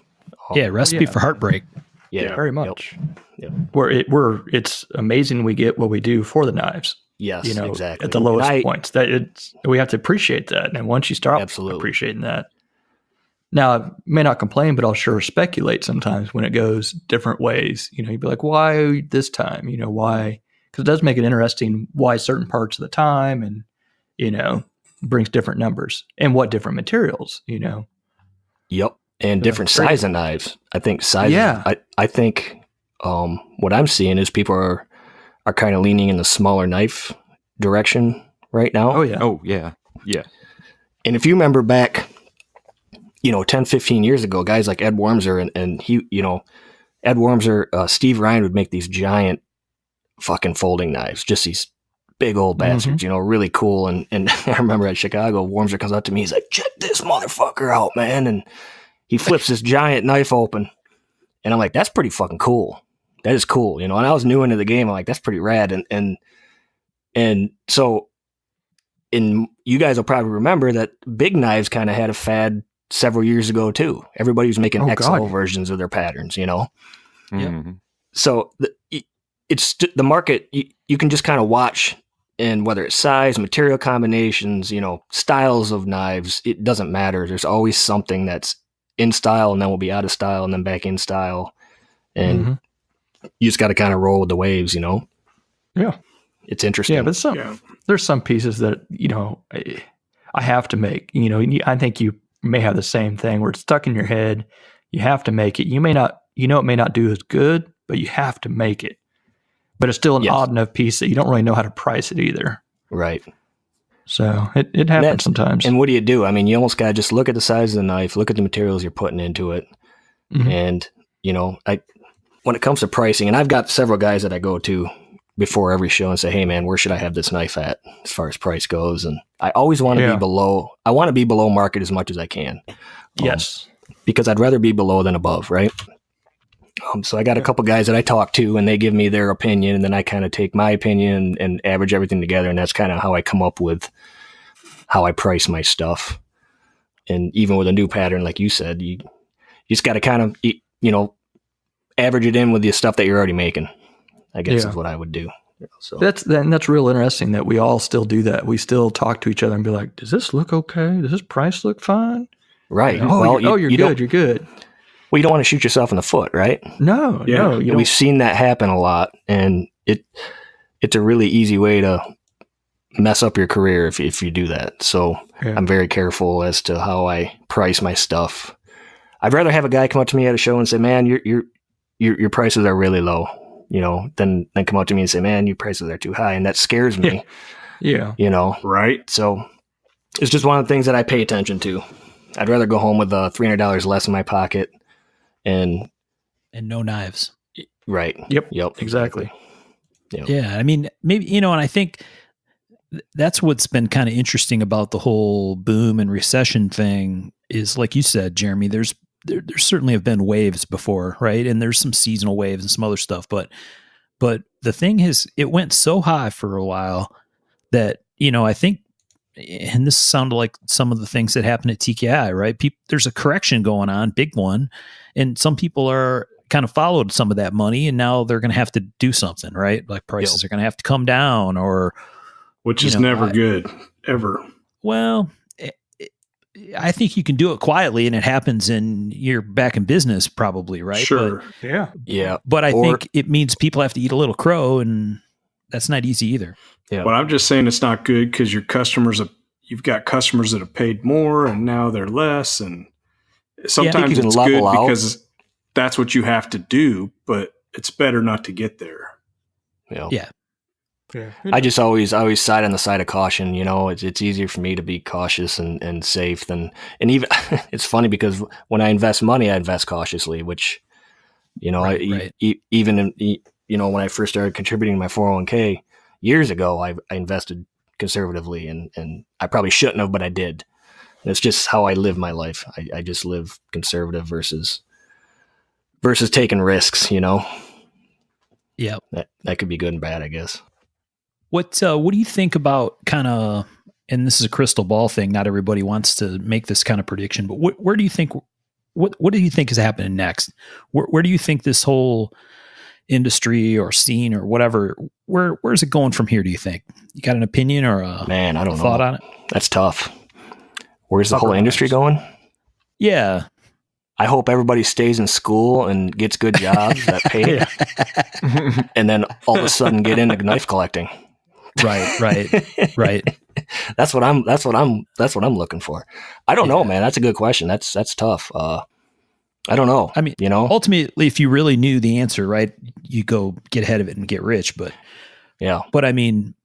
Recipe for heartbreak. Yeah, very much. Yep. It's amazing we get what we do for the knives. Yes, exactly. At the lowest points, we have to appreciate that. And once you start appreciating that, now I may not complain, but I'll sure speculate sometimes when it goes different ways. You'd be like, why this time? Why? Because it does make it interesting why certain parts of the time, and brings different numbers and what different materials. Yep, and different size of knives. I think size. Yeah, I think what I'm seeing is people are kind of leaning in the smaller knife direction right now. Oh yeah. Oh yeah. Yeah. And if you remember back, 10, 15 years ago, guys like Ed Wormser and he, Ed Wormser, Steve Ryan would make these giant fucking folding knives, just these big old bastards, really cool. And I remember at Chicago, Wormser comes up to me, he's like, check this motherfucker out, man. And he flips this giant knife open. And I'm like, that's pretty fucking cool. That is cool, And I was new into the game. I'm like, that's pretty rad. And so, you guys will probably remember that big knives kind of had a fad several years ago too. Everybody was making XL versions of their patterns, Mm-hmm. Yeah. So it's the market. You can just kind of watch, and whether it's size, material combinations, styles of knives, it doesn't matter. There's always something that's in style and then will be out of style and then back in style. And you just got to kind of roll with the waves, Yeah. It's interesting. Yeah, but there's some pieces that, I have to make. I think you may have the same thing where it's stuck in your head. You have to make it. You may not, it may not do as good, but you have to make it. But it's still an odd enough piece that you don't really know how to price it either. Right. So it happens sometimes. And what do? You almost got to just look at the size of the knife, look at the materials you're putting into it. Mm-hmm. And, when it comes to pricing, and I've got several guys that I go to before every show and say, hey man, where should I have this knife at as far as price goes? And I always want to be below. I want to be below market as much as I can. Yes. Because I'd rather be below than above. Right. So I got a couple guys that I talk to and they give me their opinion, and then I kind of take my opinion and average everything together. And that's kind of how I come up with how I price my stuff. And even with a new pattern, like you said, you just got to kind of, average it in with the stuff that you're already making, I guess is what I would do. So that's real interesting that we all still do that. We still talk to each other and be like, does this look okay? Does this price look fine? Right. You're good. You're good. Well, you don't want to shoot yourself in the foot, right? No. We've seen that happen a lot, and it's a really easy way to mess up your career if you do that. So I'm very careful as to how I price my stuff. I'd rather have a guy come up to me at a show and say, "Man, your prices are really low," than come up to me and say, "Man, your prices are too high," and that scares me. Yeah. Right. So it's just one of the things that I pay attention to. I'd rather go home with $300 less in my pocket and no knives. Right. Yep. Exactly. Yep. Yeah. I mean, maybe, and I think that's what's been kind of interesting about the whole boom and recession thing is, like you said, Jeremy, there certainly have been waves before, right? And there's some seasonal waves and some other stuff, but the thing is, it went so high for a while that, I think, and this sounded like some of the things that happened at TKI, right? There's a correction going on, big one, and some people are kind of followed some of that money, and now they're going to have to do something, right? Like prices are going to have to come down, which is never good, ever. Well, I think you can do it quietly, and it happens, and you're back in business, probably, right? Sure. Yeah. But I think it means people have to eat a little crow, and that's not easy either. Yeah. But I'm just saying it's not good because you've got customers that have paid more and now they're less. And sometimes it's good because that's what you have to do, but it's better not to get there. Yeah. I just always side on the side of caution. It's easier for me to be cautious and safe and even it's funny because when I invest money, I invest cautiously, which, right. Even when I first started contributing to my 401k years ago, I invested conservatively and I probably shouldn't have, but I did. And it's just how I live my life. I just live conservative versus taking risks, Yeah. That could be good and bad, I guess. What do you think about kind of, and this is a crystal ball thing, not everybody wants to make this kind of prediction, but where do you think, what do you think is happening next? Where do you think this whole industry or scene or whatever, where's it going from here, do you think? You got an opinion or a thought on it? That's tough. Where's the whole industry going? Yeah. I hope everybody stays in school and gets good jobs that pay, and then all of a sudden get into knife collecting. Right. That's what I'm looking for. I don't know, man. That's a good question. That's tough. I don't know. I mean, ultimately, if you really knew the answer, right, you go get ahead of it and get rich. But I mean,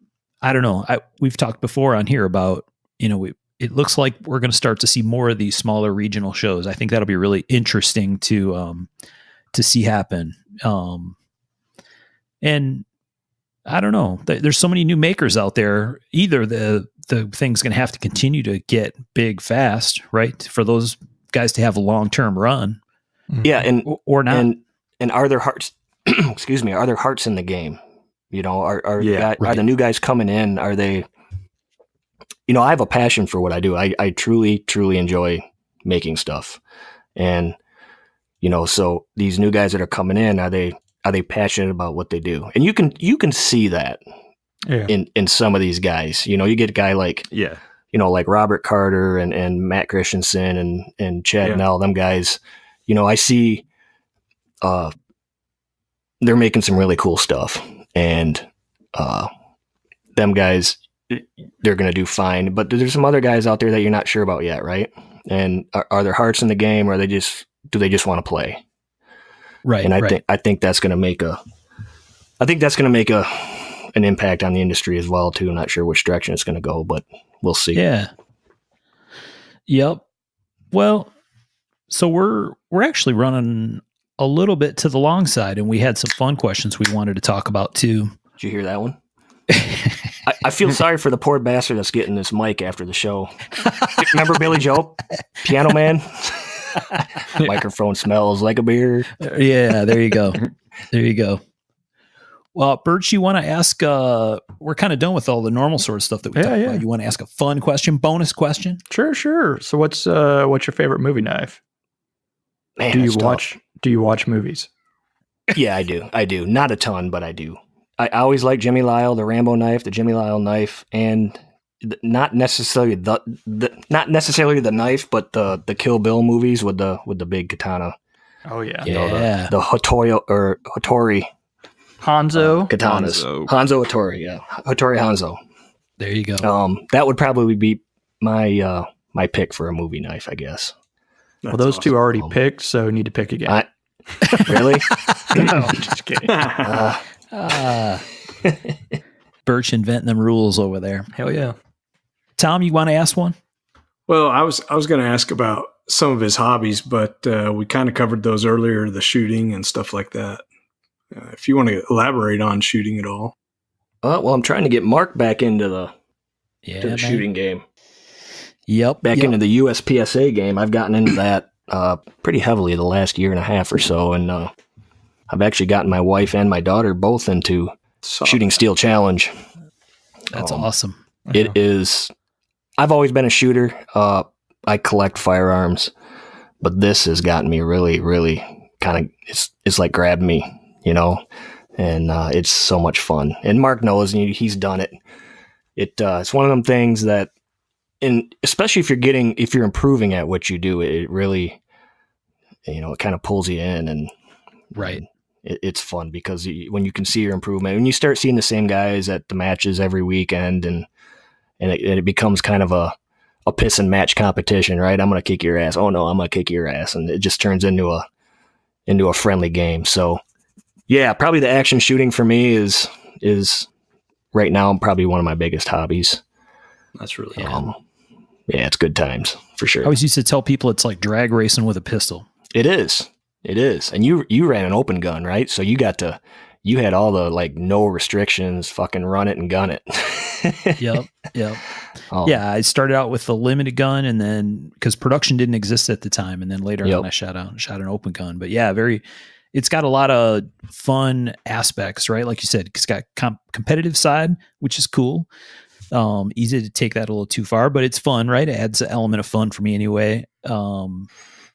I don't know. We've talked before on here about, it looks like we're going to start to see more of these smaller regional shows. I think that'll be really interesting to see happen. And I don't know. There's so many new makers out there. Either the thing's going to have to continue to get big fast, right, for those guys to have a long-term run. Yeah, and or not. And are there hearts? Excuse me. Are there hearts in the game? Are the new guys coming in? Are they? I have a passion for what I do. I truly enjoy making stuff, and so these new guys that are coming in, are they passionate about what they do? And you can see that in some of these guys. You get a guy like like Robert Carter and Matt Christensen and Chad Nell, them guys. I see they're making some really cool stuff, and them guys, they're going to do fine. But there's some other guys out there that you're not sure about yet, right? And are there hearts in the game, or do they just want to play? Right. And I think that's going to make an impact on the industry as well too. I'm not sure which direction it's going to go, but we'll see. Yeah. Yep. Well, so we're actually running a little bit to the long side, and we had some fun questions we wanted to talk about too. Did you hear that one? I feel sorry for the poor bastard that's getting this mic after the show. Remember Billy Joe, Piano Man? Microphone smells like a beer. Yeah, there you go. Well, Berts, you want to ask, we're kind of done with all the normal sort of stuff that we talked about. You want to ask a fun question, bonus question? Sure. So what's your favorite movie knife? Man, do you watch movies? Yeah, I do. Not a ton, but I do. I always like Jimmy Lyle, the Rambo knife, the Jimmy Lyle knife, and not necessarily the knife, but the Kill Bill movies with the big katana. Oh yeah. The Hattori Hanzo katanas. Hanzo Hattori, yeah. Hattori Hanzo. There you go. That would probably be my my pick for a movie knife, I guess. Well, those two are already picked, so you need to pick again. Really? No, I'm just kidding. Berts inventing them rules over there. Hell yeah. Tom, you want to ask one? Well, I was going to ask about some of his hobbies, but we kind of covered those earlier, the shooting and stuff like that. If you want to elaborate on shooting at all. Well, I'm trying to get Mark back into the shooting game. Yep. Back into the USPSA game. I've gotten into that pretty heavily the last year and a half or so, and I've actually gotten my wife and my daughter both into shooting steel challenge. That's awesome. It is. I've always been a shooter. I collect firearms, but this has gotten me really, really kind of. It's like grabbed me, you know, and it's so much fun. And Mark knows, and he's done it. It's one of them things that, and especially if you're improving at what you do, it really, you know, it kind of pulls you in, and right. It's fun because when you can see your improvement, when you start seeing the same guys at the matches every weekend, and it becomes kind of a piss and match competition, right? I'm going to kick your ass. Oh no, I'm going to kick your ass. And it just turns into a friendly game. So yeah, probably the action shooting for me is right now probably one of my biggest hobbies. That's really cool. Yeah, it's good times for sure. I always used to tell people it's like drag racing with a pistol. It is. And you ran an open gun, right? So you had all the like no restrictions, fucking run it and gun it. Yep. Yeah, I started out with a limited gun, and then because production didn't exist at the time, and then later on I shot an open gun. But yeah, it's got a lot of fun aspects, right? Like you said, it's got competitive side, which is cool. Easy to take that a little too far, but it's fun, right? It adds an element of fun for me anyway.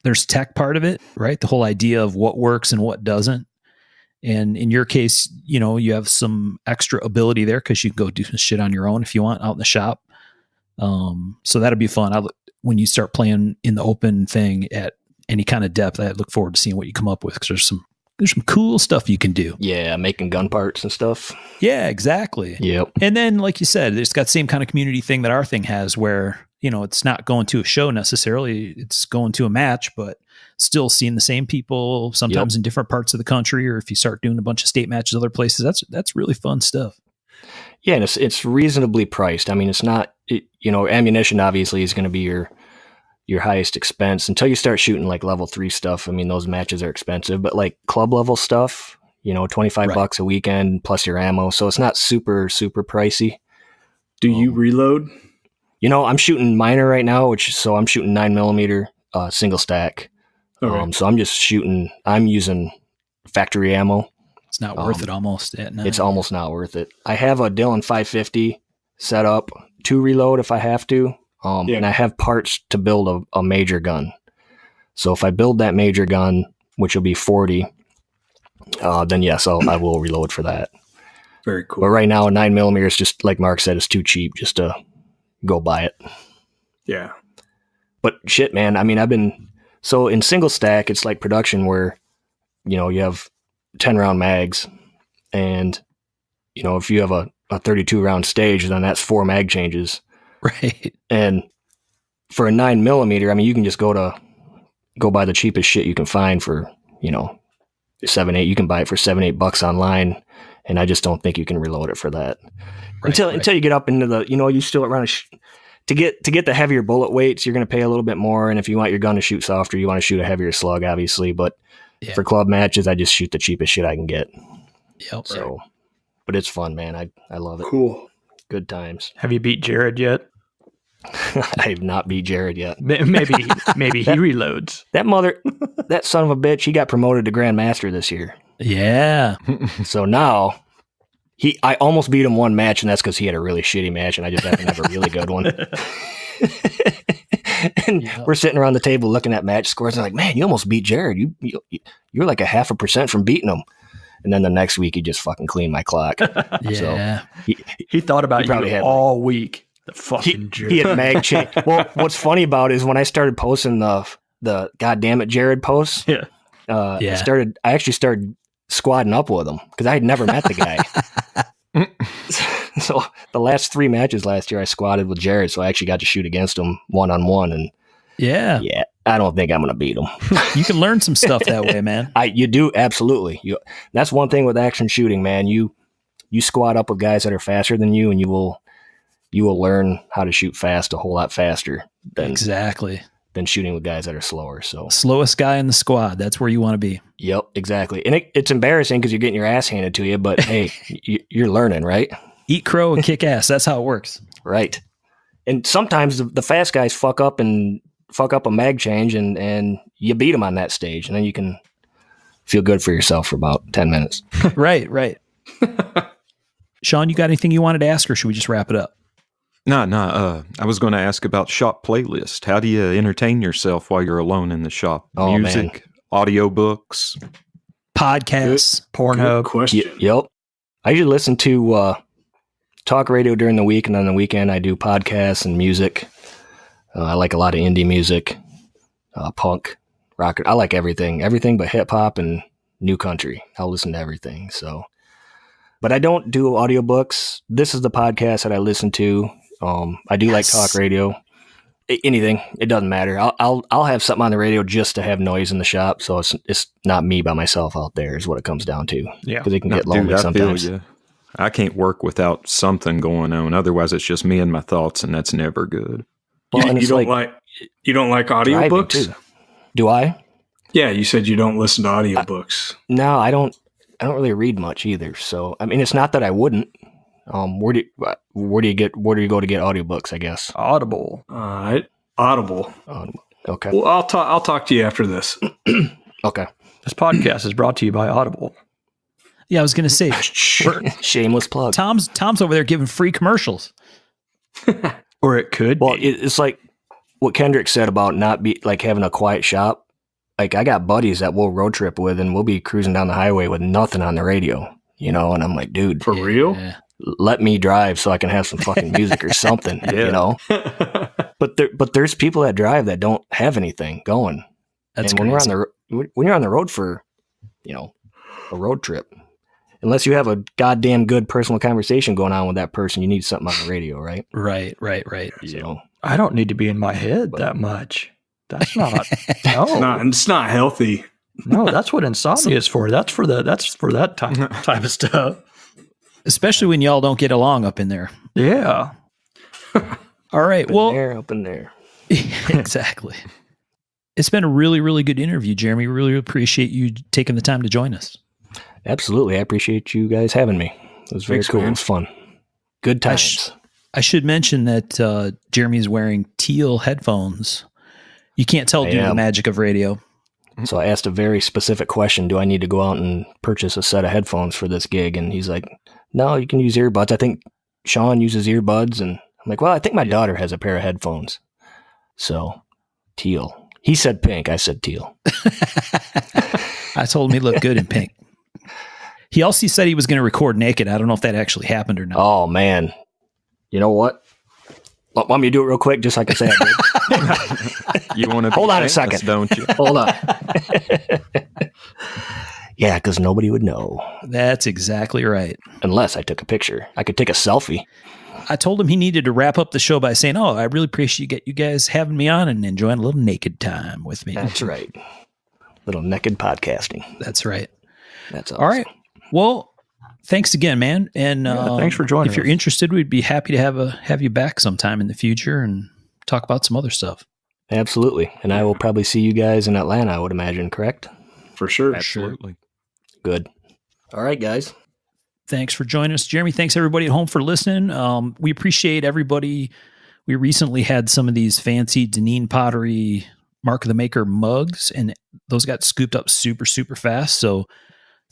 There's tech part of it, right? The whole idea of what works and what doesn't. And in your case, you know, you have some extra ability there because you can go do some shit on your own if you want out in the shop. So that'll be fun. When you start playing in the open thing at any kind of depth, I look forward to seeing what you come up with, because there's some cool stuff you can do. Yeah, making gun parts and stuff. Yeah, exactly. Yep. And then, like you said, it's got the same kind of community thing that our thing has, where, you know, it's not going to a show necessarily, it's going to a match, but still seeing the same people, sometimes in different parts of the country, or if you start doing a bunch of state matches other places, that's really fun stuff. Yeah, and it's reasonably priced. I mean, it's not, you know, ammunition obviously is going to be your highest expense until you start shooting like level 3 stuff. I mean, those matches are expensive, but like club level stuff, you know, $25 a weekend plus your ammo. So it's not super, super pricey. Do you reload? You know, I'm shooting minor right now, so I'm shooting 9mm single stack. Okay. So I'm using factory ammo. It's not worth it almost. No. It's almost not worth it. I have a Dillon 550 set up to reload if I have to. And I have parts to build a major gun. So if I build that major gun, which will be 40, then yes, I will reload for that. Very cool. But right now, a 9mm is just, like Mark said, it's too cheap just to go buy it. Yeah. But shit, man, I mean, so in single stack, it's like production where, you know, you have 10 round mags, and, you know, if you have a 32 round stage, then that's 4 mag changes. Right. And for a 9mm, I mean, you can just go buy the cheapest shit you can find for, you know, $7-8. You can buy it for $7-8 online. And I just don't think you can reload it for that until you get up into the, you know, you still run to get the heavier bullet weights, you're going to pay a little bit more. And if you want your gun to shoot softer, you want to shoot a heavier slug, obviously. But for club matches, I just shoot the cheapest shit I can get. Yep. So, but it's fun, man. I love it. Cool. Good times. Have you beat Jared yet? I have not beat Jared yet. Maybe he reloads. That son of a bitch, he got promoted to Grandmaster this year. Yeah. So now I almost beat him one match, and that's because he had a really shitty match, and I just happened to have a really good one. And we're sitting around the table looking at match scores, and I'm like, man, you almost beat Jared. You're like 0.5% from beating him. And then the next week, he just fucking cleaned my clock. Yeah. So he thought about you all week. The fucking Jared. He had mag change. Well, what's funny about it is when I started posting the goddamn it Jared posts. I actually started squadding up with him because I had never met the guy. So the last 3 matches last year, I squatted with Jared, so I actually got to shoot against him 1-on-1, and yeah, I don't think I'm going to beat him. You can learn some stuff that way, man. You do, absolutely. That's one thing with action shooting, man. You squat up with guys that are faster than you, and you will learn how to shoot fast a whole lot faster than shooting with guys that are slower. So slowest guy in the squad, that's where you want to be. Yep, exactly. And it's embarrassing because you're getting your ass handed to you, but hey, you're learning, right? Eat crow and kick ass. That's how it works. Right. And sometimes the fast guys fuck up a mag change, and you beat them on that stage, and then you can feel good for yourself for about 10 minutes. Right. Sean, you got anything you wanted to ask, or should we just wrap it up? No. I was going to ask about shop playlist. How do you entertain yourself while you're alone in the shop? Music, audiobooks, podcasts, Pornhub. Question. Yep. I usually listen to talk radio during the week, and on the weekend I do podcasts and music. I like a lot of indie music, punk, rock. I like everything but hip hop and new country. I'll listen to everything. So, but I don't do audiobooks. This is the podcast that I listen to. I do like talk radio. Anything, it doesn't matter. I'll have something on the radio just to have noise in the shop. So it's not me by myself out there is what it comes down to. Yeah, because it can get lonely sometimes. I can't work without something going on. Otherwise, it's just me and my thoughts, and that's never good. Well, you don't like audiobooks? Do I? Yeah, you said you don't listen to audiobooks. No, I don't really read much either. So I mean, it's not that I wouldn't. Where do you go to get audiobooks, I guess? Audible. Audible. Okay. Well, I'll talk to you after this. Okay. This podcast is brought to you by Audible. Yeah, I was going to say, shameless plug. Tom's over there giving free commercials. Or it could. Well, it's like what Kendrick said about not having a quiet shop. Like, I got buddies that we'll road trip with, and we'll be cruising down the highway with nothing on the radio, and I'm like, dude, for real? Let me drive so I can have some fucking music or something, But there's people that drive that don't have anything going. That's and when you're on the road for, a road trip, unless you have a goddamn good personal conversation going on with that person, you need something on the radio, right? Right. So I don't need to be in my head that much. That's not. No, it's not healthy. No, that's what insomnia is for. That's for that type of stuff. Especially when y'all don't get along up in there. Yeah. All right. Up in there. Exactly. It's been a really, really good interview, Jeremy. Really appreciate you taking the time to join us. Absolutely. I appreciate you guys having me. It was very cool. Man. It was fun. Good times. I should mention that Jeremy's wearing teal headphones. You can't tell due to the magic of radio. So I asked a very specific question. Do I need to go out and purchase a set of headphones for this gig? And he's like, no, you can use earbuds. I think Sean uses earbuds. And I'm like, well, I think my daughter has a pair of headphones. So teal. He said pink. I said teal. I told him he looked good in pink. He also said he was going to record naked. I don't know if that actually happened or not. Oh, man. You know what? Want me to do it real quick just so I can say I did? You want to hold on a second, don't you? Hold on. Yeah, because nobody would know. That's exactly right. Unless I took a picture. I could take a selfie. I told him he needed to wrap up the show by saying, I really appreciate you guys having me on and enjoying a little naked time with me. That's right. Little naked podcasting. That's right. That's awesome. All right. Well, thanks again, man. And thanks for joining us. If you're interested, we'd be happy to have you back sometime in the future and talk about some other stuff. Absolutely. And I will probably see you guys in Atlanta, I would imagine, correct? For sure. Absolutely. Good. All right, guys. Thanks for joining us, Jeremy. Thanks, everybody at home, for listening. We appreciate everybody. We recently had some of these fancy Deneen Pottery Mark of the Maker mugs, and those got scooped up super, super fast. So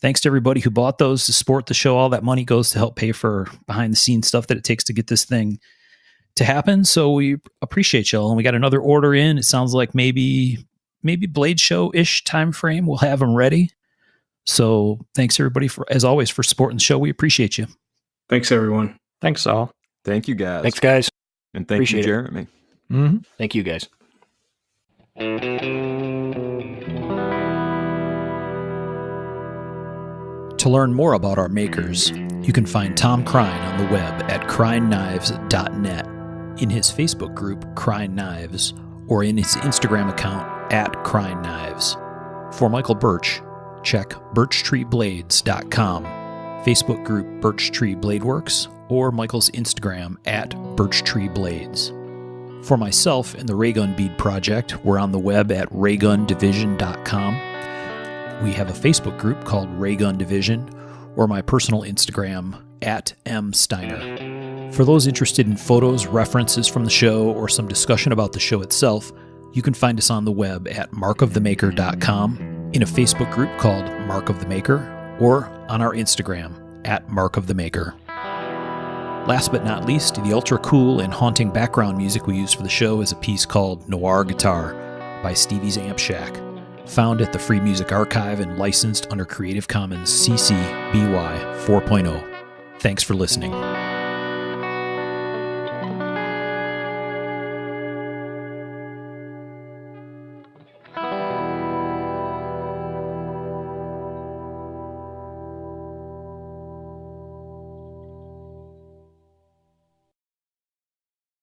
thanks to everybody who bought those to support the show. All that money goes to help pay for behind-the-scenes stuff that it takes to get this thing to happen. So we appreciate y'all. And we got another order in. It sounds like maybe Blade Show-ish time frame. We'll have them ready. So thanks, everybody, as always, for supporting the show. We appreciate you. Thanks, everyone. Thanks, all. Thank you, guys. Thanks, guys. And thank you, Jeremy. Mm-hmm. Thank you, guys. To learn more about our makers, you can find Tom Crine on the web at crineknives.net, in his Facebook group, Crine Knives, or in his Instagram account, at Crine Knives. For Michael Birch, check birchtreeblades.com, Facebook group Birch Tree Blade Works, or Michael's Instagram at birchtreeblades. For myself and the Raygun Bead Project, we're on the web at raygundivision.com. We have a Facebook group called Raygun Division, or my personal Instagram at msteiner. For those interested in photos, references from the show, or some discussion about the show itself, you can find us on the web at markofthemaker.com, in a Facebook group called Mark of the Maker, or on our Instagram at Mark of the Maker. Last but not least, the ultra cool and haunting background music we use for the show is a piece called Noir Guitar by Stevie's Amp Shack, found at the Free Music Archive and licensed under Creative Commons CC BY 4.0. Thanks for listening.